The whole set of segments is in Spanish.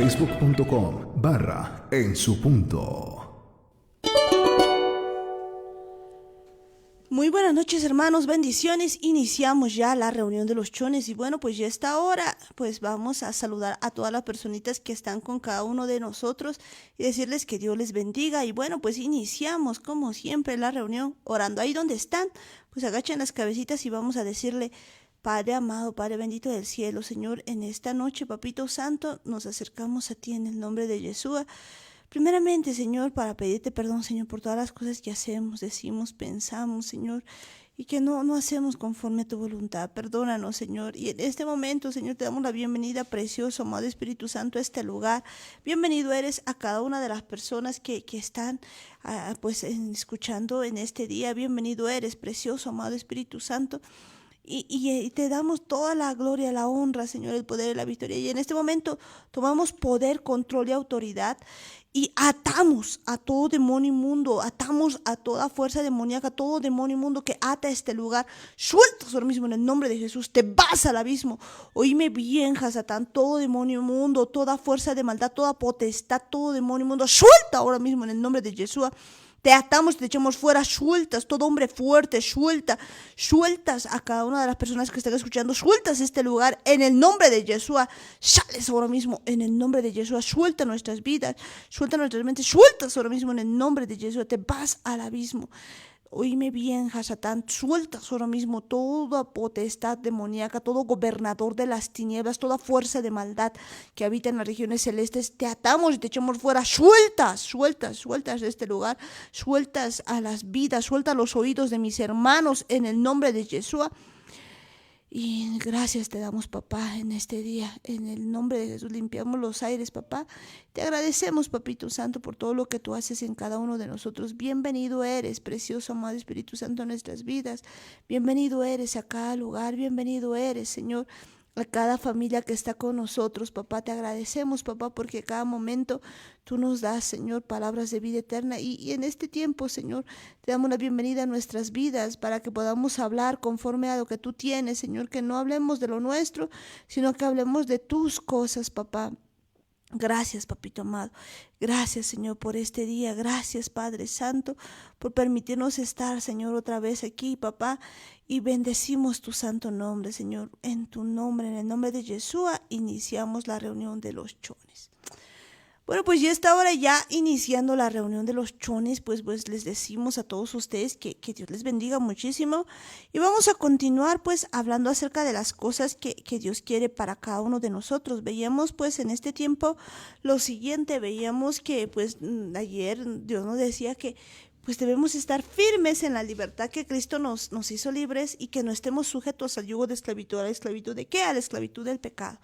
facebook.com/En Su Punto. Muy buenas noches, hermanos, bendiciones. Iniciamos ya la reunión de los chones y bueno, pues ya está hora, pues vamos a saludar a todas las personitas que están con cada uno de nosotros y decirles que Dios les bendiga. Y bueno, pues iniciamos como siempre la reunión orando ahí donde están, pues agachen las cabecitas y vamos a decirle: Padre amado, Padre bendito del cielo, Señor, en esta noche, Papito Santo, nos acercamos a ti en el nombre de Yeshua. Primeramente, Señor, para pedirte perdón, Señor, por todas las cosas que hacemos, decimos, pensamos, Señor, y que no hacemos conforme a tu voluntad. Perdónanos, Señor. Y en este momento, Señor, te damos la bienvenida, precioso, amado Espíritu Santo, a este lugar. Bienvenido eres a cada una de las personas que están escuchando en este día. Bienvenido eres, precioso, amado Espíritu Santo. Y te damos toda la gloria, la honra, Señor, el poder y la victoria. Y en este momento tomamos poder, control y autoridad y atamos a todo demonio inmundo, atamos a toda fuerza demoníaca, todo demonio inmundo que ata este lugar. Sueltas ahora mismo en el nombre de Jesús, te vas al abismo. Oíme bien, Hasatán, todo demonio inmundo, toda fuerza de maldad, toda potestad, todo demonio inmundo, suelta ahora mismo en el nombre de Yeshua. Te atamos, te echamos fuera, sueltas, todo hombre fuerte, sueltas a cada una de las personas que están escuchando, sueltas este lugar en el nombre de Yeshua, sales ahora mismo en el nombre de Yeshua, suelta nuestras vidas, suelta nuestras mentes, sueltas ahora mismo en el nombre de Yeshua, te vas al abismo. Oíme bien, Hasatán, sueltas ahora mismo toda potestad demoníaca, todo gobernador de las tinieblas, toda fuerza de maldad que habita en las regiones celestes, te atamos y te echamos fuera, sueltas de este lugar, sueltas a las vidas, suelta los oídos de mis hermanos en el nombre de Yeshua. Y gracias te damos, papá, en este día, en el nombre de Jesús, limpiamos los aires, papá. Te agradecemos, Papito Santo, por todo lo que tú haces en cada uno de nosotros. Bienvenido eres, precioso, amado Espíritu Santo, en nuestras vidas. Bienvenido eres a cada lugar, bienvenido eres, Señor, a cada familia que está con nosotros, papá. Te agradecemos, papá, porque cada momento tú nos das, Señor, palabras de vida eterna. Y en este tiempo, Señor, te damos la bienvenida a nuestras vidas para que podamos hablar conforme a lo que tú tienes, Señor, que no hablemos de lo nuestro, sino que hablemos de tus cosas, papá. Gracias, papito amado. Gracias, Señor, por este día. Gracias, Padre Santo, por permitirnos estar, Señor, otra vez aquí, papá. Y bendecimos tu santo nombre, Señor. En tu nombre, en el nombre de Yeshua, iniciamos la reunión de los chones. Bueno, pues ya está ahora ya iniciando la reunión de los chones, pues les decimos a todos ustedes que Dios les bendiga muchísimo y vamos a continuar pues hablando acerca de las cosas que Dios quiere para cada uno de nosotros. Veíamos pues en este tiempo lo siguiente, veíamos que pues ayer Dios nos decía que pues debemos estar firmes en la libertad que Cristo nos hizo libres y que no estemos sujetos al yugo de esclavitud. ¿A la esclavitud de qué? A la esclavitud del pecado.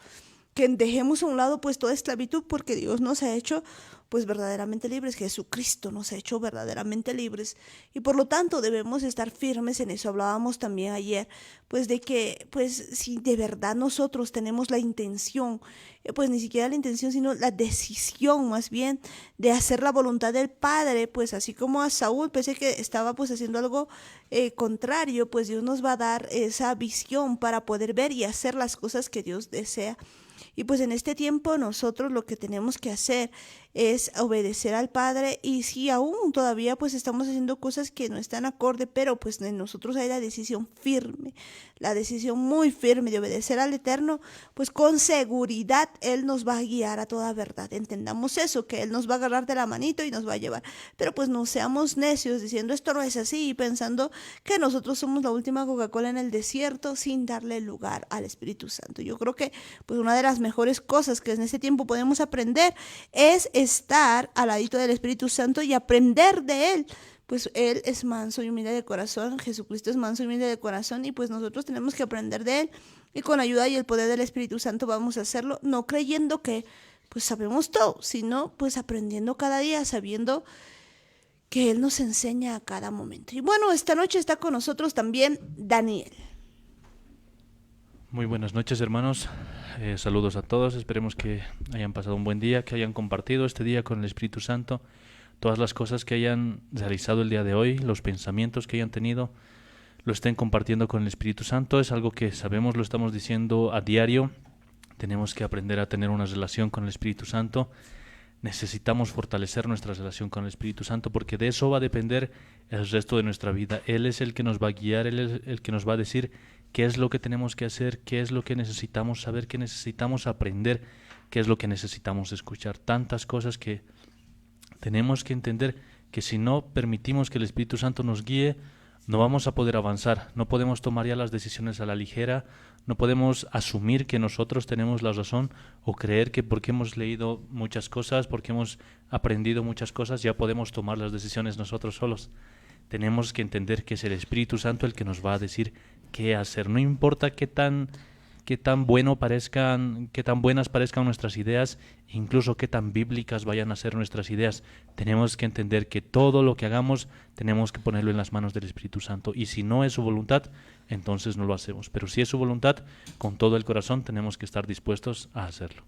Que dejemos a un lado pues toda esclavitud porque Dios nos ha hecho pues verdaderamente libres, Jesucristo nos ha hecho verdaderamente libres y por lo tanto debemos estar firmes en eso. Hablábamos también ayer pues de que pues si de verdad nosotros tenemos la intención, pues ni siquiera la intención sino la decisión más bien de hacer la voluntad del Padre, pues así como a Saúl pensé que estaba pues haciendo algo contrario, pues Dios nos va a dar esa visión para poder ver y hacer las cosas que Dios desea. Y pues en este tiempo nosotros lo que tenemos que hacer es obedecer al Padre y si aún todavía pues estamos haciendo cosas que no están acorde, pero pues en nosotros hay la decisión firme, la decisión muy firme de obedecer al Eterno, pues con seguridad Él nos va a guiar a toda verdad. Entendamos eso, que Él nos va a agarrar de la manito y nos va a llevar, pero pues no seamos necios diciendo esto no es así y pensando que nosotros somos la última Coca-Cola en el desierto sin darle lugar al Espíritu Santo. Yo creo que pues una de las mejores cosas que en este tiempo podemos aprender es estar al ladito del Espíritu Santo y aprender de Él. Pues Él es manso y humilde de corazón, Jesucristo es manso y humilde de corazón y pues nosotros tenemos que aprender de Él y con ayuda y el poder del Espíritu Santo vamos a hacerlo, no creyendo que pues sabemos todo, sino pues aprendiendo cada día, sabiendo que Él nos enseña a cada momento. Y bueno, esta noche está con nosotros también Daniel. Muy buenas noches, hermanos. Saludos a todos. Esperemos que hayan pasado un buen día, que hayan compartido este día con el Espíritu Santo. Todas las cosas que hayan realizado el día de hoy, los pensamientos que hayan tenido, lo estén compartiendo con el Espíritu Santo. Es algo que sabemos, lo estamos diciendo a diario, Tenemos que aprender a tener una relación con el Espíritu Santo. Necesitamos fortalecer nuestra relación con el Espíritu Santo porque de eso va a depender el resto de nuestra vida. Él es el que nos va a guiar, Él es el que nos va a decir qué es lo que tenemos que hacer, qué es lo que necesitamos saber, qué necesitamos aprender, qué es lo que necesitamos escuchar. Tantas cosas que tenemos que entender que si no permitimos que el Espíritu Santo nos guíe, no vamos a poder avanzar. No podemos tomar ya las decisiones a la ligera, no podemos asumir que nosotros tenemos la razón o creer que porque hemos leído muchas cosas, porque hemos aprendido muchas cosas, ya podemos tomar las decisiones nosotros solos. Tenemos que entender que es el Espíritu Santo el que nos va a decir qué hacer. No importa qué tan buenas parezcan nuestras ideas, incluso qué tan bíblicas vayan a ser nuestras ideas. Tenemos que entender que todo lo que hagamos tenemos que ponerlo en las manos del Espíritu Santo. Y si no es su voluntad, entonces no lo hacemos. Pero si es su voluntad, con todo el corazón tenemos que estar dispuestos a hacerlo.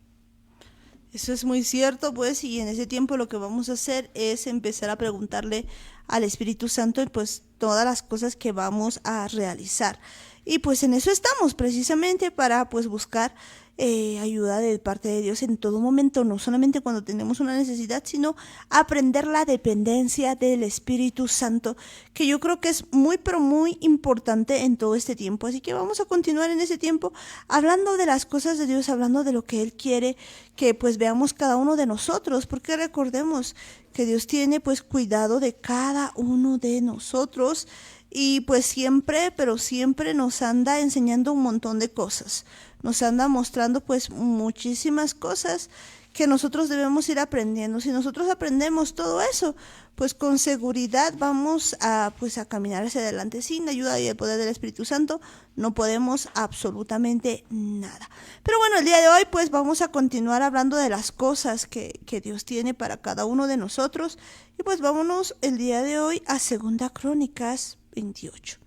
Eso es muy cierto, pues, y en ese tiempo lo que vamos a hacer es empezar a preguntarle al Espíritu Santo pues todas las cosas que vamos a realizar. Y pues en eso estamos precisamente para pues buscar ayuda de parte de Dios en todo momento, no solamente cuando tenemos una necesidad, sino aprender la dependencia del Espíritu Santo, que yo creo que es muy pero muy importante en todo este tiempo. Así que vamos a continuar en ese tiempo hablando de las cosas de Dios, hablando de lo que Él quiere que pues veamos cada uno de nosotros, porque recordemos que Dios tiene pues cuidado de cada uno de nosotros. Y pues siempre, pero siempre nos anda enseñando un montón de cosas. Nos anda mostrando pues muchísimas cosas que nosotros debemos ir aprendiendo. Si nosotros aprendemos todo eso, pues con seguridad vamos a caminar hacia adelante. Sin la ayuda y el poder del Espíritu Santo no podemos absolutamente nada. Pero bueno, el día de hoy pues vamos a continuar hablando de las cosas que Dios tiene para cada uno de nosotros. Y pues vámonos el día de hoy a 2 Crónicas 28.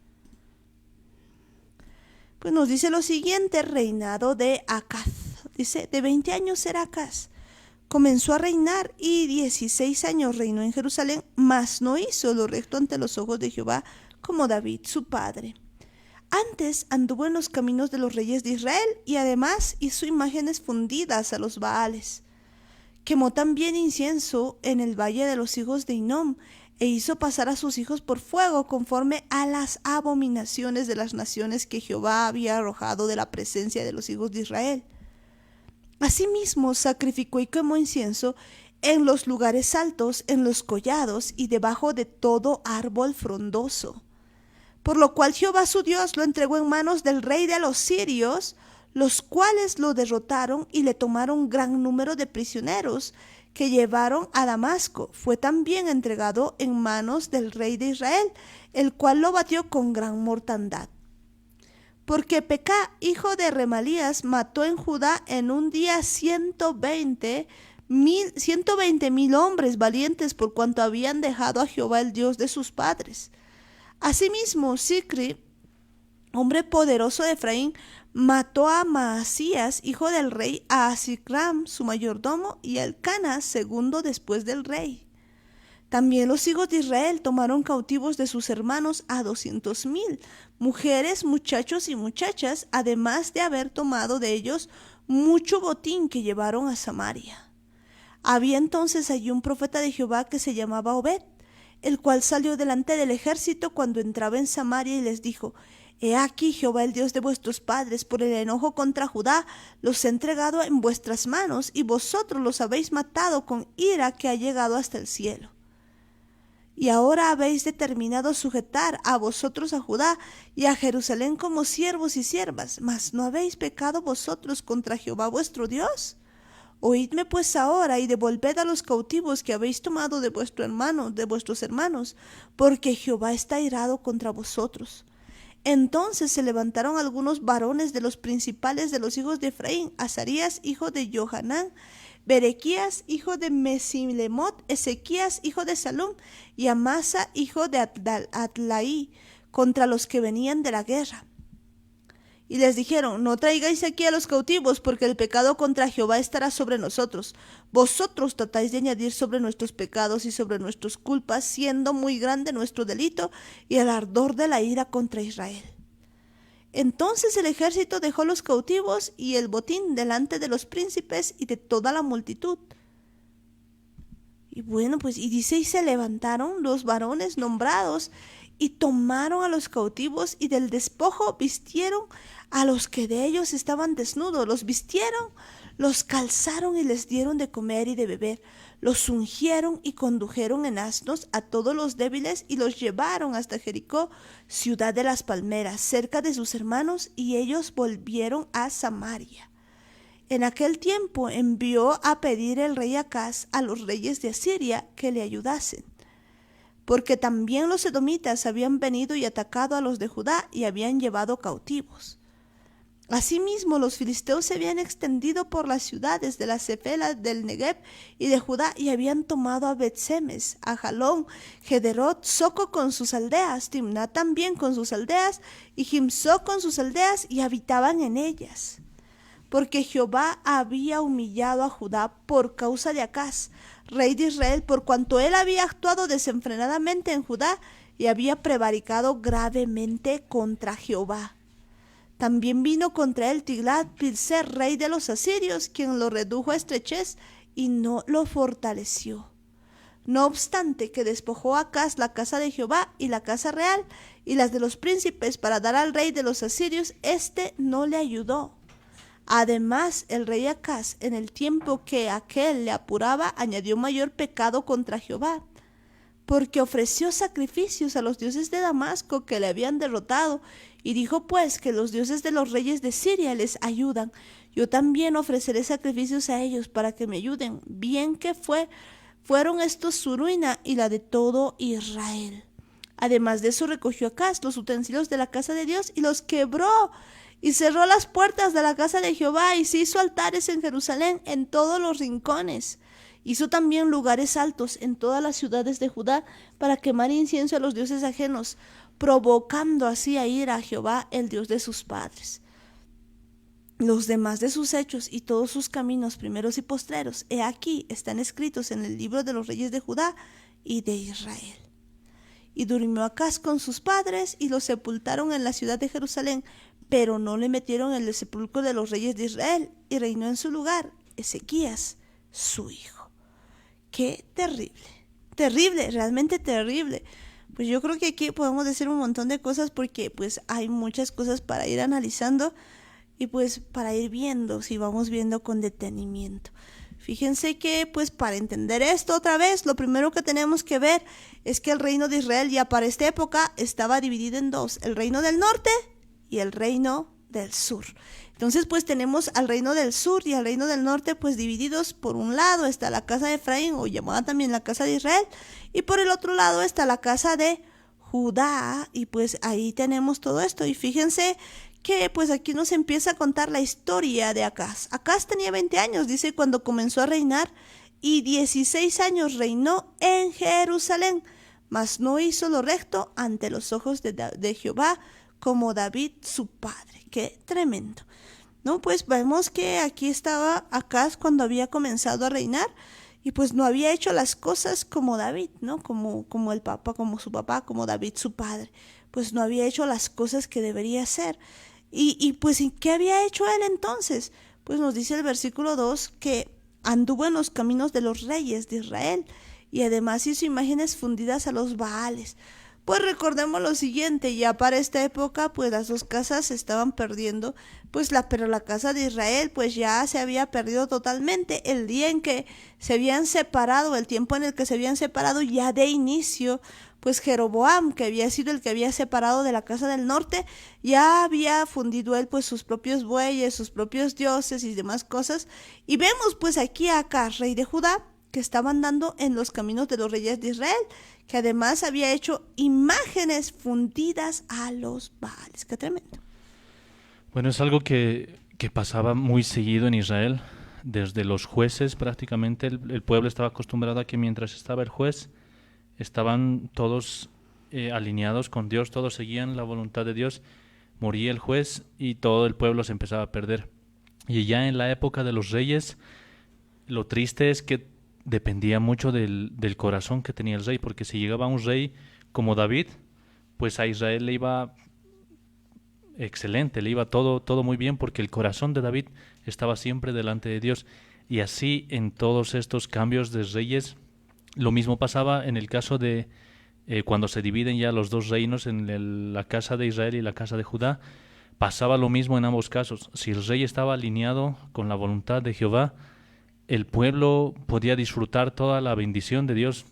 Pues nos dice lo siguiente: reinado de Acaz. Dice, de 20 años era Acaz. Comenzó a reinar y 16 años reinó en Jerusalén, mas no hizo lo recto ante los ojos de Jehová como David su padre. Antes anduvo en los caminos de los reyes de Israel y además hizo imágenes fundidas a los Baales. Quemó también incienso en el valle de los hijos de Hinnom e hizo pasar a sus hijos por fuego conforme a las abominaciones de las naciones que Jehová había arrojado de la presencia de los hijos de Israel. Asimismo sacrificó y quemó incienso en los lugares altos, en los collados y debajo de todo árbol frondoso. Por lo cual Jehová su Dios lo entregó en manos del rey de los sirios, los cuales lo derrotaron y le tomaron gran número de prisioneros que llevaron a Damasco. Fue también entregado en manos del rey de Israel, el cual lo batió con gran mortandad. Porque Pecá, hijo de Remalías, mató en Judá en un día 120,000 hombres valientes, por cuanto habían dejado a Jehová el Dios de sus padres. Asimismo, Sicri, hombre poderoso de Efraín, mató a Maasías, hijo del rey, a Asicram, su mayordomo, y a Elcana, segundo después del rey. También los hijos de Israel tomaron cautivos de sus hermanos a 200,000, mujeres, muchachos y muchachas, además de haber tomado de ellos mucho botín que llevaron a Samaria. Había entonces allí un profeta de Jehová que se llamaba Obed, el cual salió delante del ejército cuando entraba en Samaria y les dijo: He aquí Jehová el Dios de vuestros padres, por el enojo contra Judá, los ha entregado en vuestras manos, y vosotros los habéis matado con ira que ha llegado hasta el cielo. Y ahora habéis determinado sujetar a vosotros a Judá y a Jerusalén como siervos y siervas, mas ¿no habéis pecado vosotros contra Jehová vuestro Dios? Oídme pues ahora y devolved a los cautivos que habéis tomado de vuestros hermanos, porque Jehová está airado contra vosotros. Entonces se levantaron algunos varones de los principales de los hijos de Efraín: Azarías, hijo de Johanán, Berequías, hijo de Mesilemot, Ezequías, hijo de Salum, y Amasa, hijo de Atlaí, contra los que venían de la guerra. Y les dijeron: No traigáis aquí a los cautivos, porque el pecado contra Jehová estará sobre nosotros. Vosotros tratáis de añadir sobre nuestros pecados y sobre nuestras culpas, siendo muy grande nuestro delito y el ardor de la ira contra Israel. Entonces el ejército dejó los cautivos y el botín delante de los príncipes y de toda la multitud. Y bueno, pues y dice, y se levantaron los varones nombrados y tomaron a los cautivos y del despojo vistieron a los que de ellos estaban desnudos, los vistieron, los calzaron y les dieron de comer y de beber, los ungieron y condujeron en asnos a todos los débiles y los llevaron hasta Jericó, ciudad de las palmeras, cerca de sus hermanos, y ellos volvieron a Samaria. En aquel tiempo envió a pedir el rey Acaz a los reyes de Asiria que le ayudasen, porque también los edomitas habían venido y atacado a los de Judá y habían llevado cautivos. Asimismo, los filisteos se habían extendido por las ciudades de la Cefela del Negev y de Judá y habían tomado a Bet-Semes, a Jalón, Gederot, Soco con sus aldeas, Timná también con sus aldeas y Gimso con sus aldeas y habitaban en ellas. Porque Jehová había humillado a Judá por causa de Acaz, rey de Israel, por cuanto él había actuado desenfrenadamente en Judá y había prevaricado gravemente contra Jehová. También vino contra él Tiglat-Pilser, rey de los asirios, quien lo redujo a estrechez y no lo fortaleció. No obstante que despojó a Acaz la casa de Jehová y la casa real y las de los príncipes para dar al rey de los asirios, éste no le ayudó. Además, el rey Acaz, en el tiempo que aquél le apuraba, añadió mayor pecado contra Jehová, porque ofreció sacrificios a los dioses de Damasco que le habían derrotado, y dijo pues que los dioses de los reyes de Siria les ayudan. Yo también ofreceré sacrificios a ellos para que me ayuden. Bien que fueron estos su ruina y la de todo Israel. Además de eso recogió Acaz los utensilios de la casa de Dios y los quebró, y cerró las puertas de la casa de Jehová, y se hizo altares en Jerusalén en todos los rincones. Hizo también lugares altos en todas las ciudades de Judá para quemar incienso a los dioses ajenos, provocando así a ira a Jehová, el Dios de sus padres. Los demás de sus hechos y todos sus caminos, primeros y postreros, he aquí, están escritos en el libro de los reyes de Judá y de Israel. Y durmió Acaz con sus padres y los sepultaron en la ciudad de Jerusalén, pero no le metieron en el sepulcro de los reyes de Israel, y reinó en su lugar Ezequías, su hijo. ¡Qué terrible! Terrible, realmente terrible. Pues yo creo que aquí podemos decir un montón de cosas porque pues hay muchas cosas para ir analizando y pues para ir viendo, si vamos viendo con detenimiento. Fíjense que pues para entender esto otra vez, lo primero que tenemos que ver es que el reino de Israel ya para esta época estaba dividido en dos, el reino del norte y el reino del sur. Entonces pues tenemos al reino del sur y al reino del norte pues divididos. Por un lado está la casa de Efraín, o llamada también la casa de Israel, y por el otro lado está la casa de Judá, y pues ahí tenemos todo esto. Y fíjense que pues aquí nos empieza a contar la historia de Acaz. Acaz tenía 20 años, dice, cuando comenzó a reinar, y 16 años reinó en Jerusalén, mas no hizo lo recto ante los ojos de Jehová, como David su padre. Qué tremendo. No, pues vemos que aquí estaba Acaz cuando había comenzado a reinar y pues no había hecho las cosas como David, ¿no? Como el papá, como su papá, como David su padre. Pues no había hecho las cosas que debería hacer. Y pues ¿qué había hecho él entonces? Pues nos dice el versículo 2 que anduvo en los caminos de los reyes de Israel y además hizo imágenes fundidas a los Baales. Pues recordemos lo siguiente, ya para esta época pues las dos casas se estaban perdiendo, pero la casa de Israel pues ya se había perdido totalmente. El día en que se habían separado, el tiempo en el que se habían separado ya de inicio, pues Jeroboam, que había sido el que había separado de la casa del norte, ya había fundido él pues sus propios bueyes, sus propios dioses y demás cosas. Y vemos pues aquí a Acaz, rey de Judá, que estaba andando en los caminos de los reyes de Israel, que además había hecho imágenes fundidas a los Baales. ¡Qué tremendo! Bueno, es algo que pasaba muy seguido en Israel. Desde los jueces prácticamente el pueblo estaba acostumbrado a que mientras estaba el juez estaban todos alineados con Dios, todos seguían la voluntad de Dios. Moría el juez y todo el pueblo se empezaba a perder. Y ya en la época de los reyes, lo triste es que dependía mucho del corazón que tenía el rey, porque si llegaba un rey como David, pues a Israel le iba excelente, le iba todo muy bien porque el corazón de David estaba siempre delante de Dios. Y así en todos estos cambios de reyes, lo mismo pasaba en el caso de cuando se dividen ya los dos reinos en la casa de Israel y la casa de Judá, pasaba lo mismo en ambos casos. Si el rey estaba alineado con la voluntad de Jehová, el pueblo podía disfrutar toda la bendición de Dios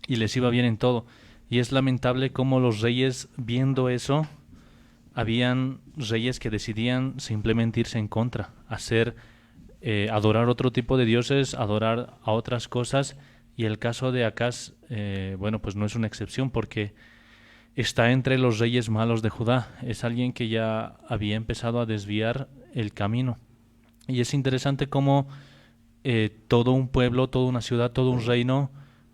y les iba bien en todo. Y es lamentable cómo los reyes, viendo eso, habían reyes que decidían simplemente irse en contra, adorar otro tipo de dioses, adorar a otras cosas. Y el caso de Acaz, bueno, pues no es una excepción porque está entre los reyes malos de Judá. Es alguien que ya había empezado a desviar el camino. Y es interesante cómo todo un pueblo, toda una ciudad, todo un reino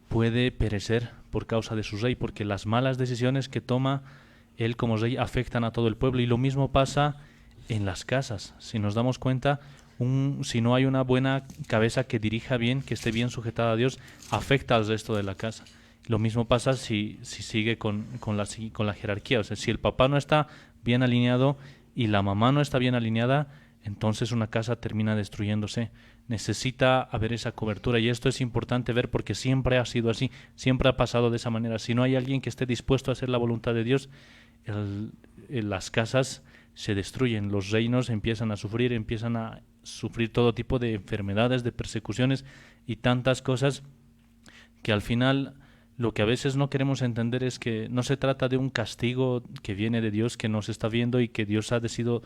puede perecer por causa de su rey, porque las malas decisiones que toma él como rey afectan a todo el pueblo. Y lo mismo pasa en las casas. Si nos damos cuenta, si no hay una buena cabeza que dirija bien, que esté bien sujetada a Dios, afecta al resto de la casa. Lo mismo pasa si sigue con la jerarquía. O sea, si el papá no está bien alineado y la mamá no está bien alineada, entonces una casa termina destruyéndose. Necesita haber esa cobertura y esto es importante ver porque siempre ha sido así, siempre ha pasado de esa manera. Si no hay alguien que esté dispuesto a hacer la voluntad de Dios, las casas se destruyen, los reinos empiezan a sufrir todo tipo de enfermedades, de persecuciones y tantas cosas que al final lo que a veces no queremos entender es que no se trata de un castigo que viene de Dios, que nos está viendo y que Dios ha decidido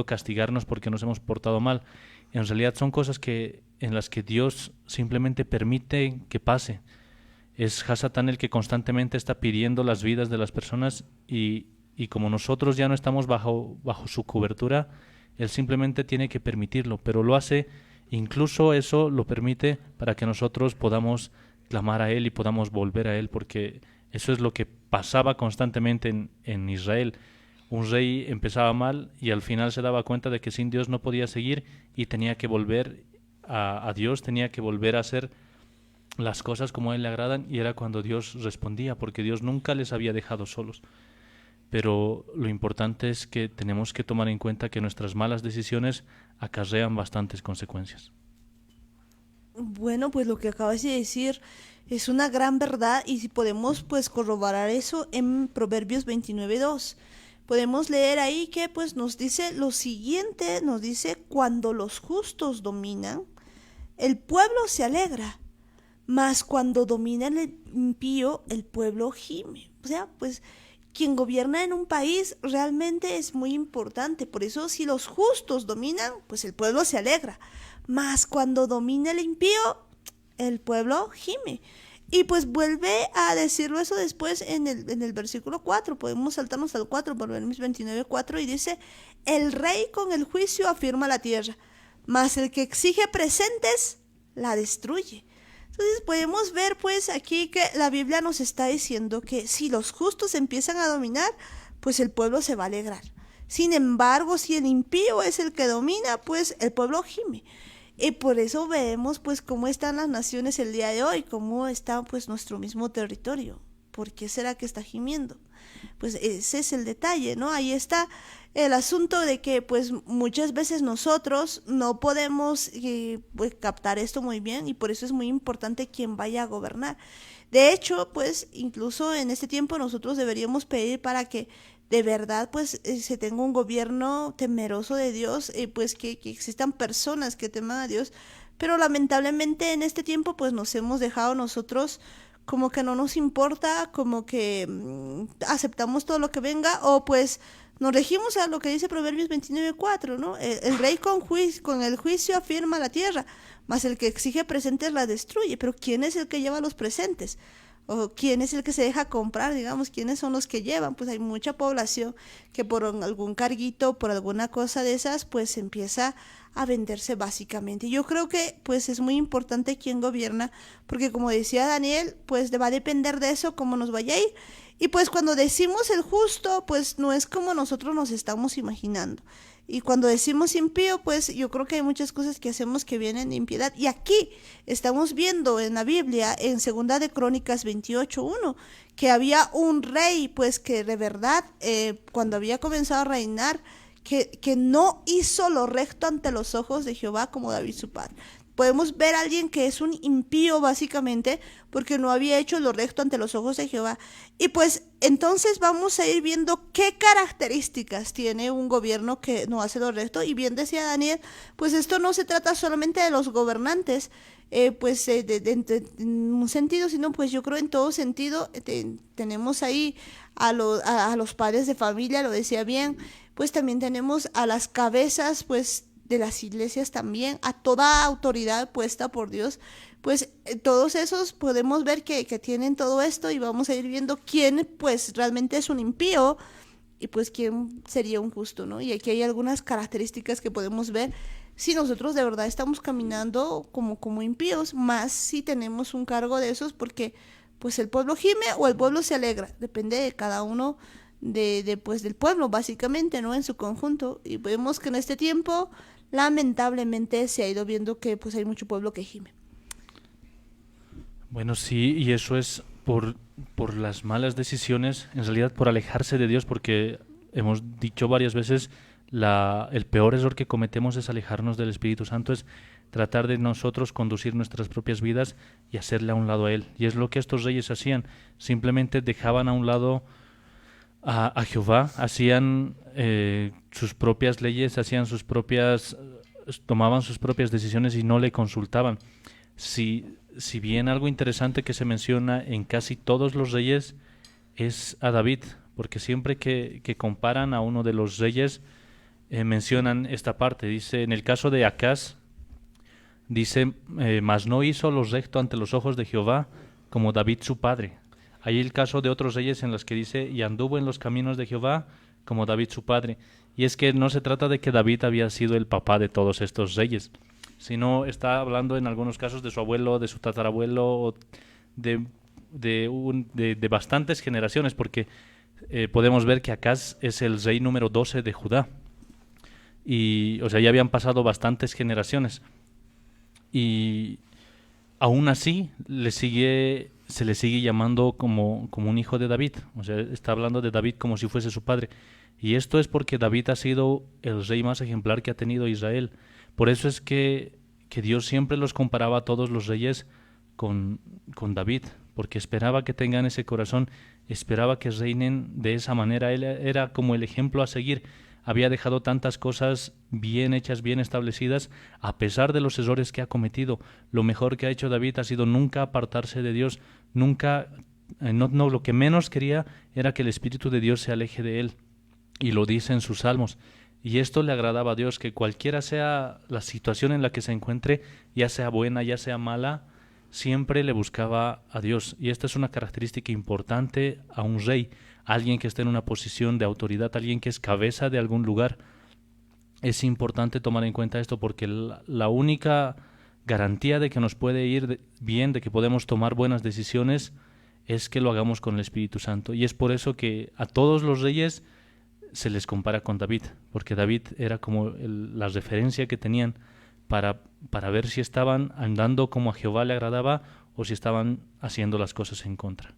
castigarnos porque nos hemos portado mal. En realidad son cosas en las que Dios simplemente permite que pase. Es Hasatán el que constantemente está pidiendo las vidas de las personas y como nosotros ya no estamos bajo su cobertura, Él simplemente tiene que permitirlo, pero lo hace, incluso eso lo permite para que nosotros podamos clamar a Él y podamos volver a Él, porque eso es lo que pasaba constantemente en Israel. Un rey empezaba mal y al final se daba cuenta de que sin Dios no podía seguir y tenía que volver a Dios, tenía que volver a hacer las cosas como a Él le agradan, y era cuando Dios respondía, porque Dios nunca les había dejado solos. Pero lo importante es que tenemos que tomar en cuenta que nuestras malas decisiones acarrean bastantes consecuencias. Bueno, pues lo que acabas de decir es una gran verdad y si podemos pues corroborar eso en Proverbios 29:2. Podemos leer ahí que pues nos dice lo siguiente, nos dice: cuando los justos dominan, el pueblo se alegra, mas cuando domina el impío, el pueblo gime. O sea, pues quien gobierna en un país realmente es muy importante. Por eso si los justos dominan, pues el pueblo se alegra. Mas cuando domina el impío, el pueblo gime. Y pues vuelve a decirlo eso después en el versículo 4. Podemos saltarnos al 4, Proverbios 29:4, y dice: el rey con el juicio afirma la tierra, mas el que exige presentes la destruye. Entonces podemos ver pues aquí que la Biblia nos está diciendo que si los justos empiezan a dominar, pues el pueblo se va a alegrar. Sin embargo, si el impío es el que domina, pues el pueblo gime. Y por eso vemos pues cómo están las naciones el día de hoy, cómo está pues nuestro mismo territorio. ¿Por qué será que está gimiendo? Pues ese es el detalle, ¿no? Ahí está el asunto de que pues muchas veces nosotros no podemos pues, captar esto muy bien, y por eso es muy importante quien vaya a gobernar. De hecho, pues incluso en este tiempo nosotros deberíamos pedir para que de verdad pues se tenga un gobierno temeroso de Dios, pues que existan personas que teman a Dios, pero lamentablemente en este tiempo pues nos hemos dejado nosotros como que no nos importa, como que aceptamos todo lo que venga, o pues nos regimos a lo que dice Proverbios 29:4, ¿no? El rey con el juicio afirma la tierra, mas el que exige presentes la destruye. Pero ¿quién es el que lleva los presentes? ¿O quién es el que se deja comprar, digamos? ¿Quiénes son los que llevan? Pues hay mucha población que por algún carguito, por alguna cosa de esas, pues empieza a venderse básicamente. Yo creo que pues es muy importante quién gobierna, porque como decía Daniel, pues va a depender de eso cómo nos vaya a ir. Y pues cuando decimos el justo, pues no es como nosotros nos estamos imaginando. Y cuando decimos impío, pues yo creo que hay muchas cosas que hacemos que vienen de impiedad. Y aquí estamos viendo en la Biblia, en Segunda de Crónicas 28:1, que había un rey, pues que de verdad, cuando había comenzado a reinar, que no hizo lo recto ante los ojos de Jehová como David su padre. Podemos ver a alguien que es un impío básicamente porque no había hecho lo recto ante los ojos de Jehová. Y pues entonces vamos a ir viendo qué características tiene un gobierno que no hace lo recto. Y bien decía Daniel, pues esto no se trata solamente de los gobernantes, en un sentido, sino pues yo creo en todo sentido. Tenemos ahí a los padres de familia, lo decía bien, pues también tenemos a las cabezas, pues de las iglesias también, a toda autoridad puesta por Dios, pues todos esos podemos ver que tienen todo esto y vamos a ir viendo quién pues realmente es un impío y pues quién sería un justo, ¿no? Y aquí hay algunas características que podemos ver si nosotros de verdad estamos caminando como impíos, más si tenemos un cargo de esos, porque pues el pueblo gime o el pueblo se alegra, depende de cada uno pues del pueblo básicamente, ¿no? En su conjunto. Y vemos que en este tiempo lamentablemente se ha ido viendo que pues hay mucho pueblo que gime. Bueno, sí, y eso es por las malas decisiones, en realidad por alejarse de Dios, porque hemos dicho varias veces, el peor error que cometemos es alejarnos del Espíritu Santo, es tratar de nosotros conducir nuestras propias vidas y hacerle a un lado a Él. Y es lo que estos reyes hacían, simplemente dejaban a un lado a Jehová, hacían sus propias leyes, tomaban sus propias decisiones y no le consultaban. Si bien algo interesante que se menciona en casi todos los reyes es a David, porque siempre que comparan a uno de los reyes mencionan esta parte. Dice, en el caso de Acaz, dice, mas no hizo lo recto ante los ojos de Jehová como David su padre. Hay el caso de otros reyes en los que dice, y anduvo en los caminos de Jehová como David su padre. Y es que no se trata de que David había sido el papá de todos estos reyes, sino está hablando en algunos casos de su abuelo, de su tatarabuelo, o de bastantes generaciones, porque podemos ver que Acaz es el rey número 12 de Judá. Y, o sea, ya habían pasado bastantes generaciones. Y aún así se le sigue llamando como un hijo de David. O sea, está hablando de David como si fuese su padre. Y esto es porque David ha sido el rey más ejemplar que ha tenido Israel. Por eso es que Dios siempre los comparaba a todos los reyes con David, porque esperaba que tengan ese corazón, esperaba que reinen de esa manera. Él era como el ejemplo a seguir. Había dejado tantas cosas bien hechas, bien establecidas, a pesar de los errores que ha cometido. Lo mejor que ha hecho David ha sido nunca apartarse de Dios, nunca, lo que menos quería era que el Espíritu de Dios se aleje de él. Y lo dice en sus salmos. Y esto le agradaba a Dios, que cualquiera sea la situación en la que se encuentre, ya sea buena, ya sea mala, siempre le buscaba a Dios. Y esta es una característica importante a un rey, alguien que esté en una posición de autoridad, alguien que es cabeza de algún lugar. Es importante tomar en cuenta esto, porque la única garantía de que nos puede ir bien, de que podemos tomar buenas decisiones, es que lo hagamos con el Espíritu Santo. Y es por eso que a todos los reyes se les compara con David, porque David era como la referencia que tenían para ver si estaban andando como a Jehová le agradaba o si estaban haciendo las cosas en contra.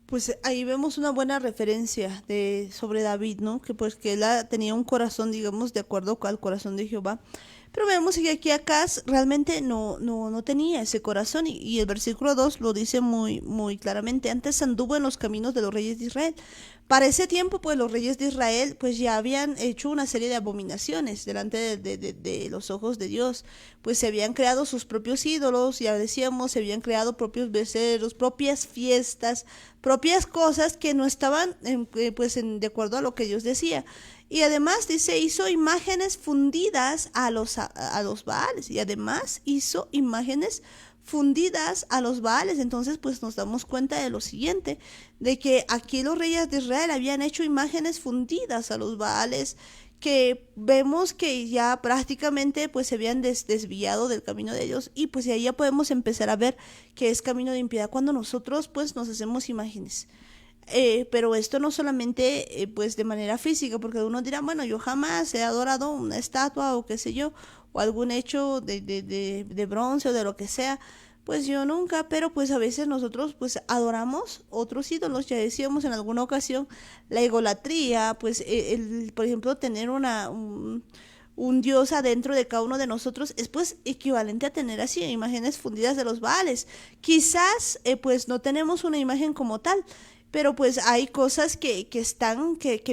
Pues ahí vemos una buena referencia sobre David, ¿no? Que pues que él tenía un corazón, digamos, de acuerdo al corazón de Jehová. Pero vemos que aquí Acaz realmente no tenía ese corazón, y el versículo 2 lo dice muy, muy claramente. Antes anduvo en los caminos de los reyes de Israel. Para ese tiempo, pues los reyes de Israel pues ya habían hecho una serie de abominaciones delante de los ojos de Dios. Pues se habían creado sus propios ídolos, ya decíamos, se habían creado propios becerros, propias fiestas, propias cosas que no estaban de acuerdo a lo que Dios decía. Y además dice, hizo imágenes fundidas a los Baales. Y además hizo imágenes fundidas a los Baales. Entonces pues nos damos cuenta de lo siguiente, de que aquí los reyes de Israel habían hecho imágenes fundidas a los Baales, que vemos que ya prácticamente pues se habían desviado del camino de Dios. Y pues de ahí ya podemos empezar a ver que es camino de impiedad cuando nosotros pues nos hacemos imágenes. pero esto no solamente pues de manera física, porque uno dirá, bueno, yo jamás he adorado una estatua o qué sé yo, o algún hecho de bronce o de lo que sea, pues yo nunca, pero pues a veces nosotros pues adoramos otros ídolos. Ya decíamos en alguna ocasión, la idolatría, pues por ejemplo tener un dios adentro de cada uno de nosotros es pues equivalente a tener así imágenes fundidas de los Baales. Quizás pues no tenemos una imagen como tal, pero pues hay cosas que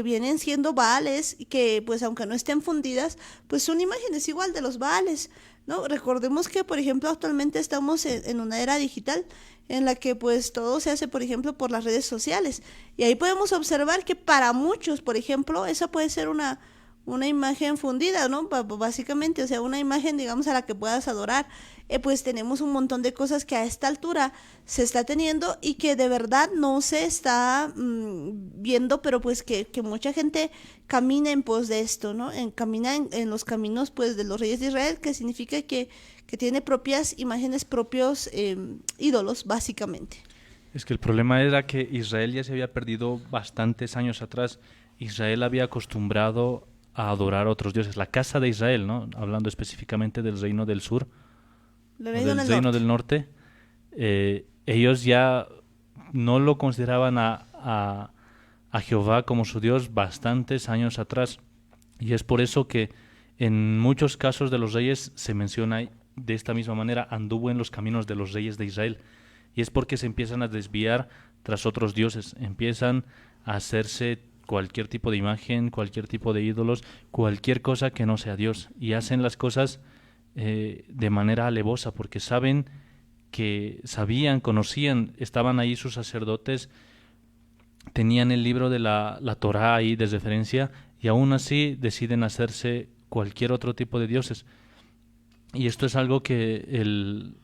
vienen siendo Baales, que pues aunque no estén fundidas, pues son imágenes igual de los Baales, ¿no? Recordemos que, por ejemplo, actualmente estamos en una era digital en la que pues todo se hace, por ejemplo, por las redes sociales. Y ahí podemos observar que para muchos, por ejemplo, esa puede ser una imagen fundida, ¿no? Básicamente, o sea, una imagen, digamos, a la que puedas adorar. Pues tenemos un montón de cosas que a esta altura se está teniendo y que de verdad no se está viendo, pero pues que mucha gente camina en pos de esto, ¿no? Camina en los caminos pues de los reyes de Israel, que significa que tiene propias imágenes, propios ídolos, básicamente. Es que el problema era que Israel ya se había perdido bastantes años atrás. Israel había acostumbrado a adorar a otros dioses. La casa de Israel, ¿no? Hablando específicamente del reino del sur, del reino del norte, ellos ya no lo consideraban a Jehová como su Dios bastantes años atrás. Y es por eso que en muchos casos de los reyes se menciona de esta misma manera, anduvo en los caminos de los reyes de Israel. Y es porque se empiezan a desviar tras otros dioses, empiezan a hacerse cualquier tipo de imagen, cualquier tipo de ídolos, cualquier cosa que no sea Dios. Y hacen las cosas de manera alevosa, porque sabían, conocían, estaban ahí sus sacerdotes, tenían el libro de la Torá ahí de referencia, y aún así deciden hacerse cualquier otro tipo de dioses. Y esto es algo que en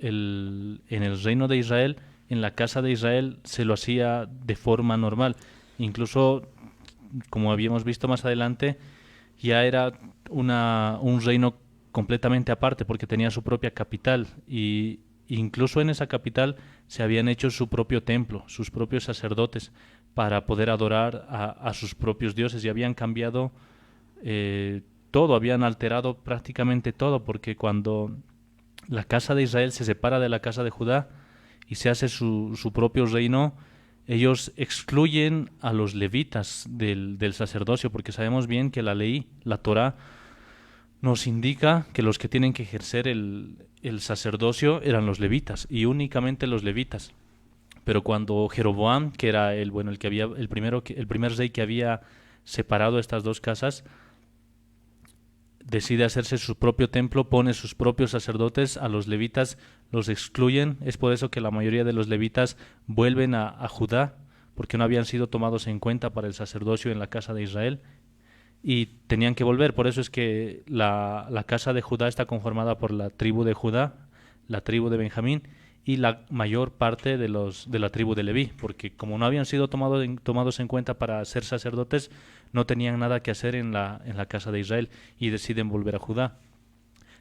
el reino de Israel, en la casa de Israel, se lo hacía de forma normal. Incluso, como habíamos visto más adelante, ya era un reino completamente aparte porque tenía su propia capital, y incluso en esa capital se habían hecho su propio templo, sus propios sacerdotes, para poder adorar a sus propios dioses, y habían cambiado todo, habían alterado prácticamente todo, porque cuando la casa de Israel se separa de la casa de Judá y se hace su propio reino, ellos excluyen a los levitas del sacerdocio, porque sabemos bien que la ley, la Torá, nos indica que los que tienen que ejercer el sacerdocio eran los levitas, y únicamente los levitas. Pero cuando Jeroboam, que era el primer rey que había separado estas dos casas, decide hacerse su propio templo, pone sus propios sacerdotes, a los levitas los excluyen. Es por eso que la mayoría de los levitas vuelven a Judá, porque no habían sido tomados en cuenta para el sacerdocio en la casa de Israel, y tenían que volver. Por eso es que la casa de Judá está conformada por la tribu de Judá, la tribu de Benjamín y la mayor parte de la tribu de Leví, porque como no habían sido tomados en cuenta para ser sacerdotes, no tenían nada que hacer en la casa de Israel, y deciden volver a Judá.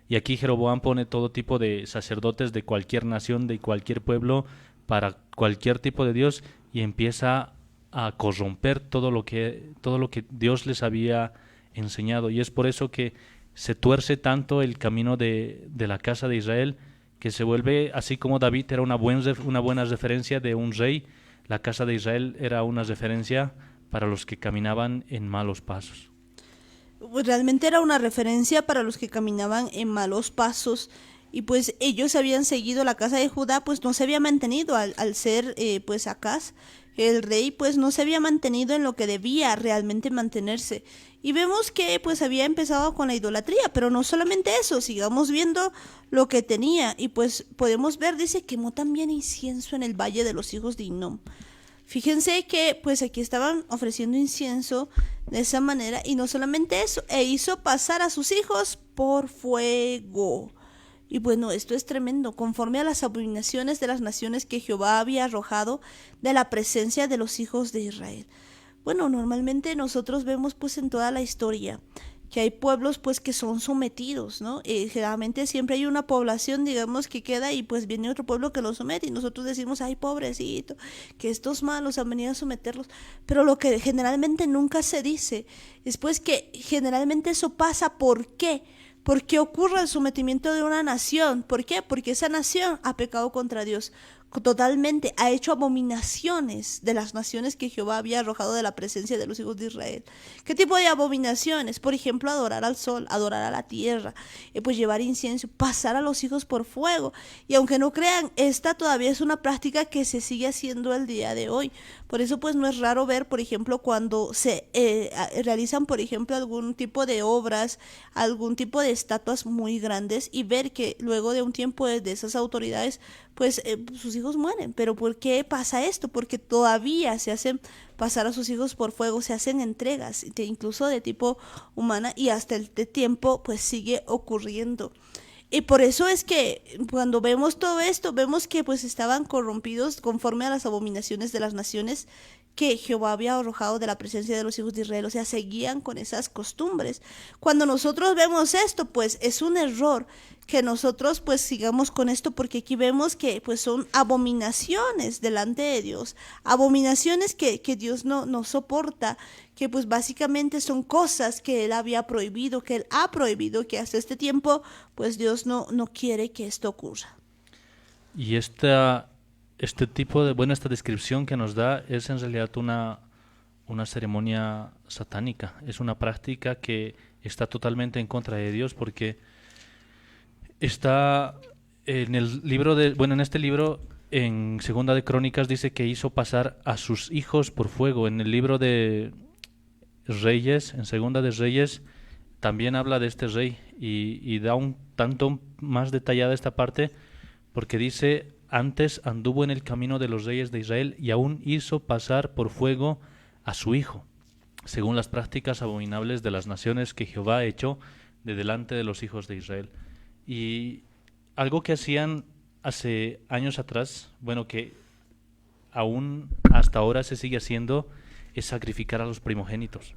Y aquí Jeroboam pone todo tipo de sacerdotes de cualquier nación, de cualquier pueblo, para cualquier tipo de Dios, y empieza a corromper todo lo que Dios les había enseñado. Y es por eso que se tuerce tanto el camino de la casa de Israel, que se vuelve, así como David era una buena referencia de un rey, la casa de Israel era una referencia para los que caminaban en malos pasos. Pues realmente era una referencia para los que caminaban en malos pasos, y pues ellos habían seguido la casa de Judá, pues no se había mantenido al ser pues Acaz, el rey, pues no se había mantenido en lo que debía realmente mantenerse. Y vemos que pues había empezado con la idolatría, pero no solamente eso, sigamos viendo lo que tenía. Y pues podemos ver, dice, quemó también incienso en el valle de los hijos de Hinnom. Fíjense que pues aquí estaban ofreciendo incienso de esa manera, y no solamente eso, hizo pasar a sus hijos por fuego. Y bueno, esto es tremendo, conforme a las abominaciones de las naciones que Jehová había arrojado de la presencia de los hijos de Israel. Bueno, normalmente nosotros vemos pues en toda la historia que hay pueblos pues que son sometidos, ¿no? Generalmente siempre hay una población, digamos, que queda y pues viene otro pueblo que lo somete y nosotros decimos, ay, pobrecito, que estos malos han venido a someterlos, pero lo que generalmente nunca se dice es pues que generalmente eso pasa, ¿por qué? ¿Por qué ocurre el sometimiento de una nación? ¿Por qué? Porque esa nación ha pecado contra Dios totalmente, ha hecho abominaciones de las naciones que Jehová había arrojado de la presencia de los hijos de Israel. ¿Qué tipo de abominaciones? Por ejemplo, adorar al sol, adorar a la tierra, pues llevar incienso, pasar a los hijos por fuego. Y aunque no crean, esta todavía es una práctica que se sigue haciendo el día de hoy. Por eso pues no es raro ver, por ejemplo, cuando se realizan, por ejemplo, algún tipo de obras, algún tipo de estatuas muy grandes y ver que luego de un tiempo de esas autoridades pues sus hijos mueren. ¿Pero por qué pasa esto? Porque todavía se hacen pasar a sus hijos por fuego, se hacen entregas, incluso de tipo humana, y hasta el tiempo pues sigue ocurriendo. Y por eso es que cuando vemos todo esto, vemos que pues estaban corrompidos conforme a las abominaciones de las naciones que Jehová había arrojado de la presencia de los hijos de Israel, o sea, seguían con esas costumbres. Cuando nosotros vemos esto, pues es un error que nosotros pues sigamos con esto, porque aquí vemos que pues son abominaciones delante de Dios, abominaciones que Dios no soporta, que pues básicamente son cosas que Él había prohibido, que Él ha prohibido, que hasta este tiempo pues Dios no quiere que esto ocurra. Y este tipo de, esta descripción que nos da es en realidad una ceremonia satánica, es una práctica que está totalmente en contra de Dios, porque está en el libro en este libro, en Segunda de Crónicas, dice que hizo pasar a sus hijos por fuego. En el libro de Reyes, en Segunda de Reyes, también habla de este rey y da un tanto más detallada esta parte, porque dice: antes anduvo en el camino de los reyes de Israel y aún hizo pasar por fuego a su hijo, según las prácticas abominables de las naciones que Jehová echó de delante de los hijos de Israel. Y algo que hacían hace años atrás, que aún hasta ahora se sigue haciendo, es sacrificar a los primogénitos.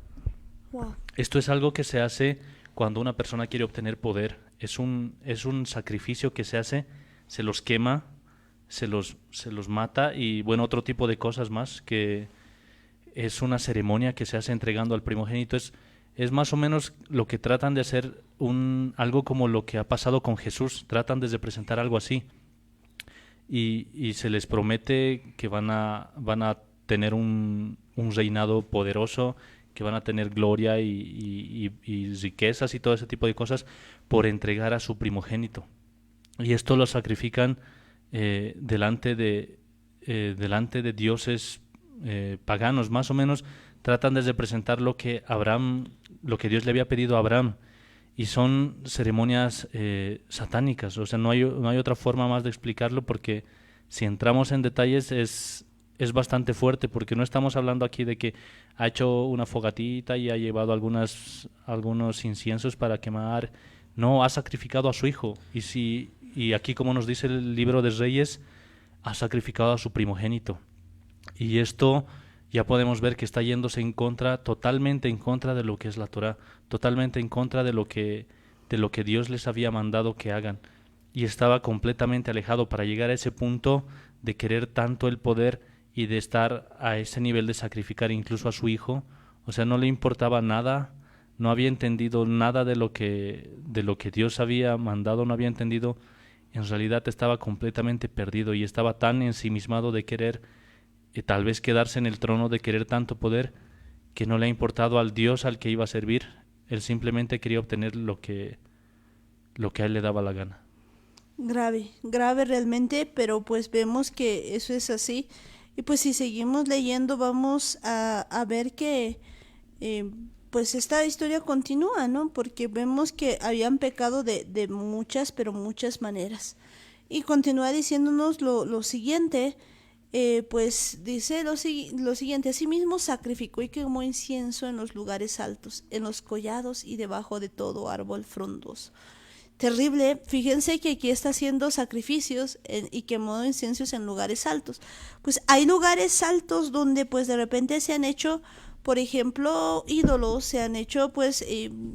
Wow. Esto es algo que se hace cuando una persona quiere obtener poder. Es un sacrificio que se hace, se los quema, se los mata y otro tipo de cosas más, que es una ceremonia que se hace entregando al primogénito. Es más o menos lo que tratan de hacer, algo como lo que ha pasado con Jesús. Tratan de representar algo así y se les promete que van a tener un reinado poderoso, que van a tener gloria y riquezas y todo ese tipo de cosas por entregar a su primogénito. Y esto lo sacrifican delante de dioses paganos. Más o menos tratan de representar lo que Dios le había pedido a Abraham, y son ceremonias satánicas. O sea, no hay otra forma más de explicarlo, porque si entramos en detalles es bastante fuerte, porque no estamos hablando aquí de que ha hecho una fogatita y ha llevado algunos inciensos para quemar. No, ha sacrificado a su hijo, y aquí, como nos dice el libro de Reyes, ha sacrificado a su primogénito. Y esto ya podemos ver que está yéndose totalmente en contra de lo que es la Torá, totalmente en contra de lo que Dios les había mandado que hagan. Y estaba completamente alejado para llegar a ese punto de querer tanto el poder y de estar a ese nivel de sacrificar incluso a su hijo. O sea, no le importaba nada, no había entendido nada de lo que Dios había mandado, no había entendido. En realidad estaba completamente perdido y estaba tan ensimismado de querer tal vez quedarse en el trono, de querer tanto poder, que no le ha importado al Dios al que iba a servir. Él simplemente quería obtener lo que a él le daba la gana. Grave realmente, pero pues vemos que eso es así. Y pues si seguimos leyendo vamos a ver que pues esta historia continúa, ¿no? Porque vemos que habían pecado de muchas, pero muchas maneras. Y continúa diciéndonos lo siguiente. Pues dice lo siguiente: asimismo sacrificó y quemó incienso en los lugares altos, en los collados y debajo de todo árbol frondoso. Terrible. Fíjense que aquí está haciendo sacrificios y quemó inciensos en lugares altos. Pues hay lugares altos donde pues de repente se han hecho por ejemplo, ídolos, se han hecho pues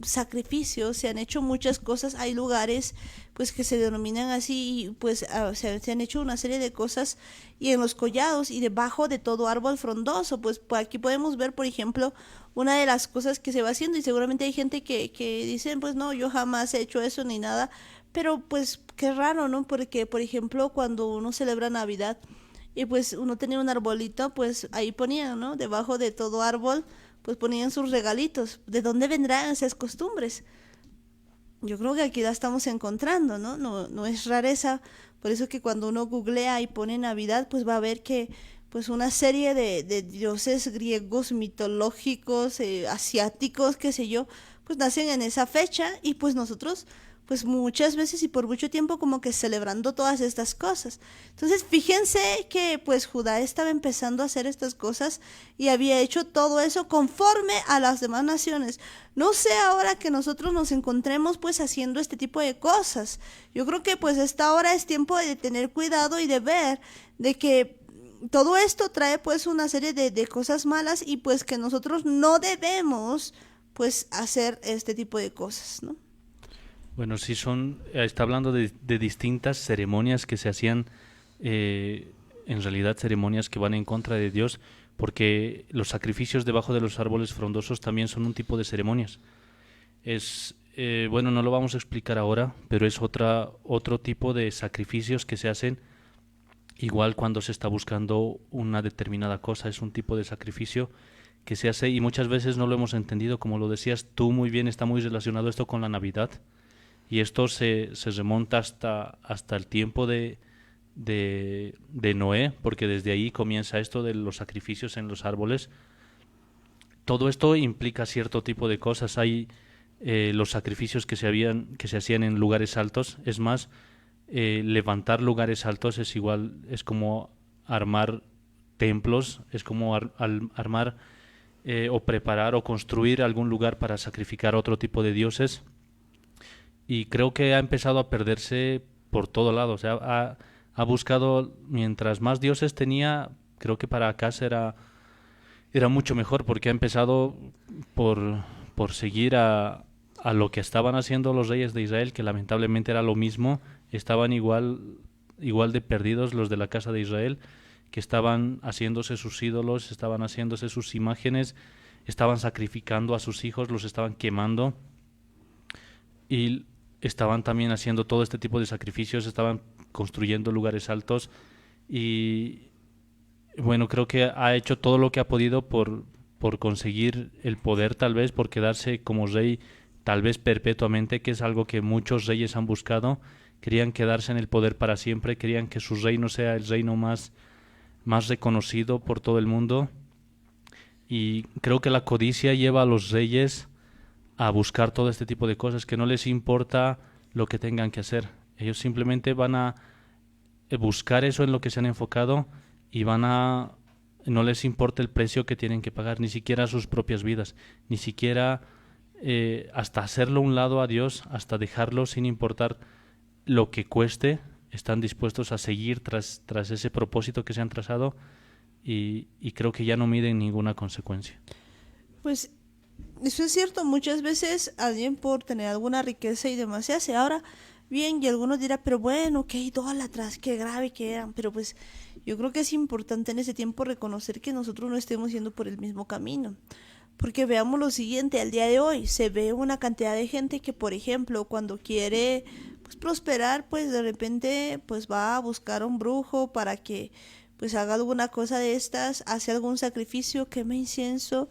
sacrificios, se han hecho muchas cosas, hay lugares pues que se denominan así y pues se han hecho una serie de cosas y en los collados y debajo de todo árbol frondoso, pues aquí podemos ver, por ejemplo, una de las cosas que se va haciendo y seguramente hay gente que dicen pues no, yo jamás he hecho eso ni nada, pero pues qué raro, ¿no? Porque por ejemplo cuando uno celebra Navidad y pues uno tenía un arbolito, pues ahí ponían, ¿no? Debajo de todo árbol pues ponían sus regalitos. ¿De dónde vendrán esas costumbres? Yo creo que aquí la estamos encontrando, ¿no? No es rareza, por eso que cuando uno googlea y pone Navidad, pues va a ver que pues una serie de dioses griegos, mitológicos, asiáticos, qué sé yo, pues nacen en esa fecha y pues nosotros pues muchas veces y por mucho tiempo como que celebrando todas estas cosas. Entonces fíjense que pues Judá estaba empezando a hacer estas cosas y había hecho todo eso conforme a las demás naciones. No sé ahora que nosotros nos encontremos pues haciendo este tipo de cosas. Yo creo que pues esta hora es tiempo de tener cuidado y de ver de que todo esto trae pues una serie de cosas malas y pues que nosotros no debemos pues hacer este tipo de cosas, ¿no? Bueno, sí está hablando de distintas ceremonias que se hacían, en realidad ceremonias que van en contra de Dios, porque los sacrificios debajo de los árboles frondosos también son un tipo de ceremonias. Bueno, no lo vamos a explicar ahora, pero es otro tipo de sacrificios que se hacen, igual cuando se está buscando una determinada cosa, es un tipo de sacrificio que se hace y muchas veces no lo hemos entendido, como lo decías tú muy bien, está muy relacionado esto con la Navidad. Y esto se remonta hasta el tiempo de Noé, porque desde ahí comienza esto de los sacrificios en los árboles. Todo esto implica cierto tipo de cosas. Hay los sacrificios que se hacían en lugares altos. Es más, levantar lugares altos es como armar templos, es como armar o preparar o construir algún lugar para sacrificar otro tipo de dioses. Y creo que ha empezado a perderse por todo lado. O sea, ha buscado, mientras más dioses tenía, creo que para Acaz era mucho mejor, porque ha empezado por seguir a lo que estaban haciendo los reyes de Israel, que lamentablemente era lo mismo. Estaban igual de perdidos los de la casa de Israel, que estaban haciéndose sus ídolos, estaban haciéndose sus imágenes, estaban sacrificando a sus hijos, los estaban quemando. Y estaban también haciendo todo este tipo de sacrificios, estaban construyendo lugares altos y bueno, creo que ha hecho todo lo que ha podido por conseguir el poder, tal vez por quedarse como rey, tal vez perpetuamente, que es algo que muchos reyes han buscado. Querían quedarse en el poder para siempre, querían que su reino sea el reino más reconocido por todo el mundo, y creo que la codicia lleva a los reyes a buscar todo este tipo de cosas, que no les importa lo que tengan que hacer. Ellos simplemente van a buscar eso en lo que se han enfocado y no les importa el precio que tienen que pagar, ni siquiera sus propias vidas, ni siquiera hasta hacerlo a un lado a Dios, hasta dejarlo sin importar lo que cueste. Están dispuestos a seguir tras ese propósito que se han trazado y creo que ya no miden ninguna consecuencia. Pues eso es cierto, muchas veces alguien por tener alguna riqueza y demás se hace. Ahora, bien, y algunos dirán, pero bueno, qué idólatras, qué grave que eran, pero pues yo creo que es importante en ese tiempo reconocer que nosotros no estemos yendo por el mismo camino. Porque veamos lo siguiente, al día de hoy se ve una cantidad de gente que, por ejemplo, cuando quiere pues prosperar, pues de repente pues va a buscar a un brujo para que pues haga alguna cosa de estas, hace algún sacrificio, quema incienso,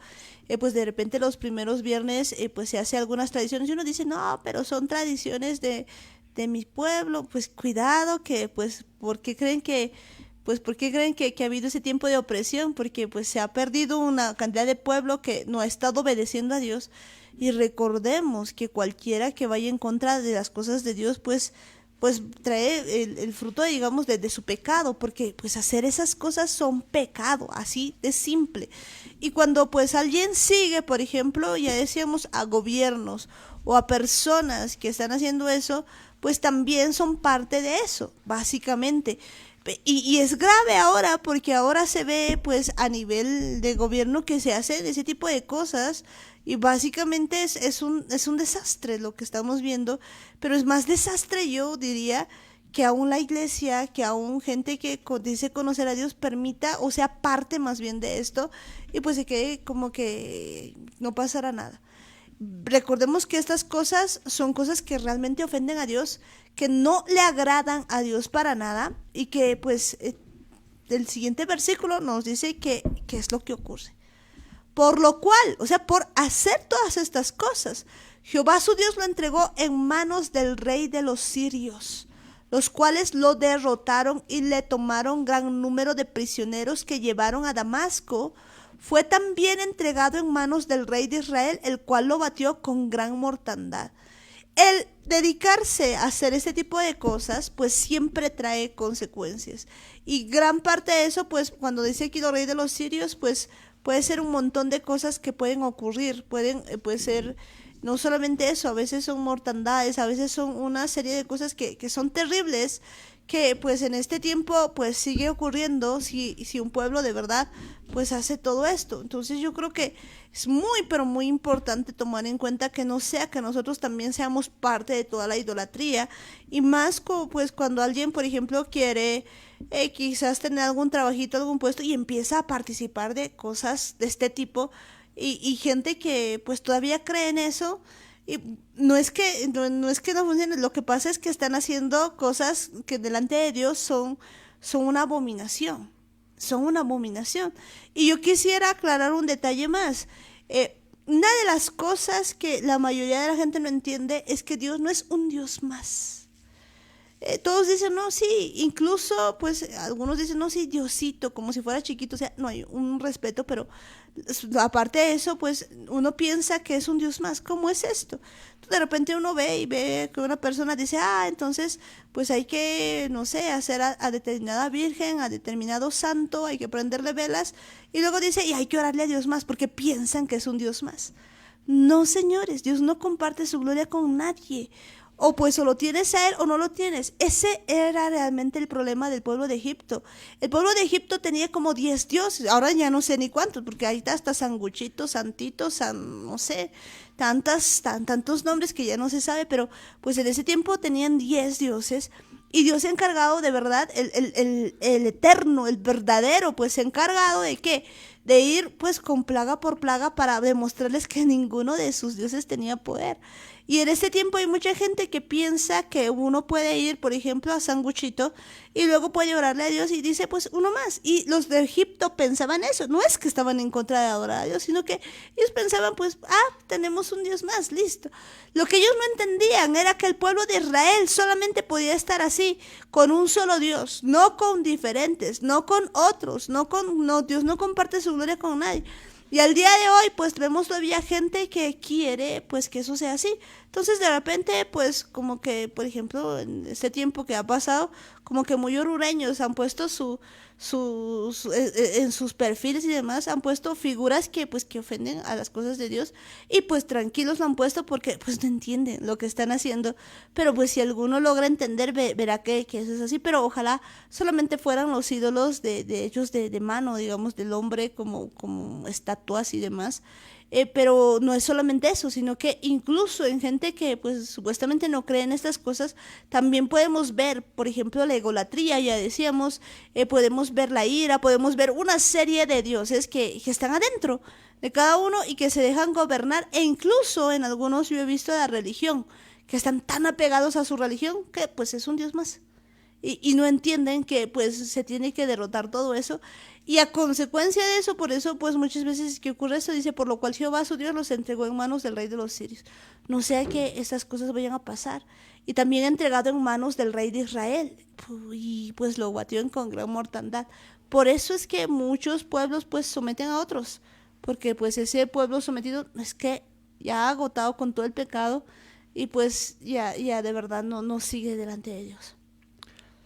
pues de repente los primeros viernes pues se hace algunas tradiciones y uno dice, no, pero son tradiciones de mi pueblo. Pues cuidado, que pues, ¿por qué creen que ha habido ese tiempo de opresión? Porque pues se ha perdido una cantidad de pueblo que no ha estado obedeciendo a Dios. Y recordemos que cualquiera que vaya en contra de las cosas de Dios, pues trae el fruto, digamos, de su pecado, porque pues hacer esas cosas son pecado, así de simple. Y cuando pues alguien sigue, por ejemplo, ya decíamos, a gobiernos o a personas que están haciendo eso, pues también son parte de eso, básicamente. Y es grave ahora porque ahora se ve pues a nivel de gobierno que se hacen ese tipo de cosas y básicamente es un desastre lo que estamos viendo, pero es más desastre yo diría que aún la iglesia, que aún gente que dice conocer a Dios permita o sea parte más bien de esto y pues se quede como que no pasará nada. Recordemos que estas cosas son cosas que realmente ofenden a Dios, que no le agradan a Dios para nada y que pues el siguiente versículo nos dice que es lo que ocurre. Por lo cual, o sea, por hacer todas estas cosas, Jehová su Dios lo entregó en manos del rey de los sirios, los cuales lo derrotaron y le tomaron gran número de prisioneros que llevaron a Damasco. Fue también entregado en manos del rey de Israel, el cual lo batió con gran mortandad. El dedicarse a hacer este tipo de cosas, pues siempre trae consecuencias. Y gran parte de eso, pues cuando dice aquí los reyes de los sirios, pues puede ser un montón de cosas que pueden ocurrir. Puede ser no solamente eso, a veces son mortandades, a veces son una serie de cosas que son terribles, que pues en este tiempo pues sigue ocurriendo si un pueblo de verdad pues hace todo esto. Entonces yo creo que es muy pero muy importante tomar en cuenta que no sea que nosotros también seamos parte de toda la idolatría y más como pues cuando alguien por ejemplo quiere quizás tener algún trabajito, algún puesto y empieza a participar de cosas de este tipo y gente que pues todavía cree en eso. Y no es que no funcione, lo que pasa es que están haciendo cosas que delante de Dios son una abominación, son una abominación. Y yo quisiera aclarar un detalle más. Una de las cosas que la mayoría de la gente no entiende es que Dios no es un Dios más. Todos dicen, no, sí, incluso, pues, algunos dicen, no, sí, Diosito, como si fuera chiquito, o sea, no hay un respeto, pero aparte de eso, pues, uno piensa que es un Dios más. ¿Cómo es esto? De repente uno ve y ve que una persona dice, entonces, pues hay que, no sé, hacer a determinada virgen, a determinado santo, hay que prenderle velas, y luego dice, y hay que orarle a Dios más, porque piensan que es un Dios más. No, señores, Dios no comparte su gloria con nadie. O pues o lo tienes a él o no lo tienes. Ese era realmente el problema del pueblo de Egipto. El pueblo de Egipto tenía como 10 dioses, ahora ya no sé ni cuántos, porque ahí está hasta Sanguchito, Santito, no sé, tantos nombres que ya no se sabe, pero pues en ese tiempo tenían 10 dioses. Y Dios se ha encargado de verdad, el eterno, el verdadero, pues se ha encargado de qué, de ir pues con plaga por plaga para demostrarles que ninguno de sus dioses tenía poder. Y en este tiempo hay mucha gente que piensa que uno puede ir, por ejemplo, a Sanguchito y luego puede orarle a Dios y dice, pues uno más. Y los de Egipto pensaban eso. No es que estaban en contra de adorar a Dios, sino que ellos pensaban, pues, tenemos un Dios más, listo. Lo que ellos no entendían era que el pueblo de Israel solamente podía estar así, con un solo Dios, no con diferentes, no con otros, Dios no comparte su gloria con nadie. Y al día de hoy, pues vemos todavía gente que quiere, pues que eso sea así. Entonces, de repente, pues como que, por ejemplo, en este tiempo que ha pasado, como que muy orureños han puesto en sus perfiles y demás, han puesto figuras que, pues, que ofenden a las cosas de Dios. Y pues tranquilos lo han puesto porque, pues, no entienden lo que están haciendo. Pero pues si alguno logra entender, verá que eso es así. Pero ojalá solamente fueran los ídolos de ellos de mano, digamos, del hombre como estatuas y demás. Pero no es solamente eso, sino que incluso en gente que pues supuestamente no cree en estas cosas, también podemos ver, por ejemplo, la egolatría, ya decíamos, podemos ver la ira, podemos ver una serie de dioses que están adentro de cada uno y que se dejan gobernar, e incluso en algunos yo he visto la religión, que están tan apegados a su religión que pues es un dios más. Y no entienden que pues se tiene que derrotar todo eso y a consecuencia de eso, por eso pues muchas veces que ocurre esto, dice, por lo cual Jehová su Dios los entregó en manos del rey de los sirios. No sea que estas cosas vayan a pasar. Y también entregado en manos del rey de Israel y pues lo batió con gran mortandad. Por eso es que muchos pueblos pues someten a otros, porque pues ese pueblo sometido es que ya ha agotado con todo el pecado y pues ya de verdad no sigue delante de Dios.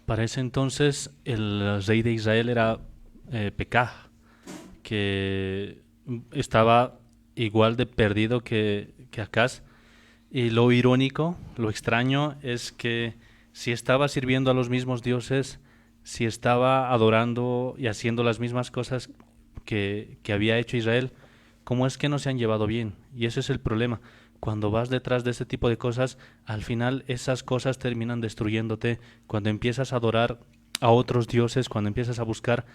Para ese entonces el rey de Israel era Pekah, que estaba igual de perdido que Acaz. Y lo irónico, lo extraño, es que si estaba sirviendo a los mismos dioses, si estaba adorando y haciendo las mismas cosas que había hecho Israel, ¿cómo es que no se han llevado bien? Y ese es el problema. Cuando vas detrás de ese tipo de cosas, al final esas cosas terminan destruyéndote. Cuando empiezas a adorar a otros dioses, cuando empiezas a buscar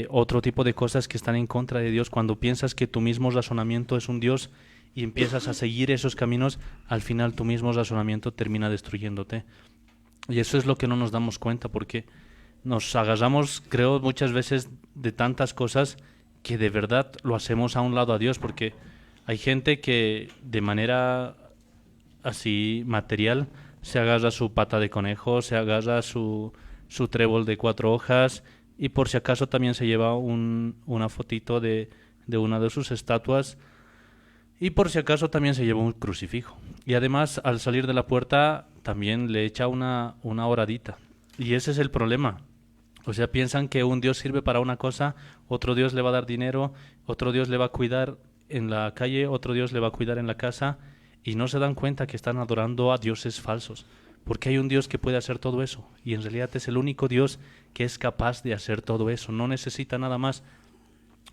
otro tipo de cosas que están en contra de Dios, cuando piensas que tu mismo razonamiento es un Dios y empiezas a seguir esos caminos, al final tu mismo razonamiento termina destruyéndote. Y eso es lo que no nos damos cuenta, porque nos agarramos, creo, muchas veces de tantas cosas que de verdad lo hacemos a un lado a Dios, porque hay gente que de manera así material se agarra su pata de conejo, se agarra su trébol de 4 hojas y por si acaso también se lleva una fotito de una de sus estatuas y por si acaso también se lleva un crucifijo. Y además al salir de la puerta también le echa una oradita. Y ese es el problema. O sea, piensan que un Dios sirve para una cosa, otro Dios le va a dar dinero, otro Dios le va a cuidar en la calle, otro Dios le va a cuidar en la casa, y no se dan cuenta que están adorando a dioses falsos, porque hay un Dios que puede hacer todo eso, y en realidad es el único Dios que es capaz de hacer todo eso, no necesita nada más.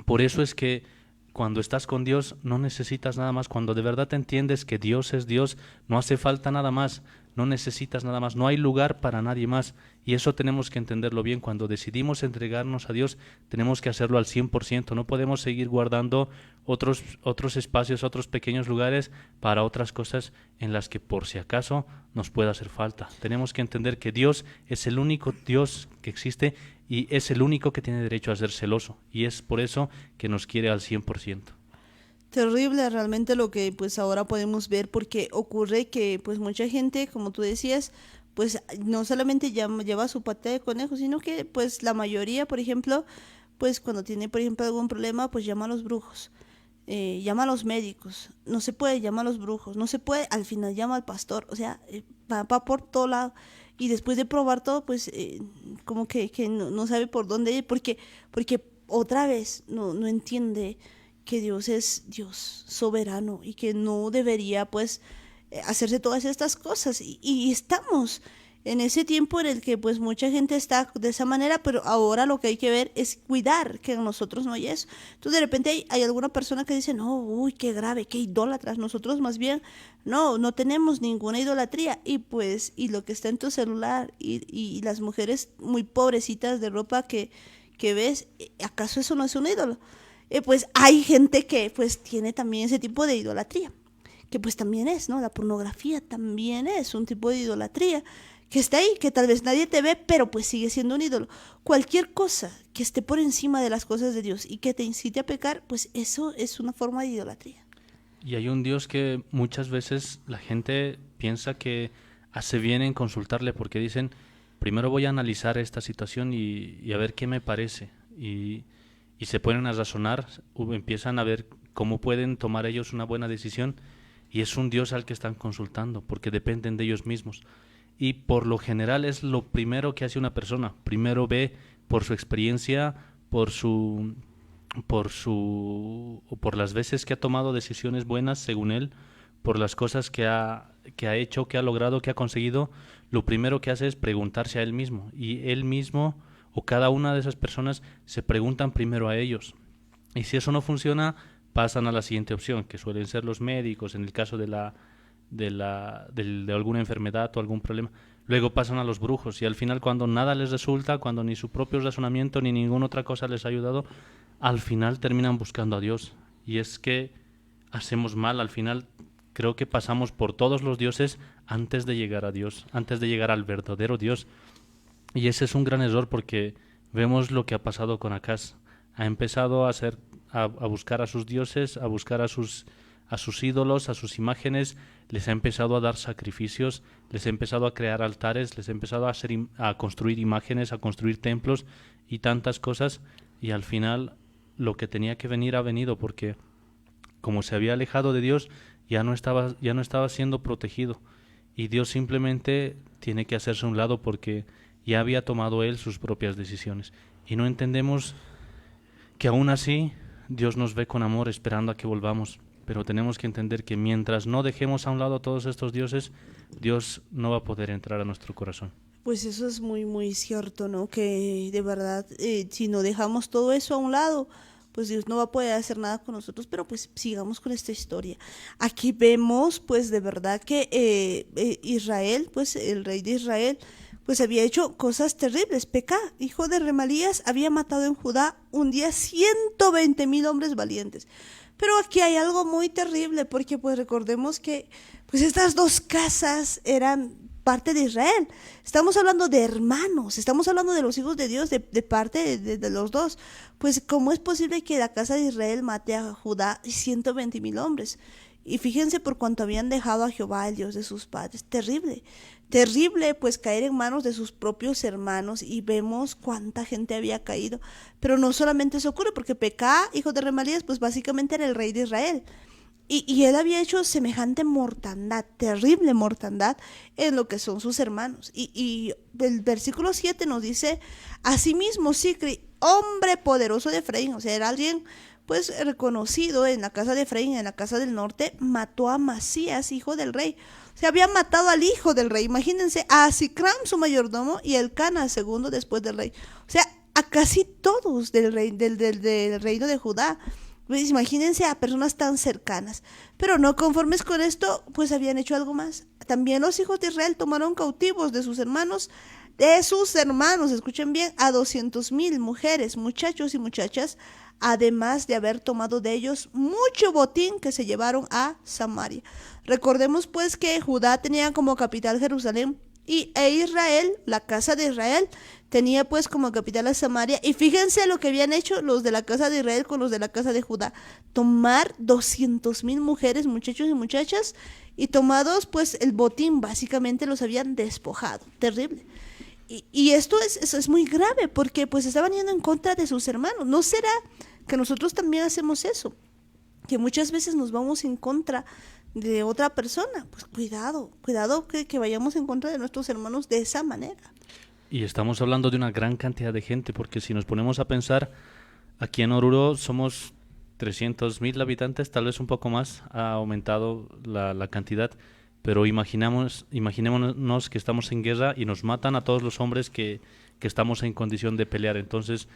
Por eso es que cuando estás con Dios no necesitas nada más, cuando de verdad entiendes que Dios es Dios, no hace falta nada más, no necesitas nada más, no hay lugar para nadie más. Y eso tenemos que entenderlo bien. Cuando decidimos entregarnos a Dios, tenemos que hacerlo al 100%. No podemos seguir guardando otros espacios, otros pequeños lugares para otras cosas en las que por si acaso nos pueda hacer falta. Tenemos que entender que Dios es el único Dios que existe y es el único que tiene derecho a ser celoso. Y es por eso que nos quiere al 100%. Terrible realmente lo que pues ahora podemos ver, porque ocurre que pues mucha gente, como tú decías, pues no solamente lleva su pata de conejo, sino que pues la mayoría, por ejemplo, pues cuando tiene por ejemplo algún problema, pues llama a los brujos, llama a los médicos, no se puede, llama a los brujos, no se puede, al final llama al pastor, o sea, va por todo lado. Y después de probar todo, pues como que no sabe por dónde ir, porque otra vez no entiende que Dios es Dios soberano y que no debería pues hacerse todas estas cosas. Y estamos en ese tiempo en el que pues mucha gente está de esa manera, pero ahora lo que hay que ver es cuidar que en nosotros no hay eso. Entonces de repente hay alguna persona que dice, no, uy, qué grave, qué idólatras. Nosotros más bien no tenemos ninguna idolatría. Y pues, y lo que está en tu celular y las mujeres muy pobrecitas de ropa que ves, ¿acaso eso no es un ídolo? Pues hay gente que pues tiene también ese tipo de idolatría, que pues también es, ¿no? La pornografía también es un tipo de idolatría, que está ahí, que tal vez nadie te ve, pero pues sigue siendo un ídolo. Cualquier cosa que esté por encima de las cosas de Dios y que te incite a pecar, pues eso es una forma de idolatría. Y hay un Dios que muchas veces la gente piensa que hace bien en consultarle porque dicen, primero voy a analizar esta situación y a ver qué me parece. Y se ponen a razonar, empiezan a ver cómo pueden tomar ellos una buena decisión y es un Dios al que están consultando porque dependen de ellos mismos. Y por lo general es lo primero que hace una persona. Primero ve por su experiencia, por las veces que ha tomado decisiones buenas según él, por las cosas que ha hecho, que ha logrado, que ha conseguido. Lo primero que hace es preguntarse a él mismo y él mismo o cada una de esas personas se preguntan primero a ellos. Y si eso no funciona, pasan a la siguiente opción, que suelen ser los médicos en el caso de alguna enfermedad o algún problema. Luego pasan a los brujos y al final cuando nada les resulta, cuando ni su propio razonamiento ni ninguna otra cosa les ha ayudado, al final terminan buscando a Dios. Y es que hacemos mal, al final creo que pasamos por todos los dioses antes de llegar a Dios, antes de llegar al verdadero Dios. Y ese es un gran error porque vemos lo que ha pasado con Acaz. Ha empezado a buscar a sus dioses, a buscar a sus ídolos, a sus imágenes, les ha empezado a dar sacrificios, les ha empezado a crear altares, les ha empezado a construir imágenes, a construir templos y tantas cosas. Y al final lo que tenía que venir ha venido porque como se había alejado de Dios ya no estaba siendo protegido. Y Dios simplemente tiene que hacerse a un lado porque ya había tomado él sus propias decisiones. Y no entendemos que aún así Dios nos ve con amor esperando a que volvamos. Pero tenemos que entender que mientras no dejemos a un lado a todos estos dioses, Dios no va a poder entrar a nuestro corazón. Pues eso es muy, muy cierto, ¿no? Que de verdad, si no dejamos todo eso a un lado, pues Dios no va a poder hacer nada con nosotros, pero pues sigamos con esta historia. Aquí vemos, pues de verdad que Israel, pues el rey de Israel, pues había hecho cosas terribles. Pekah, hijo de Remalías, había matado en Judá un día 120,000 hombres valientes. Pero aquí hay algo muy terrible, porque pues recordemos que pues estas dos casas eran parte de Israel. Estamos hablando de hermanos, estamos hablando de los hijos de Dios, de parte de los dos. Pues, ¿cómo es posible que la casa de Israel mate a Judá y 120,000 hombres? Y fíjense por cuanto habían dejado a Jehová, el Dios de sus padres. Terrible, terrible, pues caer en manos de sus propios hermanos, y vemos cuánta gente había caído. Pero no solamente eso ocurre, porque Pekah, hijo de Remalías, pues básicamente era el rey de Israel. Y él había hecho semejante mortandad, terrible mortandad, en lo que son sus hermanos. Y el versículo 7 nos dice, asimismo Sicri, hombre poderoso de Efraín, o sea, era alguien pues reconocido en la casa de Efraín, en la casa del norte, mató a Masías, hijo del rey. O sea, había matado al hijo del rey. Imagínense, a Sicram, su mayordomo, y el Cana, segundo después del rey. O sea, a casi todos del reino de Judá. Pues imagínense a personas tan cercanas. Pero no conformes con esto, pues habían hecho algo más. También los hijos de Israel tomaron cautivos de sus hermanos, escuchen bien, a 200,000 mujeres, muchachos y muchachas, además de haber tomado de ellos mucho botín que se llevaron a Samaria. Recordemos pues que Judá tenía como capital Jerusalén, e Israel, la casa de Israel, tenía pues como capital a Samaria. Y fíjense lo que habían hecho los de la casa de Israel con los de la casa de Judá: tomar 200,000 mujeres, muchachos y muchachas, y tomados pues el botín, básicamente los habían despojado. Terrible. Y esto es muy grave, porque pues estaban yendo en contra de sus hermanos. ¿No será que nosotros también hacemos eso? Que muchas veces nos vamos en contra de otra persona. Pues cuidado que vayamos en contra de nuestros hermanos de esa manera. Y estamos hablando de una gran cantidad de gente, porque si nos ponemos a pensar, aquí en Oruro somos 300,000 habitantes, tal vez un poco más, ha aumentado la cantidad, pero imaginémonos que estamos en guerra y nos matan a todos los hombres que estamos en condición de pelear. Entonces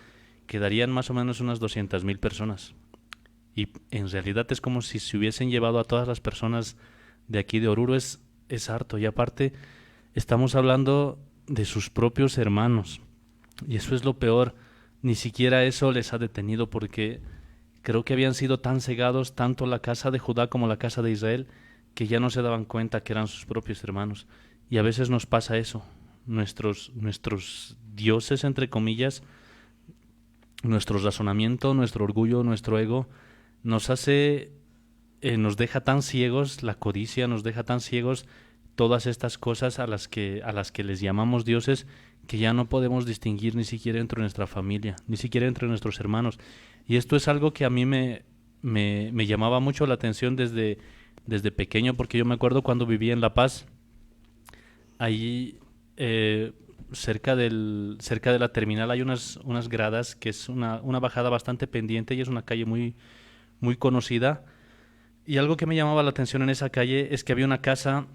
quedarían más o menos unas 200,000 personas. Y en realidad es como si se hubiesen llevado a todas las personas de aquí de Oruro. Es harto. Y aparte estamos hablando de sus propios hermanos. Y eso es lo peor. Ni siquiera eso les ha detenido, porque creo que habían sido tan cegados, tanto la casa de Judá como la casa de Israel, que ya no se daban cuenta que eran sus propios hermanos. Y a veces nos pasa eso. Nuestros dioses, entre comillas, nuestro razonamiento, nuestro orgullo, nuestro ego, nos deja tan ciegos, la codicia nos deja tan ciegos, todas estas cosas a las que les llamamos dioses, que ya no podemos distinguir ni siquiera entre nuestra familia, ni siquiera entre nuestros hermanos. Y esto es algo que a mí me llamaba mucho la atención desde pequeño, porque yo me acuerdo cuando vivía en La Paz, ahí cerca de la terminal hay unas gradas, que es una bajada bastante pendiente, y es una calle muy, muy conocida. Y algo que me llamaba la atención en esa calle es que había una casa,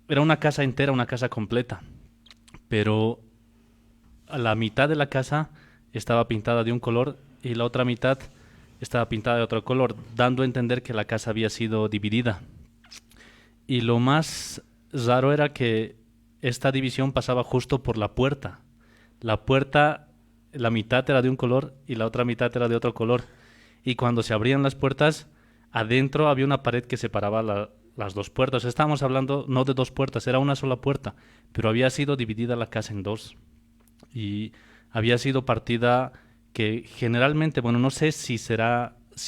era una casa entera, una casa completa, pero a la mitad de la casa estaba pintada de un color y la otra mitad estaba pintada de otro color, dando a entender que la casa había sido dividida. Y lo más raro era que esta división pasaba justo por la puerta. La puerta, la mitad era de un color y la otra mitad era de otro color. Y cuando se abrían las puertas, adentro había una pared que separaba las dos puertas. Estábamos hablando no de dos puertas, era una sola puerta, pero había sido dividida la casa en dos. Y había sido partida, que generalmente, bueno, no sé si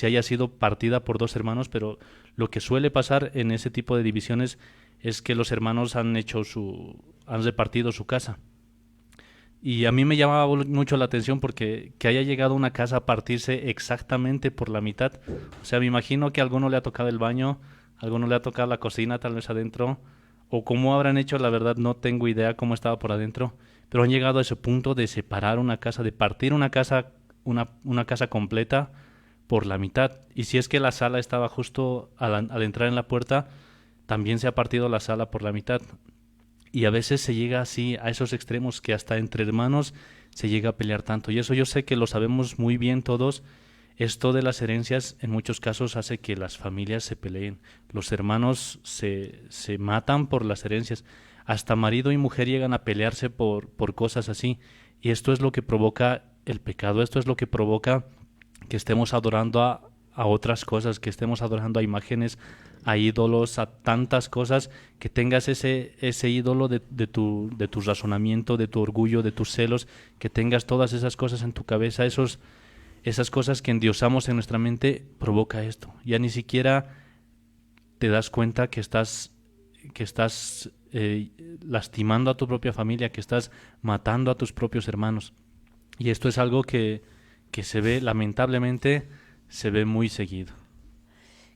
haya sido partida por dos hermanos, pero lo que suele pasar en ese tipo de divisiones es que los hermanos han repartido su casa. Y a mí me llamaba mucho la atención, porque que haya llegado una casa a partirse exactamente por la mitad. O sea, me imagino que a alguno le ha tocado el baño, a alguno le ha tocado la cocina, tal vez adentro, o cómo habrán hecho, la verdad no tengo idea cómo estaba por adentro, pero han llegado a ese punto de separar una casa, de partir una casa completa por la mitad. Y si es que la sala estaba justo al entrar en la puerta, también se ha partido la sala por la mitad. Y a veces se llega así a esos extremos que hasta entre hermanos se llega a pelear tanto. Y eso yo sé que lo sabemos muy bien todos. Esto de las herencias en muchos casos hace que las familias se peleen. Los hermanos se matan por las herencias. Hasta marido y mujer llegan a pelearse por cosas así. Y esto es lo que provoca el pecado. Esto es lo que provoca que estemos adorando a otras cosas, que estemos adorando a imágenes, a ídolos, a tantas cosas, que tengas ese ídolo de tu razonamiento, de tu orgullo, de tus celos, que tengas todas esas cosas en tu cabeza, esas cosas que endiosamos en nuestra mente, provoca esto. Ya ni siquiera te das cuenta que estás lastimando a tu propia familia, que estás matando a tus propios hermanos. Y esto es algo que se ve, lamentablemente, se ve muy seguido.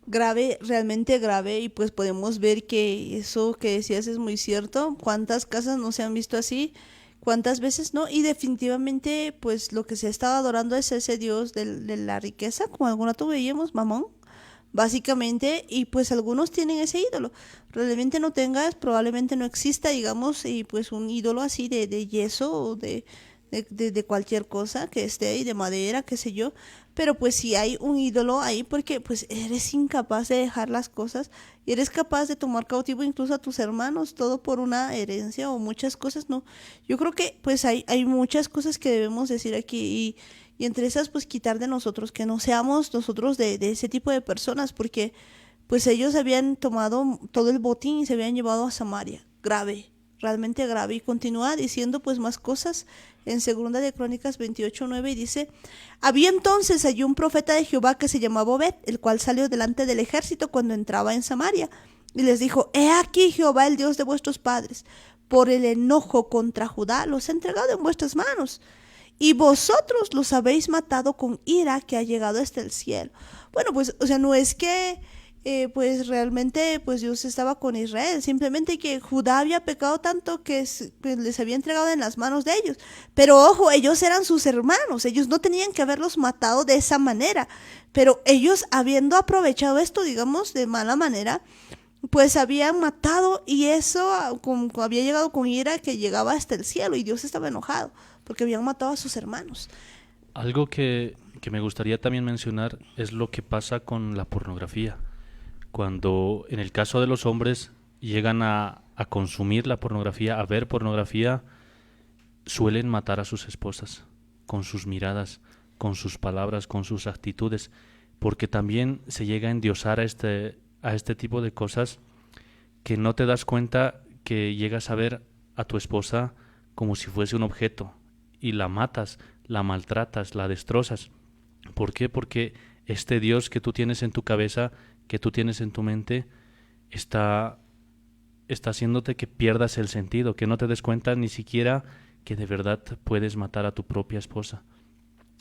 Grave, realmente grave, y pues podemos ver que eso que decías es muy cierto. ¿Cuántas casas no se han visto así? ¿Cuántas veces no? Y definitivamente pues lo que se estaba adorando es ese Dios de la riqueza, como algún rato veíamos, Mamón, básicamente, y pues algunos tienen ese ídolo. Probablemente no tengas, probablemente no exista, digamos, y pues un ídolo así de yeso o de cualquier cosa que esté ahí, de madera, qué sé yo, pero pues si hay un ídolo ahí, porque pues eres incapaz de dejar las cosas y eres capaz de tomar cautivo incluso a tus hermanos, todo por una herencia o muchas cosas, no. Yo creo que pues hay muchas cosas que debemos decir aquí, y entre esas pues quitar de nosotros, que no seamos nosotros de ese tipo de personas, porque pues ellos habían tomado todo el botín y se habían llevado a Samaria. Grave, realmente grave. Y continúa diciendo pues más cosas en segunda de Crónicas 28:9, y dice: había entonces allí un profeta de Jehová que se llamaba Obed, el cual salió delante del ejército cuando entraba en Samaria, y les dijo: he aquí Jehová, el Dios de vuestros padres, por el enojo contra Judá los ha entregado en vuestras manos, y vosotros los habéis matado con ira que ha llegado hasta el cielo. Bueno, pues, o sea, no es que pues realmente pues Dios estaba con Israel, simplemente que Judá había pecado tanto que pues, les había entregado en las manos de ellos. Pero ojo, ellos eran sus hermanos, ellos no tenían que haberlos matado de esa manera, pero ellos, habiendo aprovechado esto, digamos, de mala manera, pues habían matado, y eso había llegado con ira que llegaba hasta el cielo, y Dios estaba enojado porque habían matado a sus hermanos. Algo que me gustaría también mencionar es lo que pasa con la pornografía. Cuando en el caso de los hombres llegan a consumir la pornografía, a ver pornografía, suelen matar a sus esposas con sus miradas, con sus palabras, con sus actitudes, porque también se llega a endiosar a este tipo de cosas, que no te das cuenta que llegas a ver a tu esposa como si fuese un objeto y la matas, la maltratas, la destrozas. ¿Por qué? Porque este Dios que tú tienes en tu cabeza, que tú tienes en tu mente, está haciéndote que pierdas el sentido, que no te des cuenta ni siquiera que de verdad puedes matar a tu propia esposa.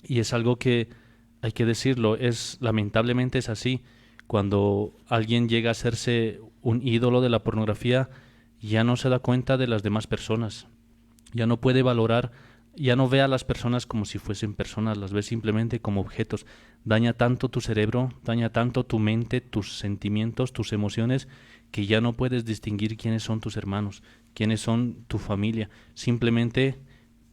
Y es algo que hay que decirlo, lamentablemente es así. Cuando alguien llega a hacerse un ídolo de la pornografía, ya no se da cuenta de las demás personas, ya no puede valorar, ya no ve a las personas como si fuesen personas, las ve simplemente como objetos. Daña tanto tu cerebro, daña tanto tu mente, tus sentimientos, tus emociones, que ya no puedes distinguir quiénes son tus hermanos, quiénes son tu familia. Simplemente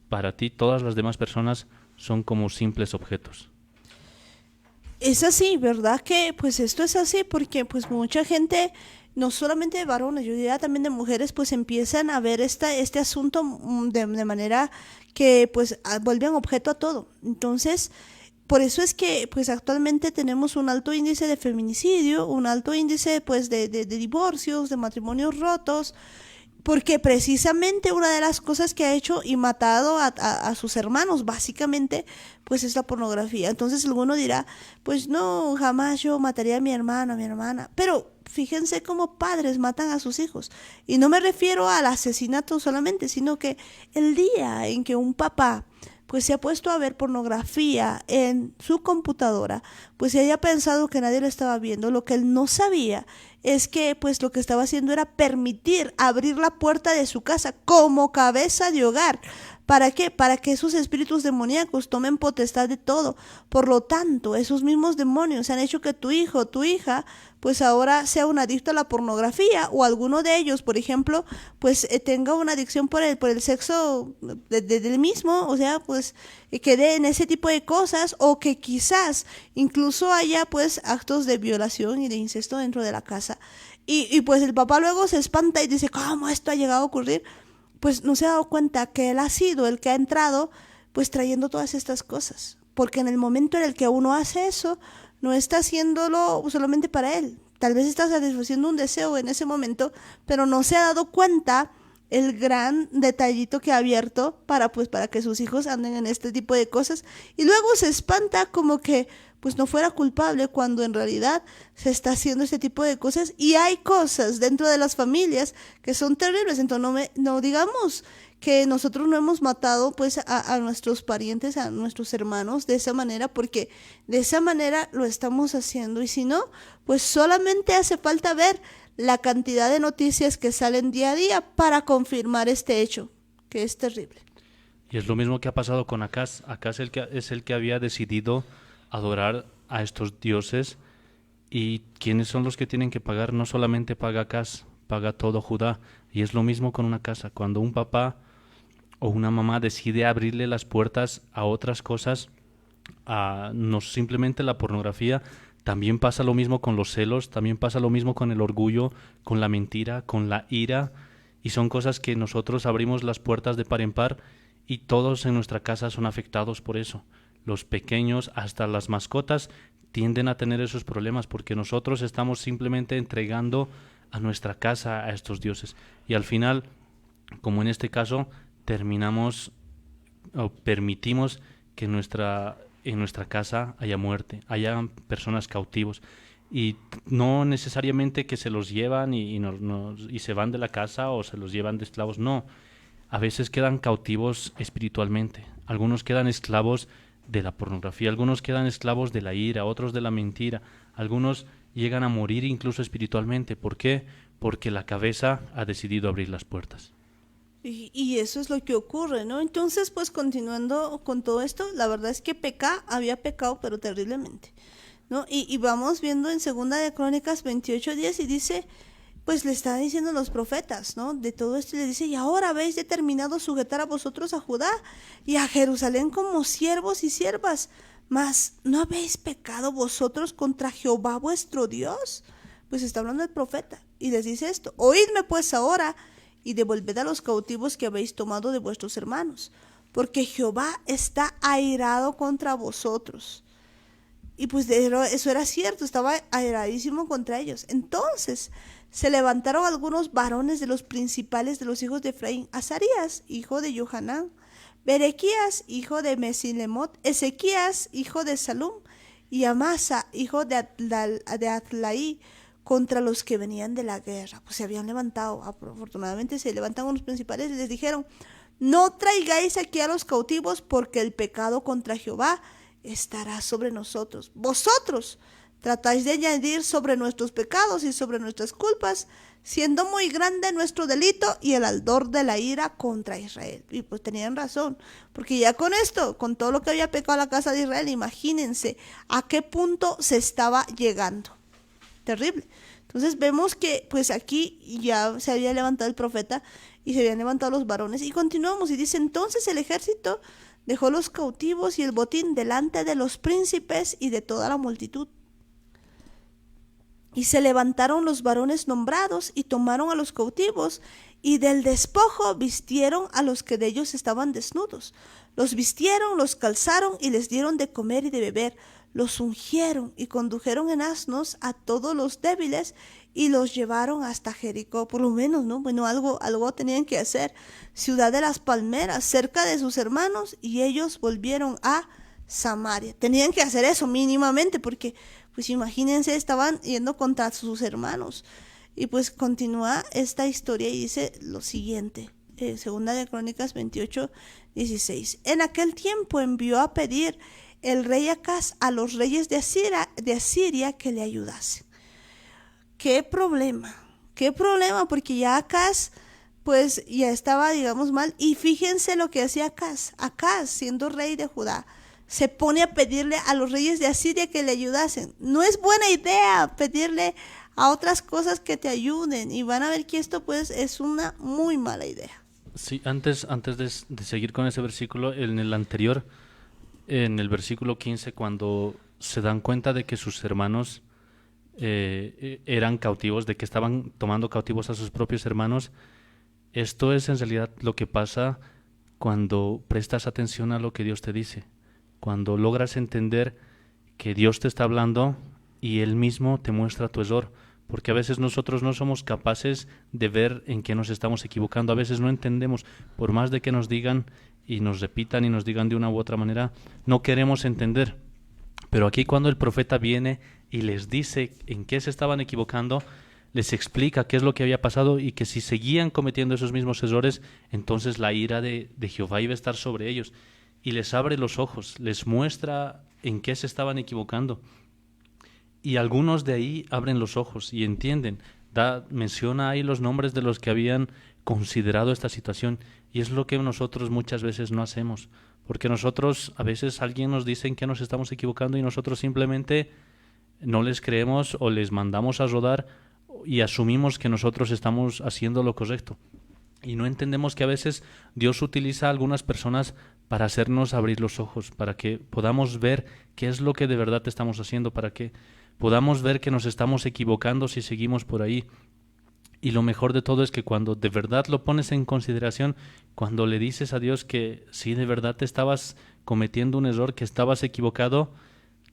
para ti todas las demás personas son como simples objetos. Es así, ¿verdad? Que pues esto es así porque pues mucha gente, no solamente de varones, yo diría también de mujeres, pues empiezan a ver este asunto de manera que pues vuelven objeto a todo. Entonces, por eso es que pues actualmente tenemos un alto índice de feminicidio, un alto índice pues de divorcios, de matrimonios rotos, porque precisamente una de las cosas que ha hecho y matado a sus hermanos, básicamente, pues es la pornografía. Entonces alguno dirá, pues no, jamás yo mataría a mi hermano, a mi hermana. Pero fíjense cómo padres matan a sus hijos. Y no me refiero al asesinato solamente, sino que el día en que un papá pues se ha puesto a ver pornografía en su computadora, pues se haya pensado que nadie lo estaba viendo, lo que él no sabía es que pues lo que estaba haciendo era permitir abrir la puerta de su casa como cabeza de hogar ¿Para qué? Para que esos espíritus demoníacos tomen potestad de todo. Por lo tanto, esos mismos demonios han hecho que tu hijo o tu hija pues ahora sea un adicto a la pornografía, o alguno de ellos, por ejemplo, pues tenga una adicción por el sexo del mismo, o sea, pues quede en ese tipo de cosas, o que quizás incluso haya pues actos de violación y de incesto dentro de la casa. Y pues el papá luego se espanta y dice, ¿cómo esto ha llegado a ocurrir? Pues no se ha dado cuenta que él ha sido el que ha entrado pues trayendo todas estas cosas, porque en el momento en el que uno hace eso, no está haciéndolo solamente para él, tal vez está satisfaciendo un deseo en ese momento, pero no se ha dado cuenta el gran detallito que ha abierto para que sus hijos anden en este tipo de cosas, y luego se espanta como que pues no fuera culpable, cuando en realidad se está haciendo este tipo de cosas, y hay cosas dentro de las familias que son terribles. Entonces no digamos que nosotros no hemos matado pues a nuestros parientes, a nuestros hermanos de esa manera, porque de esa manera lo estamos haciendo, y si no, pues solamente hace falta ver la cantidad de noticias que salen día a día para confirmar este hecho, que es terrible. Y es lo mismo que ha pasado con Acaz. Acaz es el que había decidido adorar a estos dioses. ¿Y quiénes son los que tienen que pagar? No solamente paga Acaz, paga todo Judá. Y es lo mismo con una casa. Cuando un papá o una mamá decide abrirle las puertas a otras cosas, a no simplemente la pornografía, también pasa lo mismo con los celos, también pasa lo mismo con el orgullo, con la mentira, con la ira, y son cosas que nosotros abrimos las puertas de par en par, y todos en nuestra casa son afectados por eso. Los pequeños, hasta las mascotas, tienden a tener esos problemas porque nosotros estamos simplemente entregando a nuestra casa a estos dioses, y al final, como en este caso, terminamos o permitimos que en nuestra casa haya muerte, haya personas cautivos, y no necesariamente que se los llevan y se van de la casa o se los llevan de esclavos, no, a veces quedan cautivos espiritualmente, algunos quedan esclavos de la pornografía, algunos quedan esclavos de la ira, otros de la mentira, algunos llegan a morir incluso espiritualmente. ¿Por qué? Porque la cabeza ha decidido abrir las puertas. Y eso es lo que ocurre, ¿no? Entonces, pues continuando con todo esto, la verdad es que Pecá había pecado, pero terriblemente, ¿no? Y vamos viendo en Segunda de Crónicas 28:10, y dice, pues le está diciendo los profetas, ¿no? De todo esto, y le dice, y ahora habéis determinado sujetar a vosotros a Judá y a Jerusalén como siervos y siervas, mas ¿no habéis pecado vosotros contra Jehová vuestro Dios? Pues está hablando el profeta, y les dice esto, oídme pues ahora, y devolved a los cautivos que habéis tomado de vuestros hermanos, porque Jehová está airado contra vosotros. Y pues eso era cierto, estaba airadísimo contra ellos. Entonces se levantaron algunos varones de los principales de los hijos de Efraín: Azarías, hijo de Johanán; Berequías, hijo de Mesilemot; Ezequías, hijo de Salum; y Amasa, hijo de Atlaí, contra los que venían de la guerra. Pues se habían levantado, afortunadamente se levantaron los principales y les dijeron, no traigáis aquí a los cautivos, porque el pecado contra Jehová estará sobre nosotros. Vosotros tratáis de añadir sobre nuestros pecados y sobre nuestras culpas, siendo muy grande nuestro delito y el ardor de la ira contra Israel. Y pues tenían razón, porque ya con esto, con todo lo que había pecado la casa de Israel, imagínense a qué punto se estaba llegando. Terrible. Entonces vemos que pues aquí ya se había levantado el profeta y se habían levantado los varones, y continuamos y dice, entonces el ejército dejó los cautivos y el botín delante de los príncipes y de toda la multitud, y se levantaron los varones nombrados y tomaron a los cautivos, y del despojo vistieron a los que de ellos estaban desnudos, los vistieron, los calzaron y les dieron de comer y de beber, los ungieron y condujeron en asnos a todos los débiles y los llevaron hasta Jericó. Por lo menos, ¿no? Bueno, algo tenían que hacer. Ciudad de las palmeras, cerca de sus hermanos, y ellos volvieron a Samaria. Tenían que hacer eso mínimamente, porque pues imagínense, estaban yendo contra sus hermanos. Y pues continúa esta historia y dice lo siguiente, Segunda de Crónicas 28:16. En aquel tiempo envió a pedir el rey Acaz a los reyes de Asiria que le ayudasen. Qué problema, porque ya Acaz pues ya estaba, digamos, mal. Y fíjense lo que hacía Acaz. Acaz, siendo rey de Judá, se pone a pedirle a los reyes de Asiria que le ayudasen. No es buena idea pedirle a otras cosas que te ayuden, y van a ver que esto pues es una muy mala idea. Sí, antes de seguir con ese versículo, en el anterior, en el versículo 15, cuando se dan cuenta de que sus hermanos eran cautivos, de que estaban tomando cautivos a sus propios hermanos, esto es en realidad lo que pasa cuando prestas atención a lo que Dios te dice, cuando logras entender que Dios te está hablando y Él mismo te muestra tu error, porque a veces nosotros no somos capaces de ver en qué nos estamos equivocando, a veces no entendemos, por más de que nos digan y nos repitan y nos digan de una u otra manera, no queremos entender. Pero aquí cuando el profeta viene y les dice en qué se estaban equivocando, les explica qué es lo que había pasado y que si seguían cometiendo esos mismos errores, entonces la ira de Jehová iba a estar sobre ellos. Y les abre los ojos, les muestra en qué se estaban equivocando. Y algunos de ahí abren los ojos y entienden. Menciona ahí los nombres de los que habían considerado esta situación. Y es lo que nosotros muchas veces no hacemos. Porque nosotros, a veces alguien nos dice en qué nos estamos equivocando y nosotros simplemente no les creemos o les mandamos a rodar y asumimos que nosotros estamos haciendo lo correcto. Y no entendemos que a veces Dios utiliza a algunas personas para hacernos abrir los ojos, para que podamos ver qué es lo que de verdad estamos haciendo, para que podamos ver que nos estamos equivocando si seguimos por ahí. Y lo mejor de todo es que cuando de verdad lo pones en consideración, cuando le dices a Dios que sí, de verdad te estabas cometiendo un error, que estabas equivocado,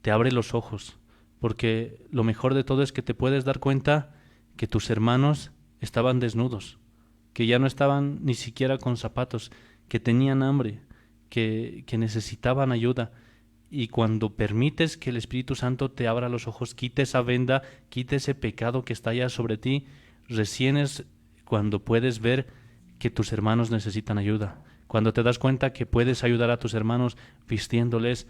te abre los ojos. Porque lo mejor de todo es que te puedes dar cuenta que tus hermanos estaban desnudos, que ya no estaban ni siquiera con zapatos, que tenían hambre, que necesitaban ayuda. Y cuando permites que el Espíritu Santo te abra los ojos, quite esa venda, quite ese pecado que está ya sobre ti, recién es cuando puedes ver que tus hermanos necesitan ayuda. Cuando te das cuenta que puedes ayudar a tus hermanos vistiéndoles,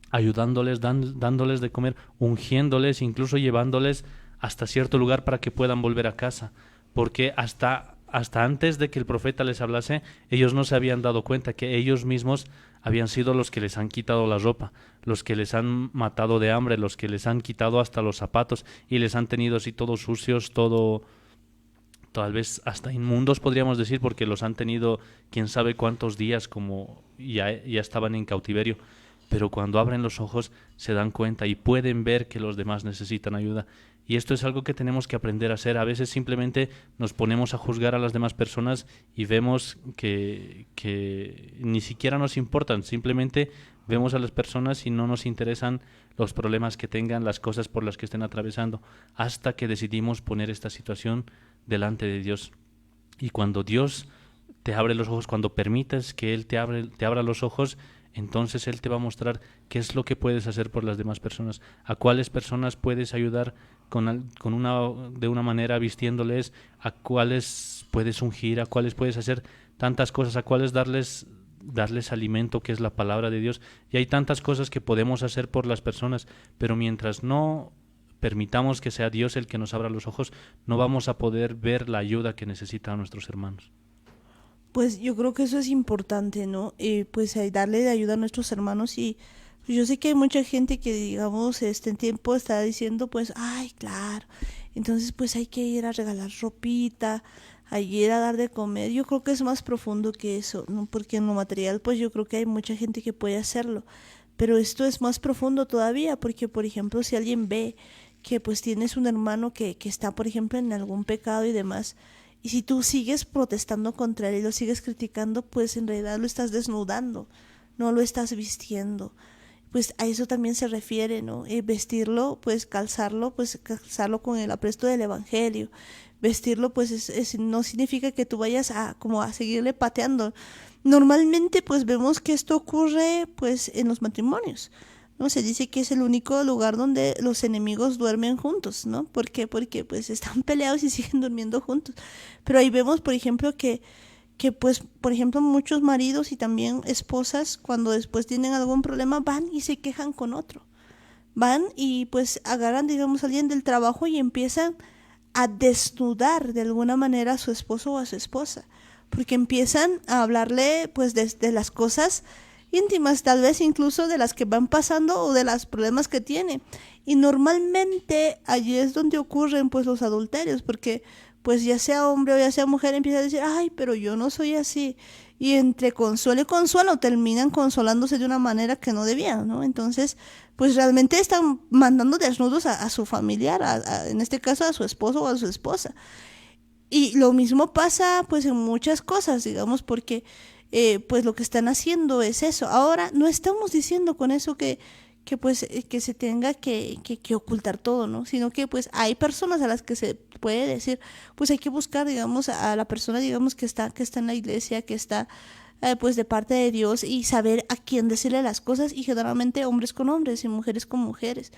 ayudándoles, dándoles de comer, ungiéndoles, incluso llevándoles hasta cierto lugar para que puedan volver a casa. Porque hasta antes de que el profeta les hablase, ellos no se habían dado cuenta que ellos mismos habían sido los que les han quitado la ropa, los que les han matado de hambre, los que les han quitado hasta los zapatos y les han tenido así todos sucios, tal vez hasta inmundos podríamos decir, porque los han tenido quién sabe cuántos días como ya estaban en cautiverio. Pero cuando abren los ojos se dan cuenta y pueden ver que los demás necesitan ayuda. Y esto es algo que tenemos que aprender a hacer. A veces simplemente nos ponemos a juzgar a las demás personas y vemos que ni siquiera nos importan. Simplemente vemos a las personas y no nos interesan los problemas que tengan, las cosas por las que estén atravesando, hasta que decidimos poner esta situación delante de Dios. Y cuando Dios te abre los ojos, cuando permites que Él te abra los ojos, entonces Él te va a mostrar qué es lo que puedes hacer por las demás personas, a cuáles personas puedes ayudar de una manera vistiéndoles, a cuáles puedes ungir, a cuáles puedes hacer tantas cosas, a cuáles darles alimento, que es la palabra de Dios. Y hay tantas cosas que podemos hacer por las personas, pero mientras no permitamos que sea Dios el que nos abra los ojos, no vamos a poder ver la ayuda que necesitan nuestros hermanos. Pues yo creo que eso es importante, ¿no? Pues darle de ayuda a nuestros hermanos. Y pues yo sé que hay mucha gente que, digamos, en tiempo está diciendo, pues, ay, claro, entonces pues hay que ir a regalar ropita, a ir a dar de comer. Yo creo que es más profundo que eso, ¿no? Porque en lo material, pues yo creo que hay mucha gente que puede hacerlo, pero esto es más profundo todavía, porque, por ejemplo, si alguien ve que pues tienes un hermano que está, por ejemplo, en algún pecado y demás, y si tú sigues protestando contra él y lo sigues criticando, pues en realidad lo estás desnudando, no lo estás vistiendo. Pues a eso también se refiere, ¿no? Vestirlo, pues calzarlo con el apresto del evangelio. Vestirlo, pues no significa que tú vayas como a seguirle pateando. Normalmente, pues vemos que esto ocurre, pues en los matrimonios, ¿no? Se dice que es el único lugar donde los enemigos duermen juntos, ¿no? ¿Por qué? Porque pues están peleados y siguen durmiendo juntos. Pero ahí vemos, por ejemplo, que pues, por ejemplo, muchos maridos y también esposas, cuando después tienen algún problema, van y se quejan con otro. Van y pues agarran, digamos, a alguien del trabajo y empiezan a desnudar de alguna manera a su esposo o a su esposa, porque empiezan a hablarle pues de las cosas íntimas, tal vez incluso de las que van pasando o de los problemas que tiene. Y normalmente allí es donde ocurren pues los adulterios, porque pues ya sea hombre o ya sea mujer empieza a decir, ay, pero yo no soy así. Y entre consuelo y consuelo terminan consolándose de una manera que no debían, ¿no? Entonces, pues realmente están mandando desnudos a su familiar, en este caso a su esposo o a su esposa. Y lo mismo pasa pues en muchas cosas, digamos, porque pues lo que están haciendo es eso. Ahora, no estamos diciendo con eso que se tenga que ocultar todo, ¿no? Sino que pues hay personas a las que se puede decir, pues hay que buscar, digamos, a la persona, digamos, que está en la iglesia, que está pues de parte de Dios, y saber a quién decirle las cosas, y generalmente hombres con hombres y mujeres con mujeres.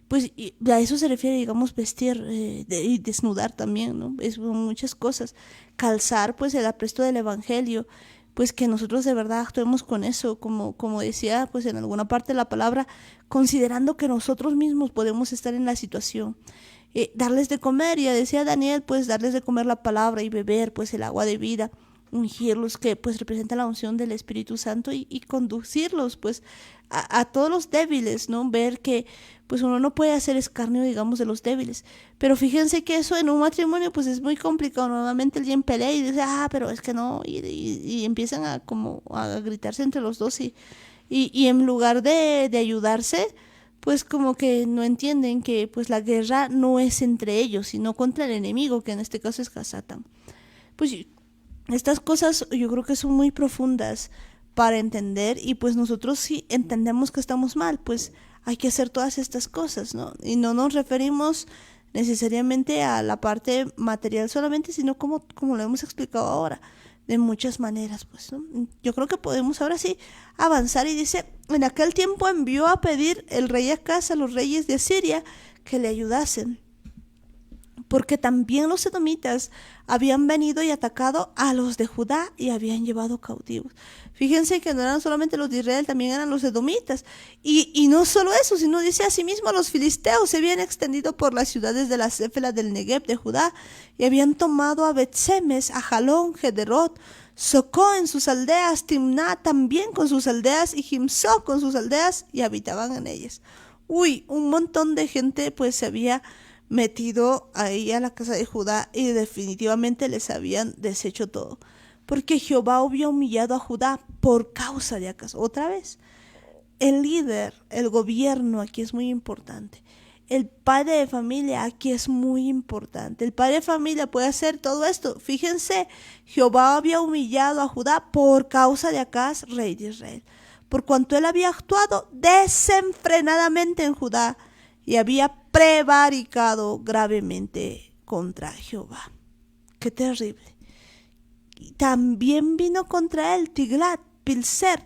Pues y a eso se refiere, digamos, vestir y desnudar también, ¿no? Es muchas cosas. Calzar, pues, el apresto del evangelio, pues que nosotros de verdad actuemos con eso, como decía, pues en alguna parte de la palabra, considerando que nosotros mismos podemos estar en la situación. Darles de comer, ya decía Daniel, pues darles de comer la palabra y beber, pues el agua de vida, ungirlos, que pues representa la unción del Espíritu Santo, y conducirlos pues a todos los débiles, ¿no? Ver que pues uno no puede hacer escarnio, digamos, de los débiles. Pero fíjense que eso en un matrimonio pues es muy complicado. Normalmente alguien pelea y dice, pero es que no, y empiezan a como a gritarse entre los dos, y en lugar de ayudarse, pues como que no entienden que pues la guerra no es entre ellos, sino contra el enemigo, que en este caso es Hasatán. Pues estas cosas yo creo que son muy profundas para entender, y pues nosotros si entendemos que estamos mal, pues hay que hacer todas estas cosas, ¿no? Y no nos referimos necesariamente a la parte material solamente, sino como lo hemos explicado ahora, de muchas maneras, pues, ¿no? Yo creo que podemos ahora sí avanzar, y dice, en aquel tiempo envió a pedir el rey Acaz a los reyes de Asiria que le ayudasen, porque también los edomitas habían venido y atacado a los de Judá y habían llevado cautivos. Fíjense que no eran solamente los de Israel, también eran los edomitas. Y no solo eso, sino dice asimismo, los filisteos se habían extendido por las ciudades de la Céfela del Negev de Judá y habían tomado a Bet-Semes, a Jalón, Gederot, Socó en sus aldeas, Timná también con sus aldeas y Gimsó con sus aldeas, y habitaban en ellas. Uy, un montón de gente pues se había metido ahí a la casa de Judá, y definitivamente les habían deshecho todo, porque Jehová había humillado a Judá por causa de Acaz. Otra vez, el líder, el gobierno aquí es muy importante. El padre de familia aquí es muy importante. El padre de familia puede hacer todo esto. Fíjense, Jehová había humillado a Judá por causa de Acaz, rey de Israel, por cuanto él había actuado desenfrenadamente en Judá y había prevaricado gravemente contra Jehová. Qué terrible. Y también vino contra él Tiglat-Pilser,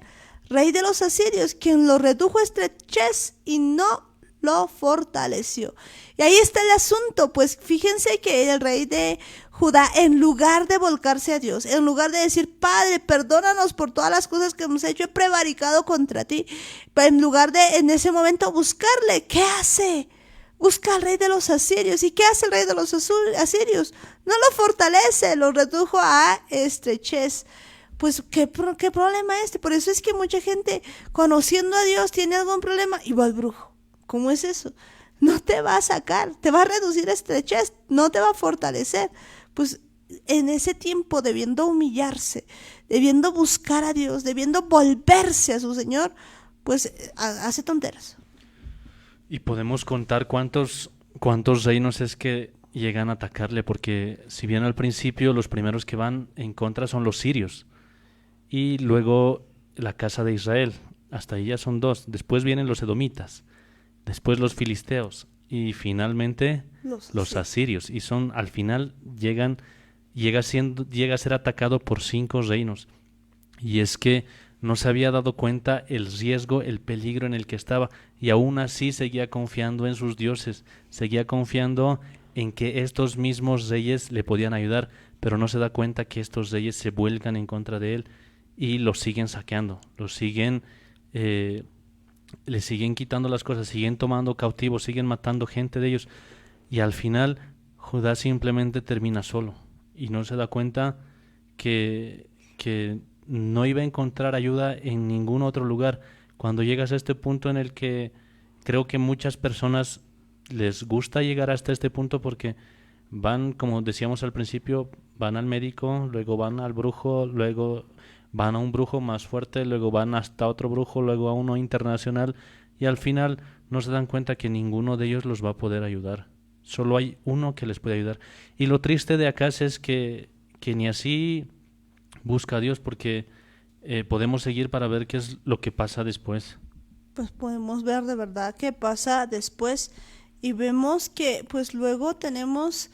rey de los asirios, quien lo redujo a estrechez y no lo fortaleció. Y ahí está el asunto, pues fíjense que el rey de Judá, en lugar de volcarse a Dios, en lugar de decir, Padre, perdónanos por todas las cosas que hemos hecho, he prevaricado contra ti, en lugar de en ese momento buscarle, ¿qué hace? Busca al rey de los asirios. ¿Y qué hace el rey de los asirios? No lo fortalece, lo redujo a estrechez. Pues, ¿qué problema este? Por eso es que mucha gente, conociendo a Dios, tiene algún problema y va al brujo. ¿Cómo es eso? No te va a sacar, te va a reducir a estrechez, no te va a fortalecer. Pues en ese tiempo, debiendo humillarse, debiendo buscar a Dios, debiendo volverse a su Señor, pues hace tonteras. Y podemos contar cuántos reinos es que llegan a atacarle, porque si bien al principio los primeros que van en contra son los sirios, y luego la casa de Israel, hasta ahí ya son dos, después vienen los edomitas, después los filisteos, y finalmente los asirios, y son, al final llega a ser atacado por 5 reinos. Y es que no se había dado cuenta el riesgo, el peligro en el que estaba, y aún así seguía confiando en sus dioses, seguía confiando en que estos mismos reyes le podían ayudar, pero no se da cuenta que estos reyes se vuelcan en contra de él y los siguen saqueando, le siguen quitando las cosas, siguen tomando cautivos, siguen matando gente de ellos, y al final Judá simplemente termina solo y no se da cuenta que no iba a encontrar ayuda en ningún otro lugar. Cuando llegas a este punto en el que creo que muchas personas les gusta llegar hasta este punto porque van, como decíamos al principio, van al médico, luego van al brujo, luego van a un brujo más fuerte, luego van hasta otro brujo, luego a uno internacional y al final no se dan cuenta que ninguno de ellos los va a poder ayudar. Solo hay uno que les puede ayudar. Y lo triste de acá es que ni así busca a Dios porque podemos seguir para ver qué es lo que pasa después. Pues podemos ver de verdad qué pasa después y vemos que pues luego tenemos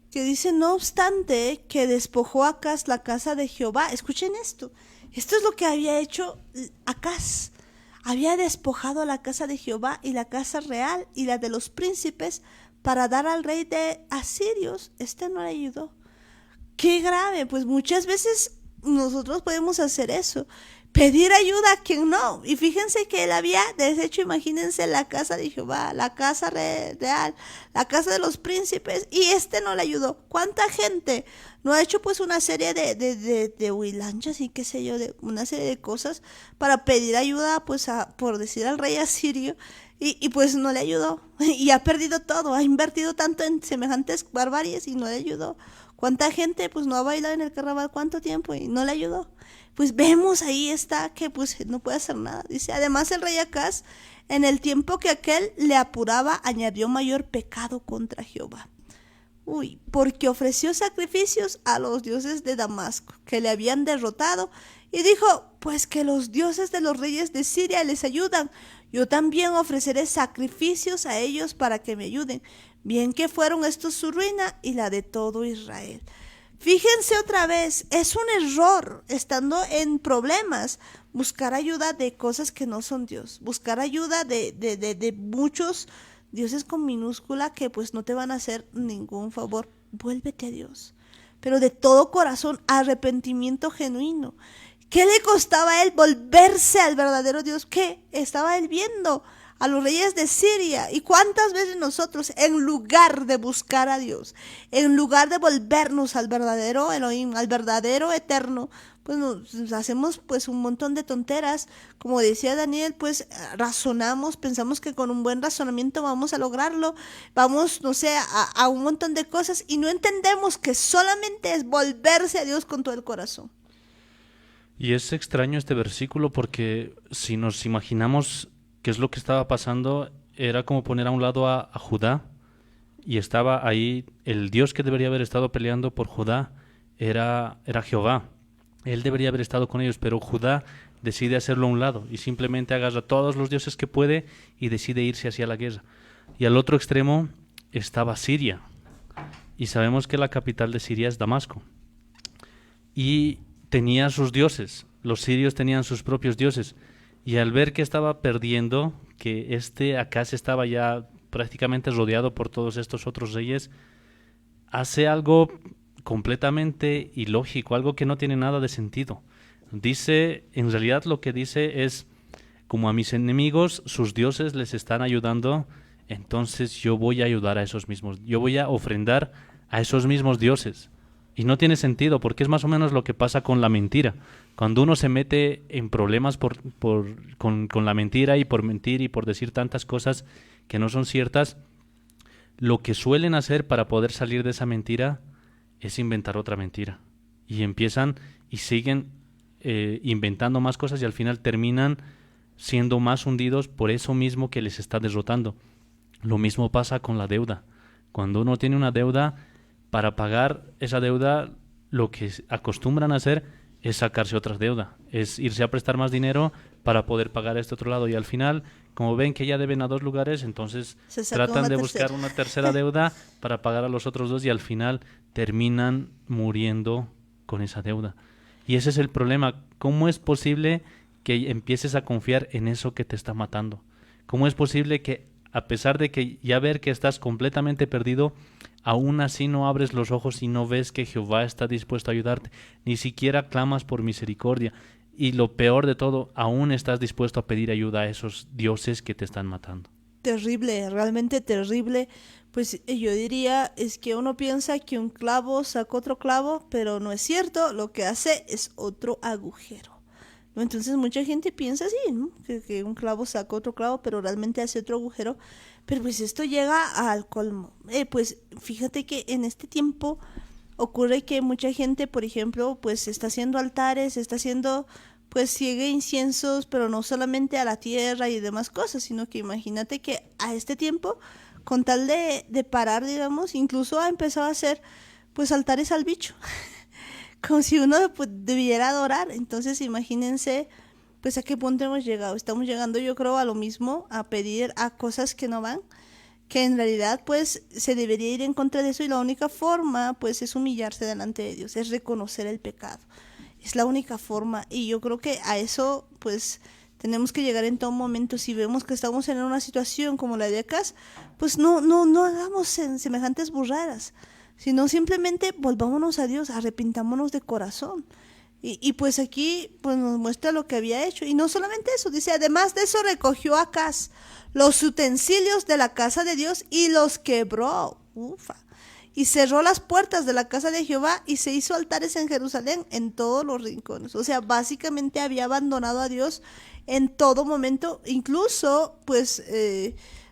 que dice, no obstante, que despojó Acaz la casa de Jehová. Escuchen esto. Esto es lo que había hecho Acaz. Había despojado la casa de Jehová y la casa real y la de los príncipes para dar al rey de asirios. No le ayudó. Qué grave, pues muchas veces nosotros podemos hacer eso. Pedir ayuda a quien no. Y fíjense que él había deshecho, imagínense, la casa de Jehová, la casa real, la casa de los príncipes, y no le ayudó. ¿Cuánta gente no ha hecho pues una serie de huilanchas y qué sé yo, de una serie de cosas para pedir ayuda pues por decir al rey asirio y pues no le ayudó? Y ha perdido todo, ha invertido tanto en semejantes barbaries y no le ayudó. ¿Cuánta gente pues no ha bailado en el carnaval cuánto tiempo y no le ayudó? Pues vemos ahí está que pues no puede hacer nada. Dice, además el rey Acaz, en el tiempo que aquel le apuraba, añadió mayor pecado contra Jehová. Porque ofreció sacrificios a los dioses de Damasco, que le habían derrotado, y dijo, pues que los dioses de los reyes de Siria les ayudan, yo también ofreceré sacrificios a ellos para que me ayuden. Bien que fueron estos su ruina y la de todo Israel. Fíjense otra vez, es un error, estando en problemas, buscar ayuda de cosas que no son Dios, buscar ayuda de muchos dioses con minúscula que pues no te van a hacer ningún favor. Vuélvete a Dios, pero de todo corazón, arrepentimiento genuino. ¿Qué le costaba a él volverse al verdadero Dios? ¿Qué estaba él viendo? A los reyes de Siria. ¿Y cuántas veces nosotros, en lugar de buscar a Dios, en lugar de volvernos al verdadero Elohim, al verdadero eterno, pues nos hacemos pues un montón de tonteras? Como decía Daniel, pues razonamos, pensamos que con un buen razonamiento vamos a lograrlo, vamos, no sé, a un montón de cosas y no entendemos que solamente es volverse a Dios con todo el corazón. Y es extraño este versículo porque si nos imaginamos qué es lo que estaba pasando, era como poner a un lado a Judá y estaba ahí el Dios que debería haber estado peleando por Judá era Jehová. Él debería haber estado con ellos, pero Judá decide hacerlo a un lado y simplemente agarra a todos los dioses que puede y decide irse hacia la guerra. Y al otro extremo estaba Siria y sabemos que la capital de Siria es Damasco y tenía sus dioses, los sirios tenían sus propios dioses. Y al ver que estaba perdiendo, que Acaz estaba ya prácticamente rodeado por todos estos otros reyes, hace algo completamente ilógico, algo que no tiene nada de sentido. Dice, en realidad lo que dice es, como a mis enemigos, sus dioses les están ayudando, entonces yo voy a ayudar a esos mismos, yo voy a ofrendar a esos mismos dioses. Y no tiene sentido, porque es más o menos lo que pasa con la mentira. Cuando uno se mete en problemas con la mentira y por mentir y por decir tantas cosas que no son ciertas, lo que suelen hacer para poder salir de esa mentira es inventar otra mentira. Y empiezan y siguen inventando más cosas y al final terminan siendo más hundidos por eso mismo que les está derrotando. Lo mismo pasa con la deuda. Cuando uno tiene una deuda, para pagar esa deuda, lo que acostumbran a hacer es sacarse otra deuda, es irse a prestar más dinero para poder pagar este otro lado. Y al final, como ven que ya deben a dos lugares, entonces tratan de buscar una tercera deuda para pagar a los otros dos y al final terminan muriendo con esa deuda. Y ese es el problema. ¿Cómo es posible que empieces a confiar en eso que te está matando? ¿Cómo es posible que a pesar de que ya ver que estás completamente perdido, aún así no abres los ojos y no ves que Jehová está dispuesto a ayudarte? Ni siquiera clamas por misericordia. Y lo peor de todo, aún estás dispuesto a pedir ayuda a esos dioses que te están matando. Terrible, realmente terrible, Pues yo diría, es que uno piensa que un clavo saca otro clavo, pero no es cierto, lo que hace es otro agujero. ¿No? Entonces mucha gente piensa así, ¿no? Que un clavo saca otro clavo, pero realmente hace otro agujero. Pero pues esto llega al colmo. Pues fíjate que en este tiempo ocurre que mucha gente, por ejemplo, pues está haciendo altares, está haciendo, pues ciega inciensos, pero no solamente a la tierra y demás cosas, sino que imagínate que a este tiempo, con tal de parar, digamos, incluso ha empezado a hacer, pues altares al bicho. Como si uno pues, debiera adorar. Entonces imagínense pues a qué punto hemos llegado. Estamos llegando yo creo a lo mismo, a pedir a cosas que no van, que en realidad pues se debería ir en contra de eso y la única forma pues es humillarse delante de Dios, es reconocer el pecado. Es la única forma y yo creo que a eso pues tenemos que llegar en todo momento. Si vemos que estamos en una situación como la de acá, pues no hagamos semejantes burradas, sino simplemente volvámonos a Dios, arrepintámonos de corazón. Y pues aquí pues nos muestra lo que había hecho. Y no solamente eso, dice, además de eso recogió Acaz los utensilios de la casa de Dios y los quebró. Ufa. Y cerró las puertas de la casa de Jehová y se hizo altares en Jerusalén en todos los rincones. O sea, básicamente había abandonado a Dios en todo momento, incluso pues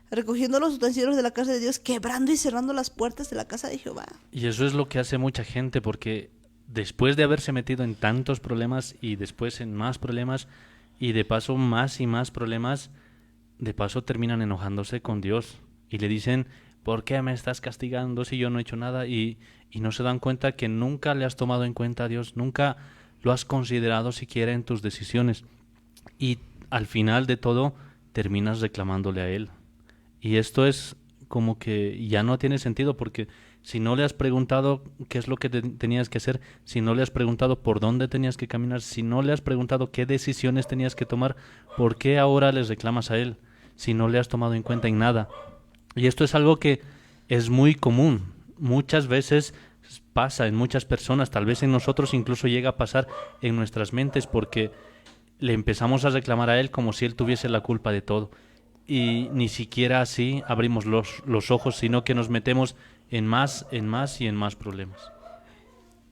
recogiendo los utensilios de la casa de Dios, quebrando y cerrando las puertas de la casa de Jehová. Y eso es lo que hace mucha gente, porque después de haberse metido en tantos problemas y después en más problemas y de paso más y más problemas, de paso terminan enojándose con Dios y le dicen, ¿por qué me estás castigando si yo no he hecho nada? Y no se dan cuenta que nunca le has tomado en cuenta a Dios, nunca lo has considerado siquiera en tus decisiones. Y al final de todo terminas reclamándole a Él. Y esto es como que ya no tiene sentido, porque si no le has preguntado qué es lo que tenías que hacer, si no le has preguntado por dónde tenías que caminar, si no le has preguntado qué decisiones tenías que tomar, ¿por qué ahora les reclamas a Él si no le has tomado en cuenta en nada? Y esto es algo que es muy común. Muchas veces pasa en muchas personas, tal vez en nosotros incluso llega a pasar en nuestras mentes, porque le empezamos a reclamar a Él como si Él tuviese la culpa de todo. Y ni siquiera así abrimos los ojos, sino que nos metemos en más y en más problemas.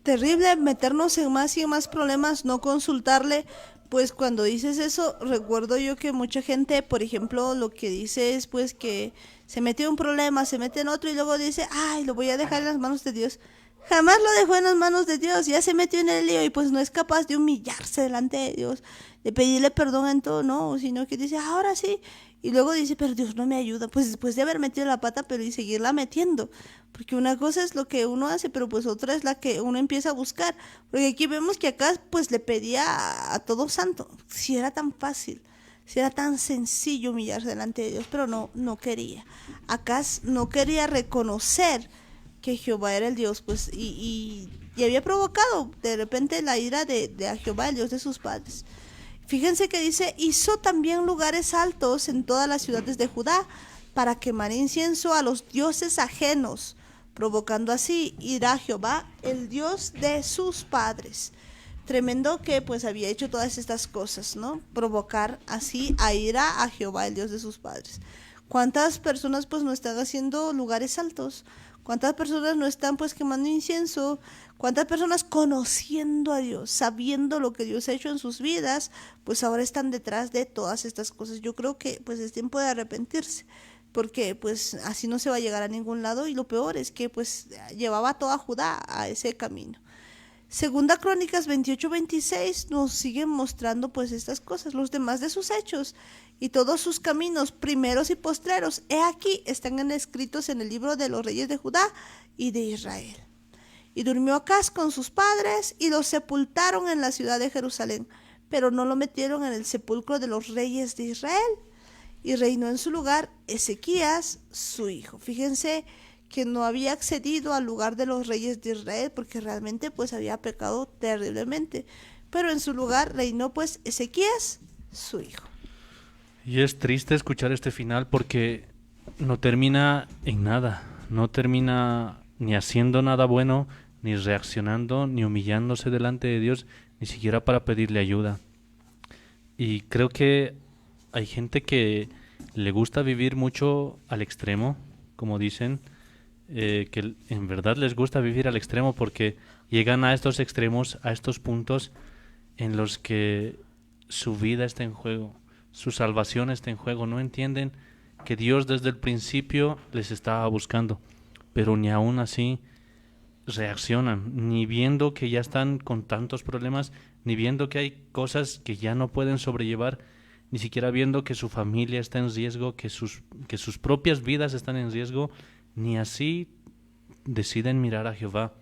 Terrible meternos en más y en más problemas, no consultarle. Pues cuando dices eso, recuerdo yo que mucha gente, por ejemplo, lo que dice es pues que se metió en un problema, se mete en otro y luego dice, ay, lo voy a dejar en las manos de Dios. Jamás lo dejó en las manos de Dios, ya se metió en el lío y pues no es capaz de humillarse delante de Dios, de pedirle perdón en todo, no, sino que dice, ahora sí. Y luego dice, pero Dios no me ayuda, pues después de haber metido la pata, pero y seguirla metiendo. Porque una cosa es lo que uno hace, pero pues otra es la que uno empieza a buscar. Porque aquí vemos que acá pues le pedía a todo santo, si era tan fácil, si era tan sencillo humillarse delante de Dios, pero no quería. Acá no quería reconocer que Jehová era el Dios, pues, y había provocado de repente la ira de a Jehová, el Dios de sus padres. Fíjense que dice, hizo también lugares altos en todas las ciudades de Judá para quemar incienso a los dioses ajenos, provocando así ira a Jehová, el Dios de sus padres. Tremendo que pues había hecho todas estas cosas, ¿no? Provocar así a ira a Jehová, el Dios de sus padres. ¿Cuántas personas pues no están haciendo lugares altos? ¿Cuántas personas no están pues quemando incienso? ¿Cuántas personas conociendo a Dios, sabiendo lo que Dios ha hecho en sus vidas, pues ahora están detrás de todas estas cosas? Yo creo que pues es tiempo de arrepentirse, porque pues así no se va a llegar a ningún lado y lo peor es que pues llevaba a toda Judá a ese camino. Segunda Crónicas 28-26 nos siguen mostrando pues estas cosas, los demás de sus hechos y todos sus caminos, primeros y postreros, he aquí, están escritos en el libro de los reyes de Judá y de Israel. Y durmió Acaz con sus padres y los sepultaron en la ciudad de Jerusalén, pero no lo metieron en el sepulcro de los reyes de Israel. Y reinó en su lugar Ezequías, su hijo. Fíjense que no había accedido al lugar de los reyes de Israel porque realmente pues había pecado terriblemente. Pero en su lugar reinó pues Ezequías, su hijo. Y es triste escuchar este final porque no termina en nada, no termina ni haciendo nada bueno, ni reaccionando, ni humillándose delante de Dios, ni siquiera para pedirle ayuda. Y creo que hay gente que le gusta vivir mucho al extremo, como dicen, que en verdad les gusta vivir al extremo porque llegan a estos extremos, a estos puntos en los que su vida está en juego, su salvación está en juego. No entienden que Dios desde el principio les estaba buscando, pero ni aún así reaccionan, ni viendo que ya están con tantos problemas, ni viendo que hay cosas que ya no pueden sobrellevar, ni siquiera viendo que su familia está en riesgo, que sus propias vidas están en riesgo, ni así deciden mirar a Jehová,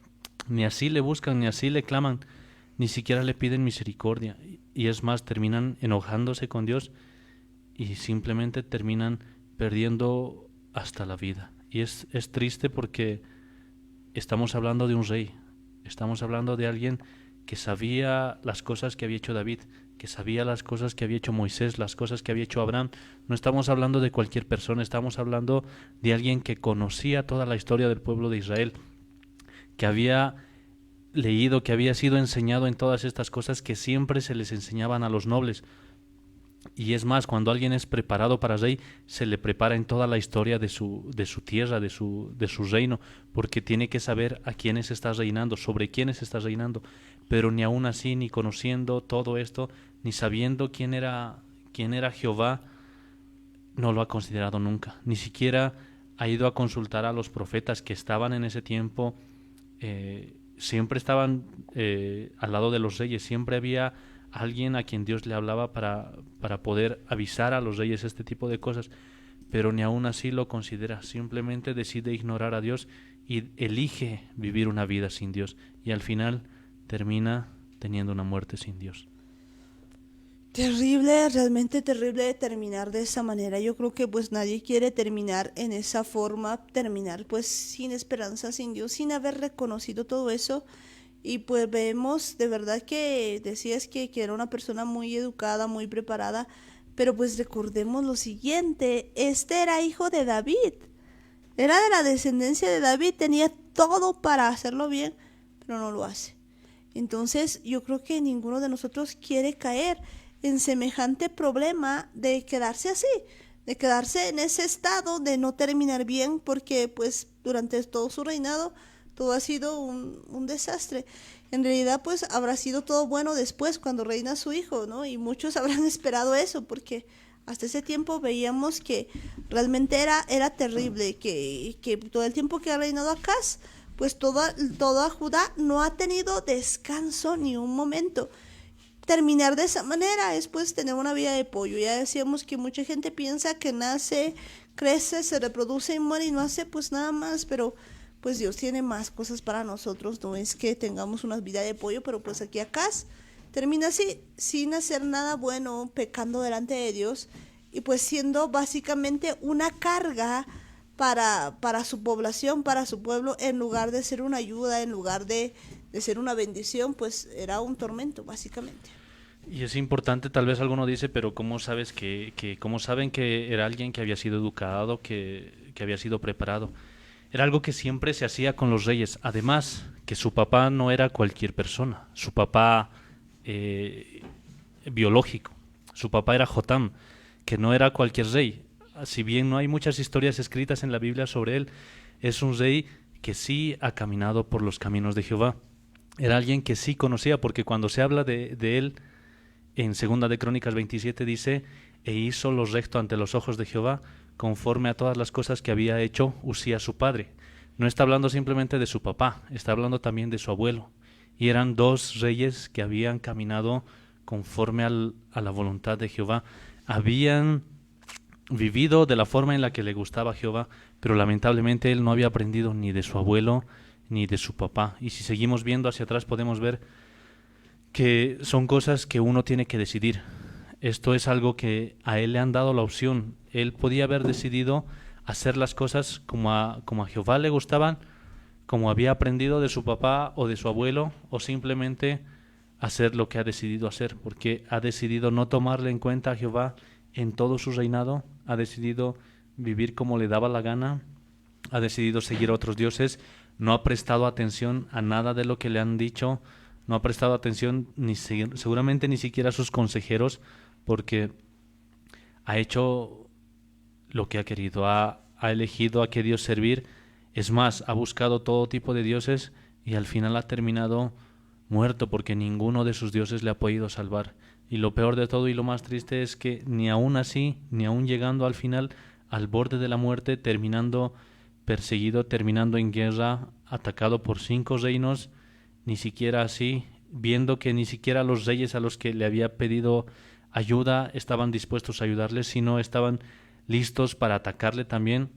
ni así le buscan, ni así le claman, ni siquiera le piden misericordia. Y es más, terminan enojándose con Dios y simplemente terminan perdiendo hasta la vida. Y es triste porque estamos hablando de un rey, estamos hablando de alguien que sabía las cosas que había hecho David, que sabía las cosas que había hecho Moisés, las cosas que había hecho Abraham. No estamos hablando de cualquier persona, estamos hablando de alguien que conocía toda la historia del pueblo de Israel, que había leído, que había sido enseñado en todas estas cosas que siempre se les enseñaban a los nobles. Y es más, cuando alguien es preparado para rey, se le prepara en toda la historia de su tierra, de su reino, porque tiene que saber a quiénes está reinando, sobre quiénes está reinando. Pero ni aún así, ni conociendo todo esto, ni sabiendo quién era Jehová, no lo ha considerado nunca. Ni siquiera ha ido a consultar a los profetas que estaban en ese tiempo. Siempre estaban al lado de los reyes, siempre había alguien a quien Dios le hablaba para poder avisar a los reyes este tipo de cosas, pero ni aún así lo considera, simplemente decide ignorar a Dios y elige vivir una vida sin Dios, y al final termina teniendo una muerte sin Dios. Terrible, realmente terrible terminar de esa manera. Yo creo que pues nadie quiere terminar en esa forma, terminar pues sin esperanza, sin Dios, sin haber reconocido todo eso. Y pues vemos de verdad que decías que era una persona muy educada, muy preparada, pero pues recordemos lo siguiente, este era hijo de David, era de la descendencia de David, tenía todo para hacerlo bien, pero no lo hace. Entonces yo creo que ninguno de nosotros quiere caer en semejante problema de quedarse así, de quedarse en ese estado de no terminar bien, porque pues durante todo su reinado todo ha sido un desastre. En realidad pues habrá sido todo bueno después cuando reina su hijo, ¿no? Y muchos habrán esperado eso, porque hasta ese tiempo veíamos que realmente era terrible, que todo el tiempo que ha reinado Acaz, pues toda Judá no ha tenido descanso ni un momento. Terminar de esa manera es pues tener una vida de pollo. Ya decíamos que mucha gente piensa que nace, crece, se reproduce y muere y no hace pues nada más, pero pues Dios tiene más cosas para nosotros. No es que tengamos una vida de pollo, pero pues aquí Acaz termina así, sin hacer nada bueno, pecando delante de Dios y pues siendo básicamente una carga para su población, para su pueblo, en lugar de ser una ayuda, en lugar de ser una bendición, pues era un tormento básicamente. Y es importante, tal vez alguno dice, pero ¿cómo sabes cómo saben que era alguien que había sido educado, que había sido preparado? Era algo que siempre se hacía con los reyes. Además, que su papá no era cualquier persona. Su papá biológico. Su papá era Jotam, que no era cualquier rey. Si bien no hay muchas historias escritas en la Biblia sobre él, es un rey que sí ha caminado por los caminos de Jehová. Era alguien que sí conocía, porque cuando se habla de él, en 2 de Crónicas 27 dice, e hizo lo recto ante los ojos de Jehová, conforme a todas las cosas que había hecho Usías su padre. No está hablando simplemente de su papá, está hablando también de su abuelo. Y eran dos reyes que habían caminado conforme a la voluntad de Jehová. Habían vivido de la forma en la que le gustaba a Jehová, pero lamentablemente él no había aprendido ni de su abuelo ni de su papá. Y si seguimos viendo hacia atrás podemos ver que son cosas que uno tiene que decidir. Esto es algo que a él le han dado la opción. Él podía haber decidido hacer las cosas como a Jehová le gustaban, como había aprendido de su papá o de su abuelo, o simplemente hacer lo que ha decidido hacer, porque ha decidido no tomarle en cuenta a Jehová en todo su reinado, ha decidido vivir como le daba la gana, ha decidido seguir a otros dioses, no ha prestado atención a nada de lo que le han dicho, no ha prestado atención seguramente ni siquiera a sus consejeros, porque ha hecho lo que ha querido, ha elegido a qué Dios servir Es más, ha buscado todo tipo de dioses y al final ha terminado muerto porque ninguno de sus dioses le ha podido salvar. Y lo peor de todo y lo más triste es que ni aún así, ni aún llegando al final, al borde de la muerte, terminando perseguido, terminando en guerra, atacado por 5 reinos, ni siquiera así, viendo que ni siquiera los reyes a los que le había pedido ayuda estaban dispuestos a ayudarle, sino estaban listos para atacarle también,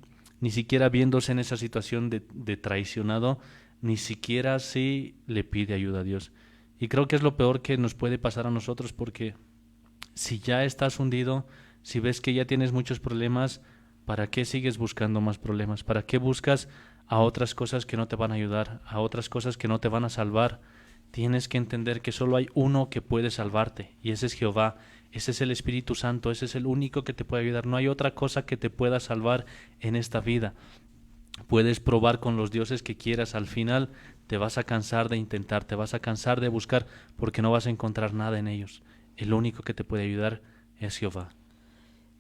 ni siquiera viéndose en esa situación de traicionado, ni siquiera así le pide ayuda a Dios. Y creo que es lo peor que nos puede pasar a nosotros, porque si ya estás hundido, si ves que ya tienes muchos problemas, ¿para qué sigues buscando más problemas? ¿Para qué buscas a otras cosas que no te van a ayudar, a otras cosas que no te van a salvar? Tienes que entender que solo hay uno que puede salvarte, y ese es Jehová, ese es el Espíritu Santo, ese es el único que te puede ayudar. No hay otra cosa que te pueda salvar en esta vida. Puedes probar con los dioses que quieras, al final te vas a cansar de intentar, te vas a cansar de buscar, porque no vas a encontrar nada en ellos. El único que te puede ayudar es Jehová.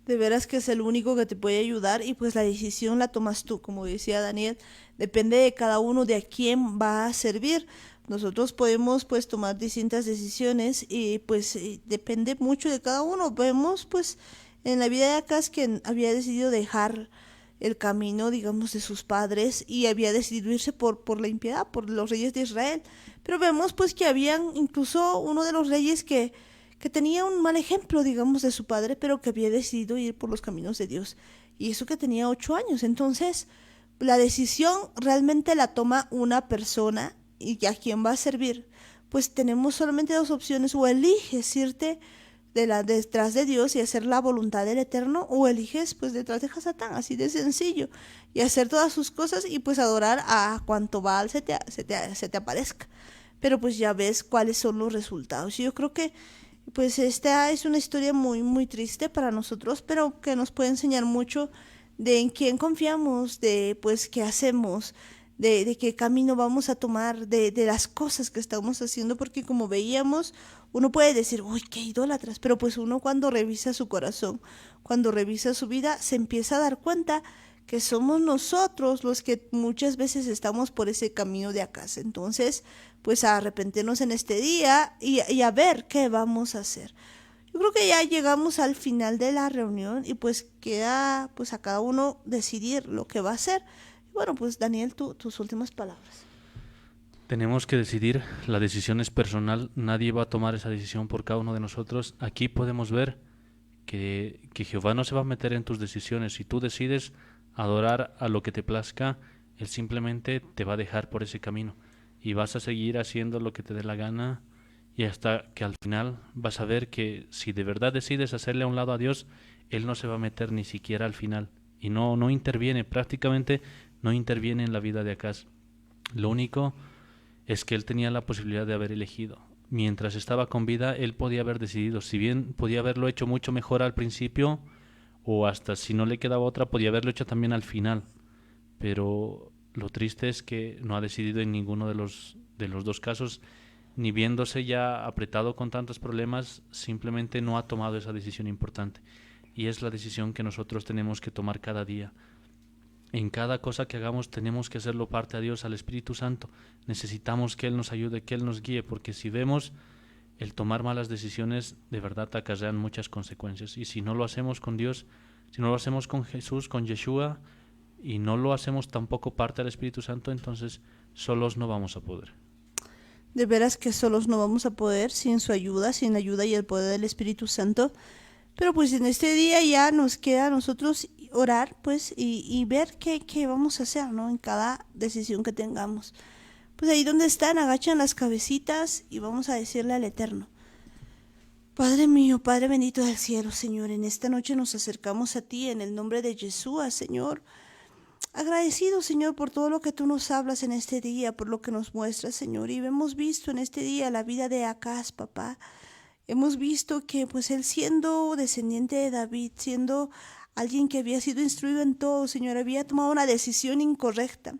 De veras que es el único que te puede ayudar y pues la decisión la tomas tú, como decía Daniel, depende de cada uno de a quién va a servir. Nosotros podemos pues tomar distintas decisiones y pues depende mucho de cada uno. Vemos pues en la vida de Acaz que había decidido dejar el camino, digamos, de sus padres y había decidido irse por la impiedad, por los reyes de Israel. Pero vemos pues que habían incluso uno de los reyes que tenía un mal ejemplo, digamos, de su padre, pero que había decidido ir por los caminos de Dios. Y eso que tenía 8 años. Entonces, la decisión realmente la toma una persona y a quién va a servir. Pues tenemos solamente 2 opciones: o eliges irte detrás de Dios y hacer la voluntad del Eterno, o eliges pues detrás de Hasatán, así de sencillo, y hacer todas sus cosas y pues adorar a cuanto Baal se te aparezca. Pero pues ya ves cuáles son los resultados. Y yo creo que pues esta es una historia muy muy triste para nosotros, pero que nos puede enseñar mucho de en quién confiamos, de pues qué hacemos, de qué camino vamos a tomar, de las cosas que estamos haciendo, porque como veíamos, uno puede decir, uy, qué idólatras, pero pues uno cuando revisa su corazón, cuando revisa su vida, se empieza a dar cuenta que somos nosotros los que muchas veces estamos por ese camino de acá. Entonces, pues a arrepentirnos en este día y a ver qué vamos a hacer. Yo creo que ya llegamos al final de la reunión y pues queda pues a cada uno decidir lo que va a hacer. Y bueno, pues Daniel, tus últimas palabras. Tenemos que decidir, la decisión es personal, nadie va a tomar esa decisión por cada uno de nosotros. Aquí podemos ver que Jehová no se va a meter en tus decisiones. Si tú decides adorar a lo que te plazca, Él simplemente te va a dejar por ese camino y vas a seguir haciendo lo que te dé la gana, y hasta que al final vas a ver que si de verdad decides hacerle a un lado a Dios, Él no se va a meter ni siquiera al final y no interviene, prácticamente no interviene en la vida de Acaz. Lo único es que él tenía la posibilidad de haber elegido. Mientras estaba con vida, él podía haber decidido, si bien podía haberlo hecho mucho mejor al principio, o hasta si no le quedaba otra, podía haberlo hecho también al final. Pero lo triste es que no ha decidido en ninguno de los 2 casos, ni viéndose ya apretado con tantos problemas, simplemente no ha tomado esa decisión importante. Y es la decisión que nosotros tenemos que tomar cada día. En cada cosa que hagamos tenemos que hacerlo parte a Dios, al Espíritu Santo. Necesitamos que Él nos ayude, que Él nos guíe, porque si vemos el tomar malas decisiones, de verdad acarrean muchas consecuencias. Y si no lo hacemos con Dios, si no lo hacemos con Jesús, con Yeshua, y no lo hacemos tampoco parte del Espíritu Santo, entonces solos no vamos a poder. De veras que solos no vamos a poder sin su ayuda, sin la ayuda y el poder del Espíritu Santo. Pero pues en este día ya nos queda a nosotros orar pues y ver qué vamos a hacer, ¿no? En cada decisión que tengamos. Pues ahí donde están, agachan las cabecitas y vamos a decirle al Eterno: Padre mío, Padre bendito del cielo, Señor, en esta noche nos acercamos a ti en el nombre de Yeshua, Señor. Agradecido, Señor, por todo lo que tú nos hablas en este día, por lo que nos muestras, Señor. Y hemos visto en este día la vida de Acaz, papá. Hemos visto que pues él, siendo descendiente de David, siendo alguien que había sido instruido en todo, Señor, había tomado una decisión incorrecta.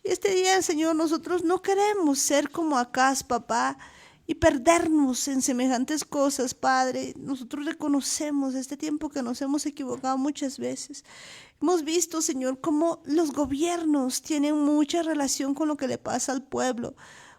Y este día, Señor, nosotros no queremos ser como Acaz, papá, y perdernos en semejantes cosas, Padre. Nosotros reconocemos este tiempo que nos hemos equivocado muchas veces. Hemos visto, Señor, cómo los gobiernos tienen mucha relación con lo que le pasa al pueblo.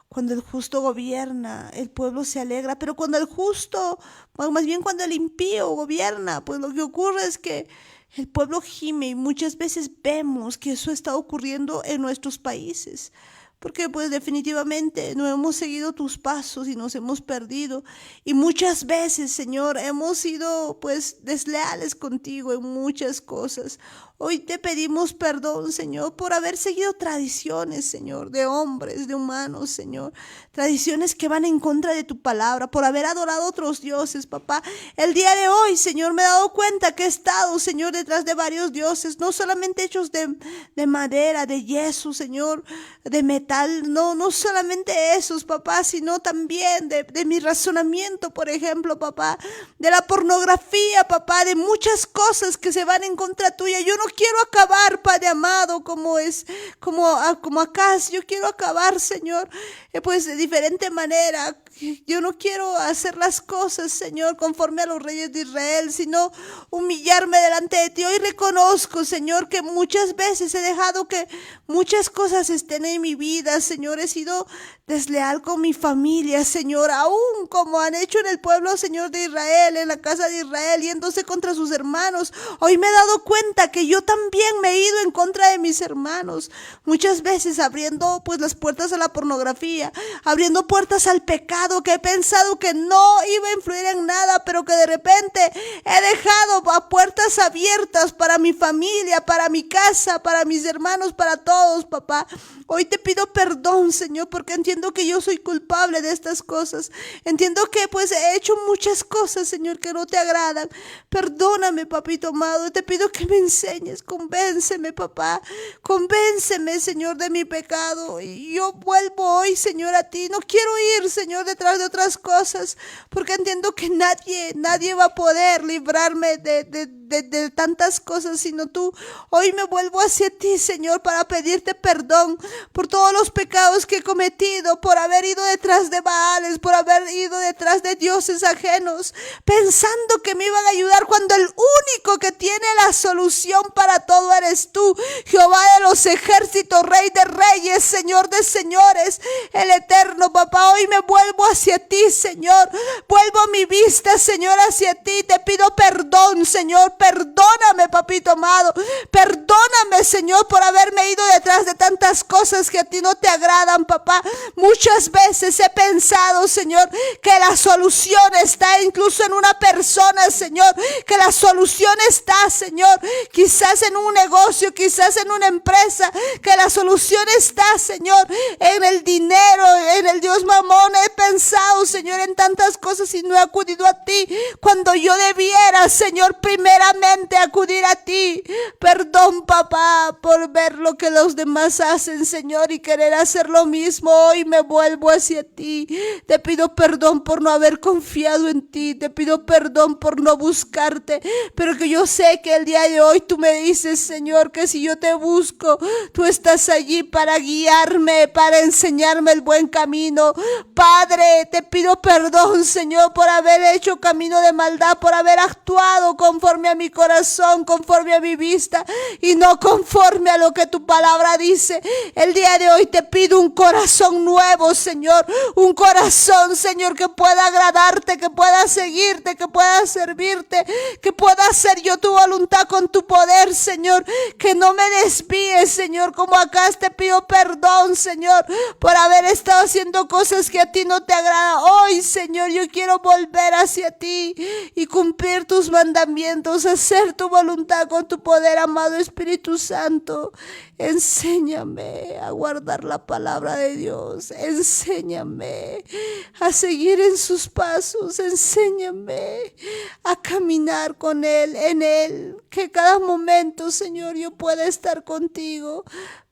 Cuando el justo gobierna, el pueblo se alegra, pero cuando el justo, más bien cuando el impío gobierna, pues lo que ocurre es que el pueblo gime y muchas veces vemos que eso está ocurriendo en nuestros países. Porque pues definitivamente no hemos seguido tus pasos y nos hemos perdido. Y muchas veces, Señor, hemos sido pues desleales contigo en muchas cosas. Hoy te pedimos perdón, Señor, por haber seguido tradiciones, Señor, de hombres, de humanos, Señor. Tradiciones que van en contra de tu palabra, por haber adorado a otros dioses, papá. El día de hoy, Señor, me he dado cuenta que he estado, Señor, detrás de varios dioses, no solamente hechos de madera, de yeso, Señor, de metal, no solamente esos, papá, sino también de mi razonamiento, por ejemplo, papá, de la pornografía, papá, de muchas cosas que se van en contra tuya. Yo no quiero acabar, Padre amado, como acá. Yo quiero acabar, Señor, pues de diferente manera. Yo no quiero hacer las cosas, Señor, conforme a los reyes de Israel, sino humillarme delante de ti. Hoy reconozco, Señor, que muchas veces he dejado que muchas cosas estén en mi vida, Señor. He sido desleal con mi familia, Señor, aún como han hecho en el pueblo, Señor, de Israel, en la casa de Israel, yéndose contra sus hermanos. Hoy me he dado cuenta que yo también me he ido en contra de mis hermanos, muchas veces abriendo pues las puertas a la pornografía, abriendo puertas al pecado, que he pensado que no iba a influir en nada, pero que de repente he dejado a puertas abiertas para mi familia, para mi casa, para mis hermanos, para todos, papá. Hoy te pido perdón, Señor, porque entiendo que yo soy culpable de estas cosas. Entiendo que pues he hecho muchas cosas, Señor, que no te agradan. Perdóname, papito amado. Te pido que me enseñes. Convénceme, papá. Convénceme, Señor, de mi pecado. Y yo vuelvo hoy, Señor, a ti. No quiero ir, Señor, detrás de otras cosas, porque entiendo que nadie va a poder librarme de tantas cosas, sino tú. Hoy me vuelvo hacia ti, Señor, para pedirte perdón por todos los pecados que he cometido, por haber ido detrás de Baales, por haber ido detrás de dioses ajenos, pensando que me iban a ayudar, cuando el único que tiene la solución para todo eres tú, Jehová de los ejércitos, Rey de reyes, Señor de señores, el eterno, papá. Hoy me vuelvo hacia ti, Señor. Vuelvo mi vista, Señor, hacia ti. Te pido perdón, Señor. Perdóname, papito amado. Perdóname, Señor, por haberme ido detrás de tantas cosas que a ti no te agradan, papá. Muchas veces he pensado, Señor, que la solución está incluso en una persona, Señor. Que la solución está, Señor, quizás en un negocio, quizás en una empresa. Que la solución está, Señor, en el dinero, en el Dios Mamón. He pensado, Señor, en tantas cosas y no he acudido a ti, cuando yo debiera, Señor, primeramente acudir a ti. Perdón, papá, por ver lo que los demás hacen, Señor, y querer hacer lo mismo. Hoy me vuelvo hacia ti. Te pido perdón por no haber confiado en ti. Te pido perdón por no buscarte, pero que yo sé que el día de hoy tú me dices, Señor, que si yo te busco, tú estás allí para guiarme, para enseñarme el buen camino. Padre, te pido perdón, Señor, por haber hecho camino de maldad, por haber actuado conforme a mi corazón, conforme a mi vista y no conforme a lo que tu palabra dice. El día de hoy te pido un corazón nuevo, Señor, un corazón, Señor, que pueda agradarte, que pueda seguirte, que pueda servirte, que pueda hacer yo tu voluntad con tu poder, Señor, que no me desvíes, Señor, como acá te pido perdón, Señor, por haber estado haciendo cosas que a ti no te agradan. Hoy, Señor, yo quiero volver hacia ti y cumplir tus mandamientos, hacer tu voluntad con tu poder, amado Espíritu Santo. Enséñame a guardar la palabra de Dios. Enséñame a seguir en sus pasos. Enséñame a caminar con Él, en Él. Que cada momento, Señor, yo pueda estar contigo.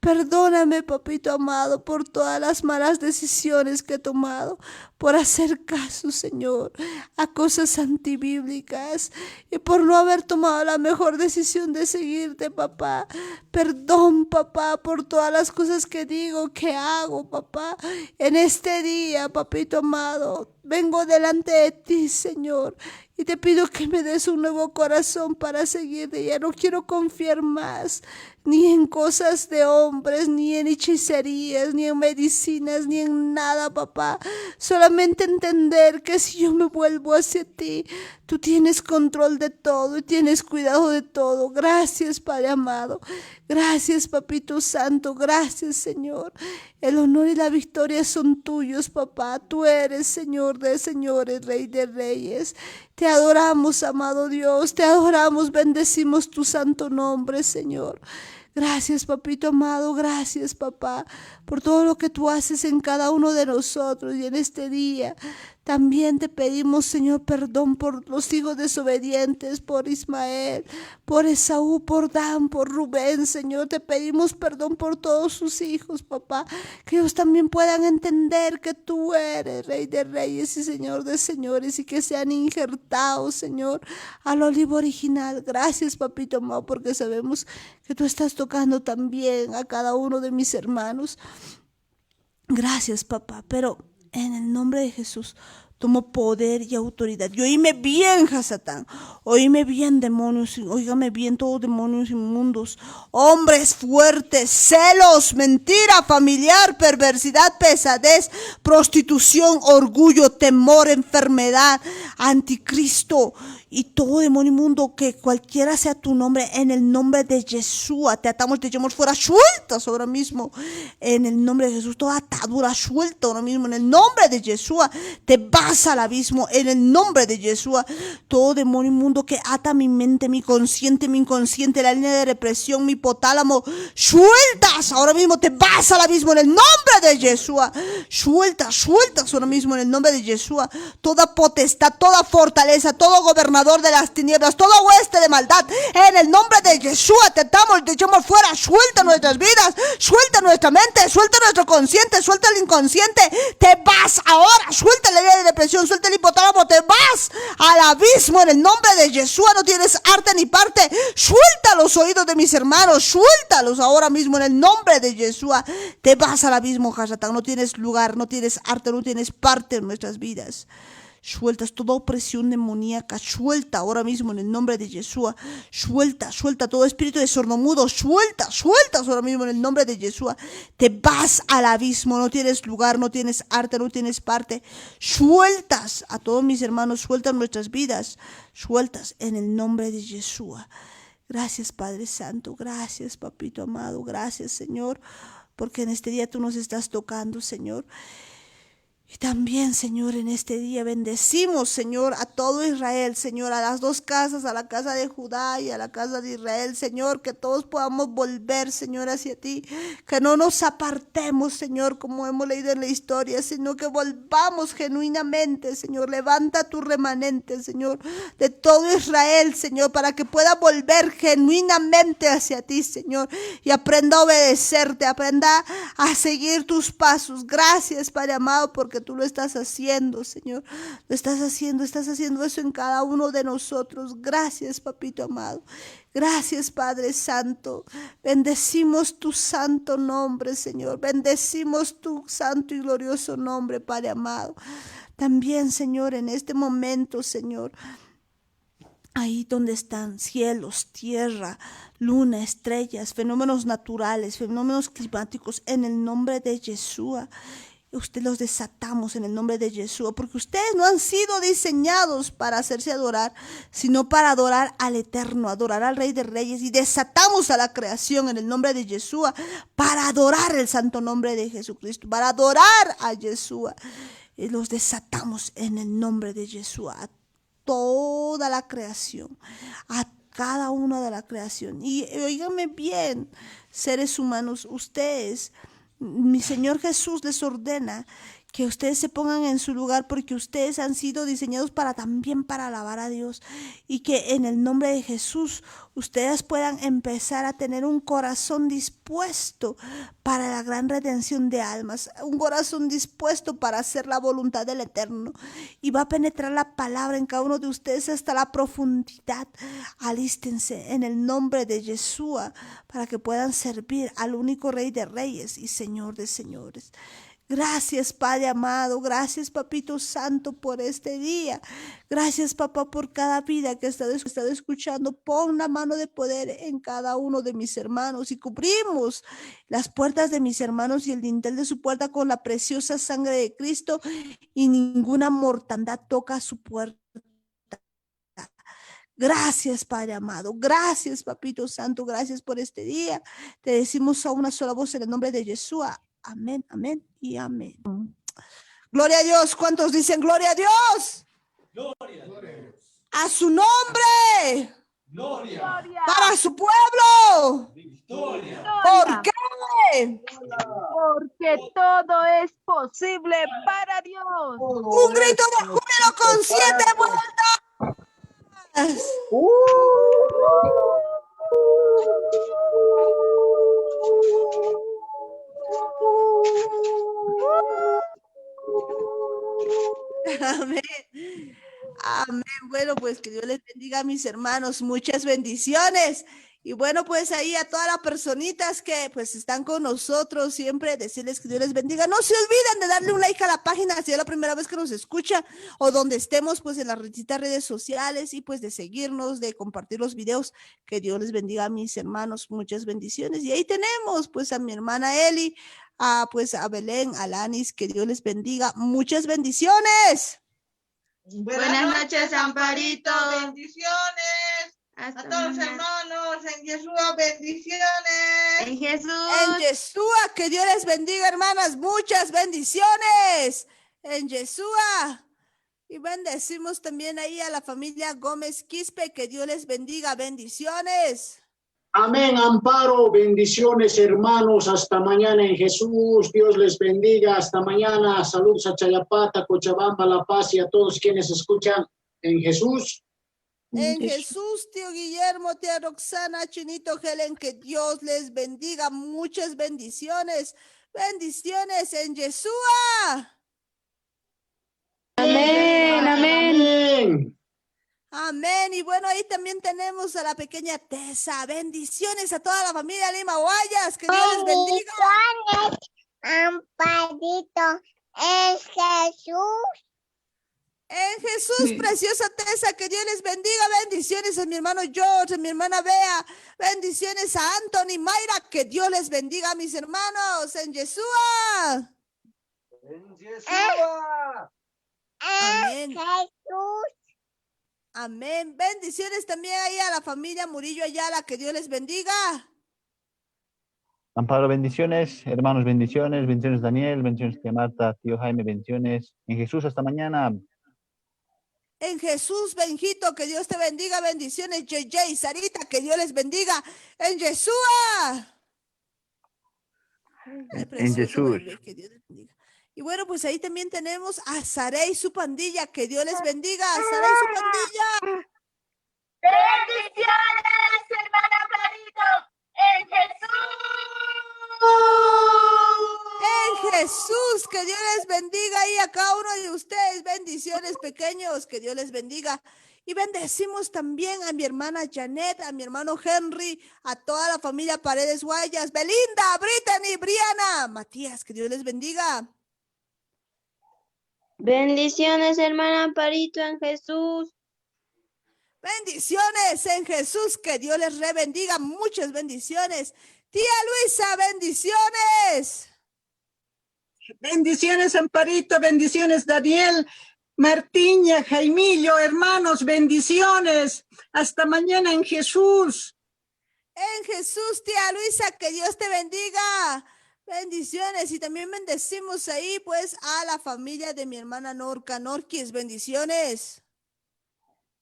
Perdóname, papito amado, por todas las malas decisiones que he tomado, por hacer caso, Señor, a cosas antibíblicas y por no haber tomado la mejor decisión de seguirte, papá. Perdón, papá, por todas las cosas que digo, que hago, papá. En este día, papito amado, vengo delante de ti, Señor, y te pido que me des un nuevo corazón para seguirte. Ya no quiero confiar más ni en cosas de hombres, ni en hechicerías, ni en medicinas, ni en nada, papá. Solamente entender que si yo me vuelvo hacia ti, tú tienes control de todo y tienes cuidado de todo. Gracias, Padre amado. Gracias, Papito Santo. Gracias, Señor. El honor y la victoria son tuyos, papá. Tú eres Señor de señores, Rey de reyes. Te adoramos, amado Dios. Te adoramos, bendecimos tu santo nombre, Señor. Gracias, papito amado, gracias, papá, por todo lo que tú haces en cada uno de nosotros y en este día. También te pedimos, Señor, perdón por los hijos desobedientes, por Ismael, por Esaú, por Dan, por Rubén, Señor. Te pedimos perdón por todos sus hijos, papá, que ellos también puedan entender que tú eres Rey de reyes y Señor de señores y que sean injertados, Señor, al olivo original. Gracias, papito amado, porque sabemos que tú estás tocando también a cada uno de mis hermanos. Gracias, papá, pero en el nombre de Jesús tomo poder y autoridad. Y oíme bien, Hasatán. Oíme bien, demonios. Óigame bien, todos demonios inmundos. Hombres fuertes, celos, mentira familiar, perversidad, pesadez, prostitución, orgullo, temor, enfermedad, anticristo. Y todo demonio inmundo, que cualquiera sea tu nombre, en el nombre de Yeshua, te atamos, te echamos fuera, sueltas ahora mismo. En el nombre de Jesús, toda atadura suelta ahora mismo. En el nombre de Yeshua, te vas al abismo. En el nombre de Yeshua, todo demonio inmundo que ata mi mente, mi consciente, mi inconsciente, la línea de represión, mi hipotálamo, sueltas ahora mismo, te vas al abismo. En el nombre de Yeshua, sueltas ahora mismo. En el nombre de Yeshua, toda potestad, toda fortaleza, todo gobernador de las tinieblas, todo hueste de maldad, en el nombre de Yeshua te atamos, te echamos fuera. Suelta nuestras vidas, suelta nuestra mente, suelta nuestro consciente, suelta el inconsciente. Te vas ahora, suelta la idea de depresión, suelta el hipotálamo, te vas al abismo en el nombre de Yeshua. No tienes arte ni parte. Suelta los oídos de mis hermanos, suéltalos ahora mismo en el nombre de Yeshua. Te vas al abismo, Hasatán. No tienes lugar, no tienes arte, no tienes parte en nuestras vidas. Sueltas toda opresión demoníaca, suelta ahora mismo en el nombre de Yeshua. Suelta todo espíritu de sordomudo, sueltas ahora mismo en el nombre de Yeshua. Te vas al abismo, no tienes lugar, no tienes arte, no tienes parte. Sueltas a todos mis hermanos, sueltas nuestras vidas, sueltas en el nombre de Yeshua. Gracias, Padre Santo, gracias, Papito amado, gracias, Señor, porque en este día tú nos estás tocando, Señor. Y también, Señor, en este día bendecimos, Señor, a todo Israel, Señor, a las dos casas, a la casa de Judá y a la casa de Israel, Señor, que todos podamos volver, Señor, hacia ti, que no nos apartemos, Señor, como hemos leído en la historia, sino que volvamos genuinamente, Señor. Levanta tu remanente, Señor, de todo Israel, Señor, para que pueda volver genuinamente hacia ti, Señor, y aprenda a obedecerte, aprenda a seguir tus pasos. Gracias, Padre amado, porque tú lo estás haciendo, Señor. Lo estás haciendo eso en cada uno de nosotros. Gracias, Papito amado. Gracias, Padre Santo. Bendecimos tu santo nombre, Señor. Bendecimos tu santo y glorioso nombre, Padre amado. También, Señor, en este momento, Señor, ahí donde están cielos, tierra, luna, estrellas, fenómenos naturales, fenómenos climáticos, en el nombre de Yeshua. Usted los desatamos en el nombre de Yeshua, porque ustedes no han sido diseñados para hacerse adorar, sino para adorar al Eterno, adorar al Rey de Reyes, y desatamos a la creación en el nombre de Yeshua para adorar el santo nombre de Jesucristo, para adorar a Yeshua. Y los desatamos en el nombre de Yeshua, a toda la creación, a cada una de la creación. Y óigame bien, seres humanos, ustedes, mi Señor Jesús les ordena que ustedes se pongan en su lugar porque ustedes han sido diseñados también para alabar a Dios y que en el nombre de Jesús ustedes puedan empezar a tener un corazón dispuesto para la gran redención de almas, un corazón dispuesto para hacer la voluntad del Eterno, y va a penetrar la palabra en cada uno de ustedes hasta la profundidad. Alístense en el nombre de Yeshua para que puedan servir al único Rey de Reyes y Señor de Señores. Gracias, Padre amado. Gracias, Papito Santo, por este día. Gracias, Papá, por cada vida que he estado escuchando. Pon la mano de poder en cada uno de mis hermanos y cubrimos las puertas de mis hermanos y el dintel de su puerta con la preciosa sangre de Cristo, y ninguna mortandad toca su puerta. Gracias, Padre amado. Gracias, Papito Santo. Gracias por este día. Te decimos a una sola voz en el nombre de Yeshua. Amén, amén y amén. Gloria a Dios. ¿Cuántos dicen gloria a Dios? Gloria. A su nombre. Gloria. Para su pueblo. Victoria. ¿Por qué? Porque todo es posible para Dios. Un grito de júbilo con 7 vueltas. Amén. Amén. Bueno, pues que Dios les bendiga a mis hermanos. Muchas bendiciones. Y bueno, pues ahí a todas las personitas que pues están con nosotros, siempre decirles que Dios les bendiga. No se olviden de darle un like a la página si es la primera vez que nos escucha, o donde estemos pues en las redes sociales, y pues de seguirnos, de compartir los videos. Que Dios les bendiga a mis hermanos. Muchas bendiciones. Y ahí tenemos pues a mi hermana Eli, pues a Belén, a Lanis. Que Dios les bendiga. Muchas bendiciones. Buenas noches, Amparito. Bendiciones. Hasta A todos los mañana. hermanos en Yeshua, bendiciones. En Jesús. En Yeshua, que Dios les bendiga, hermanas. Muchas bendiciones. En Yeshua. Y bendecimos también ahí a la familia Gómez Quispe. Que Dios les bendiga. Bendiciones. Amén, Amparo, bendiciones hermanos, hasta mañana en Jesús, Dios les bendiga, hasta mañana, saludos a Chayapata, Cochabamba, La Paz y a todos quienes escuchan en Jesús. En Jesús, tío Guillermo, tía Roxana, Chinito Helen, que Dios les bendiga, muchas bendiciones, bendiciones en Yeshua. Amén, amén. Amén. Amén. Y bueno, ahí también tenemos a la pequeña Tessa. Bendiciones a toda la familia Lima Guayas. Que Dios les bendiga. Amparito, es Jesús. En Jesús, preciosa Tessa, que Dios les bendiga. Bendiciones a mi hermano George, a mi hermana Bea. Bendiciones a Anthony, Mayra. Que Dios les bendiga a mis hermanos en Yeshua. En Yeshua. Amén. Jesús. Amén. Bendiciones también ahí a la familia Murillo Ayala. Que Dios les bendiga. Amparo, bendiciones. Hermanos, bendiciones. Bendiciones, Daniel. Bendiciones, tía Marta, tío Jaime. Bendiciones. En Jesús, hasta mañana. En Jesús, Benjito, que Dios te bendiga. Bendiciones, JJ, Sarita, que Dios les bendiga. En Yeshua. Ay, precioso Jesús. bebé, que Dios les bendiga. Y bueno, pues ahí también tenemos a Saré y su pandilla. Que Dios les bendiga. Saré y su pandilla. Bendiciones, hermana Amparito, en Jesús. En Jesús, que Dios les bendiga ahí a cada uno de ustedes. Bendiciones, pequeños, que Dios les bendiga. Y bendecimos también a mi hermana Janet, a mi hermano Henry, a toda la familia Paredes Guayas, Belinda, Brittany, Briana, Matías, que Dios les bendiga. Bendiciones, hermana Amparito, en Jesús. Bendiciones en Jesús, que Dios les rebendiga. Muchas bendiciones. Tía Luisa, bendiciones. Bendiciones, Amparito, bendiciones, Daniel, Martiña, Jaimillo, hermanos, bendiciones. Hasta mañana en Jesús. En Jesús, tía Luisa, que Dios te bendiga. Bendiciones. Y también bendecimos ahí pues a la familia de mi hermana Norca Norquis. Bendiciones.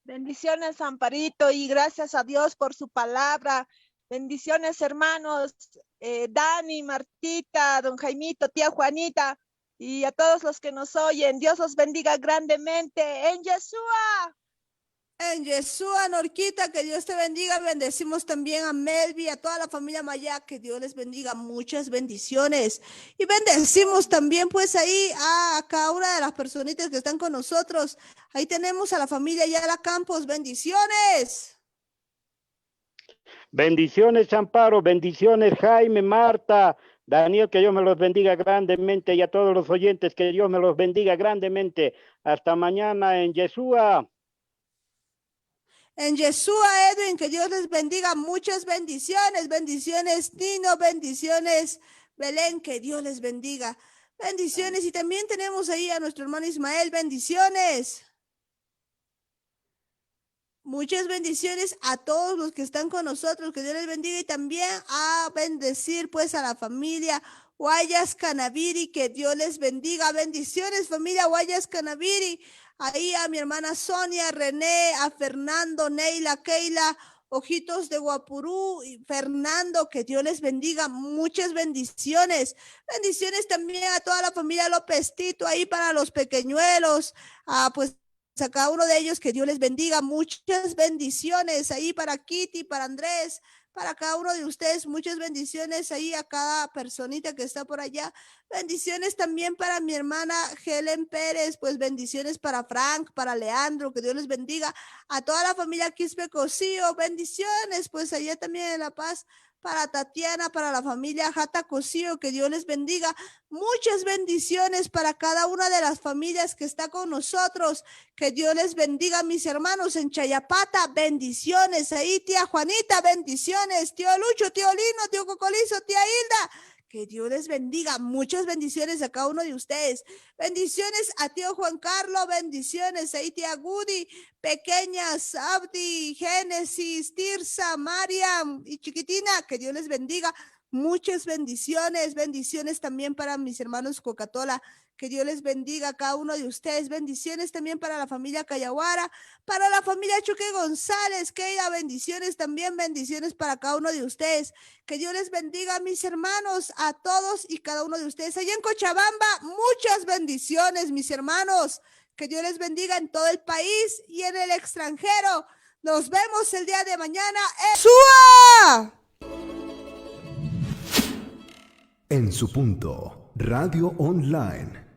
Bendiciones, Amparito, y gracias a Dios por su palabra. Bendiciones, hermanos, Dani, Martita, don Jaimito, tía Juanita, y a todos los que nos oyen. Dios los bendiga grandemente en Yeshua. En Yeshua, Norquita, que Dios te bendiga. Bendecimos también a Melvi, a toda la familia Maya, que Dios les bendiga. Muchas bendiciones. Y bendecimos también, pues, ahí a cada una de las personitas que están con nosotros. Ahí tenemos a la familia Yala Campos. Bendiciones. Bendiciones, Amparo. Bendiciones, Jaime, Marta, Daniel, que Dios me los bendiga grandemente. Y a todos los oyentes, que Dios me los bendiga grandemente. Hasta mañana en Yeshua. En Yeshua, Edwin, que Dios les bendiga. Muchas bendiciones. Bendiciones, Nino. Bendiciones, Belén, que Dios les bendiga. Bendiciones. Y también tenemos ahí a nuestro hermano Ismael. Bendiciones. Muchas bendiciones a todos los que están con nosotros. Que Dios les bendiga. Y también a bendecir pues a la familia Guayas Canaviri. Que Dios les bendiga. Bendiciones, familia Guayas Canaviri. Ahí a mi hermana Sonia, René, a Fernando, Neila, Keila, Ojitos de Guapurú, y Fernando, que Dios les bendiga, muchas bendiciones. Bendiciones también a toda la familia López Tito, ahí para los pequeñuelos, pues a cada uno de ellos, que Dios les bendiga, muchas bendiciones ahí para Kitty, para Andrés, para cada uno de ustedes, muchas bendiciones ahí a cada personita que está por allá. Bendiciones también para mi hermana Helen Pérez, pues bendiciones para Frank, para Leandro, que Dios les bendiga. A toda la familia Quispe Cosío, bendiciones, pues allá también en La Paz. Para Tatiana, para la familia Jata Cosío, que Dios les bendiga. Muchas bendiciones para cada una de las familias que está con nosotros. Que Dios les bendiga, mis hermanos en Chayapata. Bendiciones ahí, tía Juanita, bendiciones. Tío Lucho, tío Lino, tío Cocolizo, tía Hilda. Que Dios les bendiga. Muchas bendiciones a cada uno de ustedes. Bendiciones a tío Juan Carlos. Bendiciones ahí, tía Gudi. Pequeñas, Abdi, Génesis, Tirsa, Mariam y Chiquitina. Que Dios les bendiga. Muchas bendiciones. Bendiciones también para mis hermanos Cocatola. Que Dios les bendiga a cada uno de ustedes. Bendiciones también para la familia Cayaguara, para la familia Chuque González, Keira, bendiciones también, bendiciones para cada uno de ustedes. Que Dios les bendiga a mis hermanos, a todos y cada uno de ustedes. Allá en Cochabamba, muchas bendiciones, mis hermanos. Que Dios les bendiga en todo el país y en el extranjero. Nos vemos el día de mañana. ¡Sua! En su punto, Radio Online.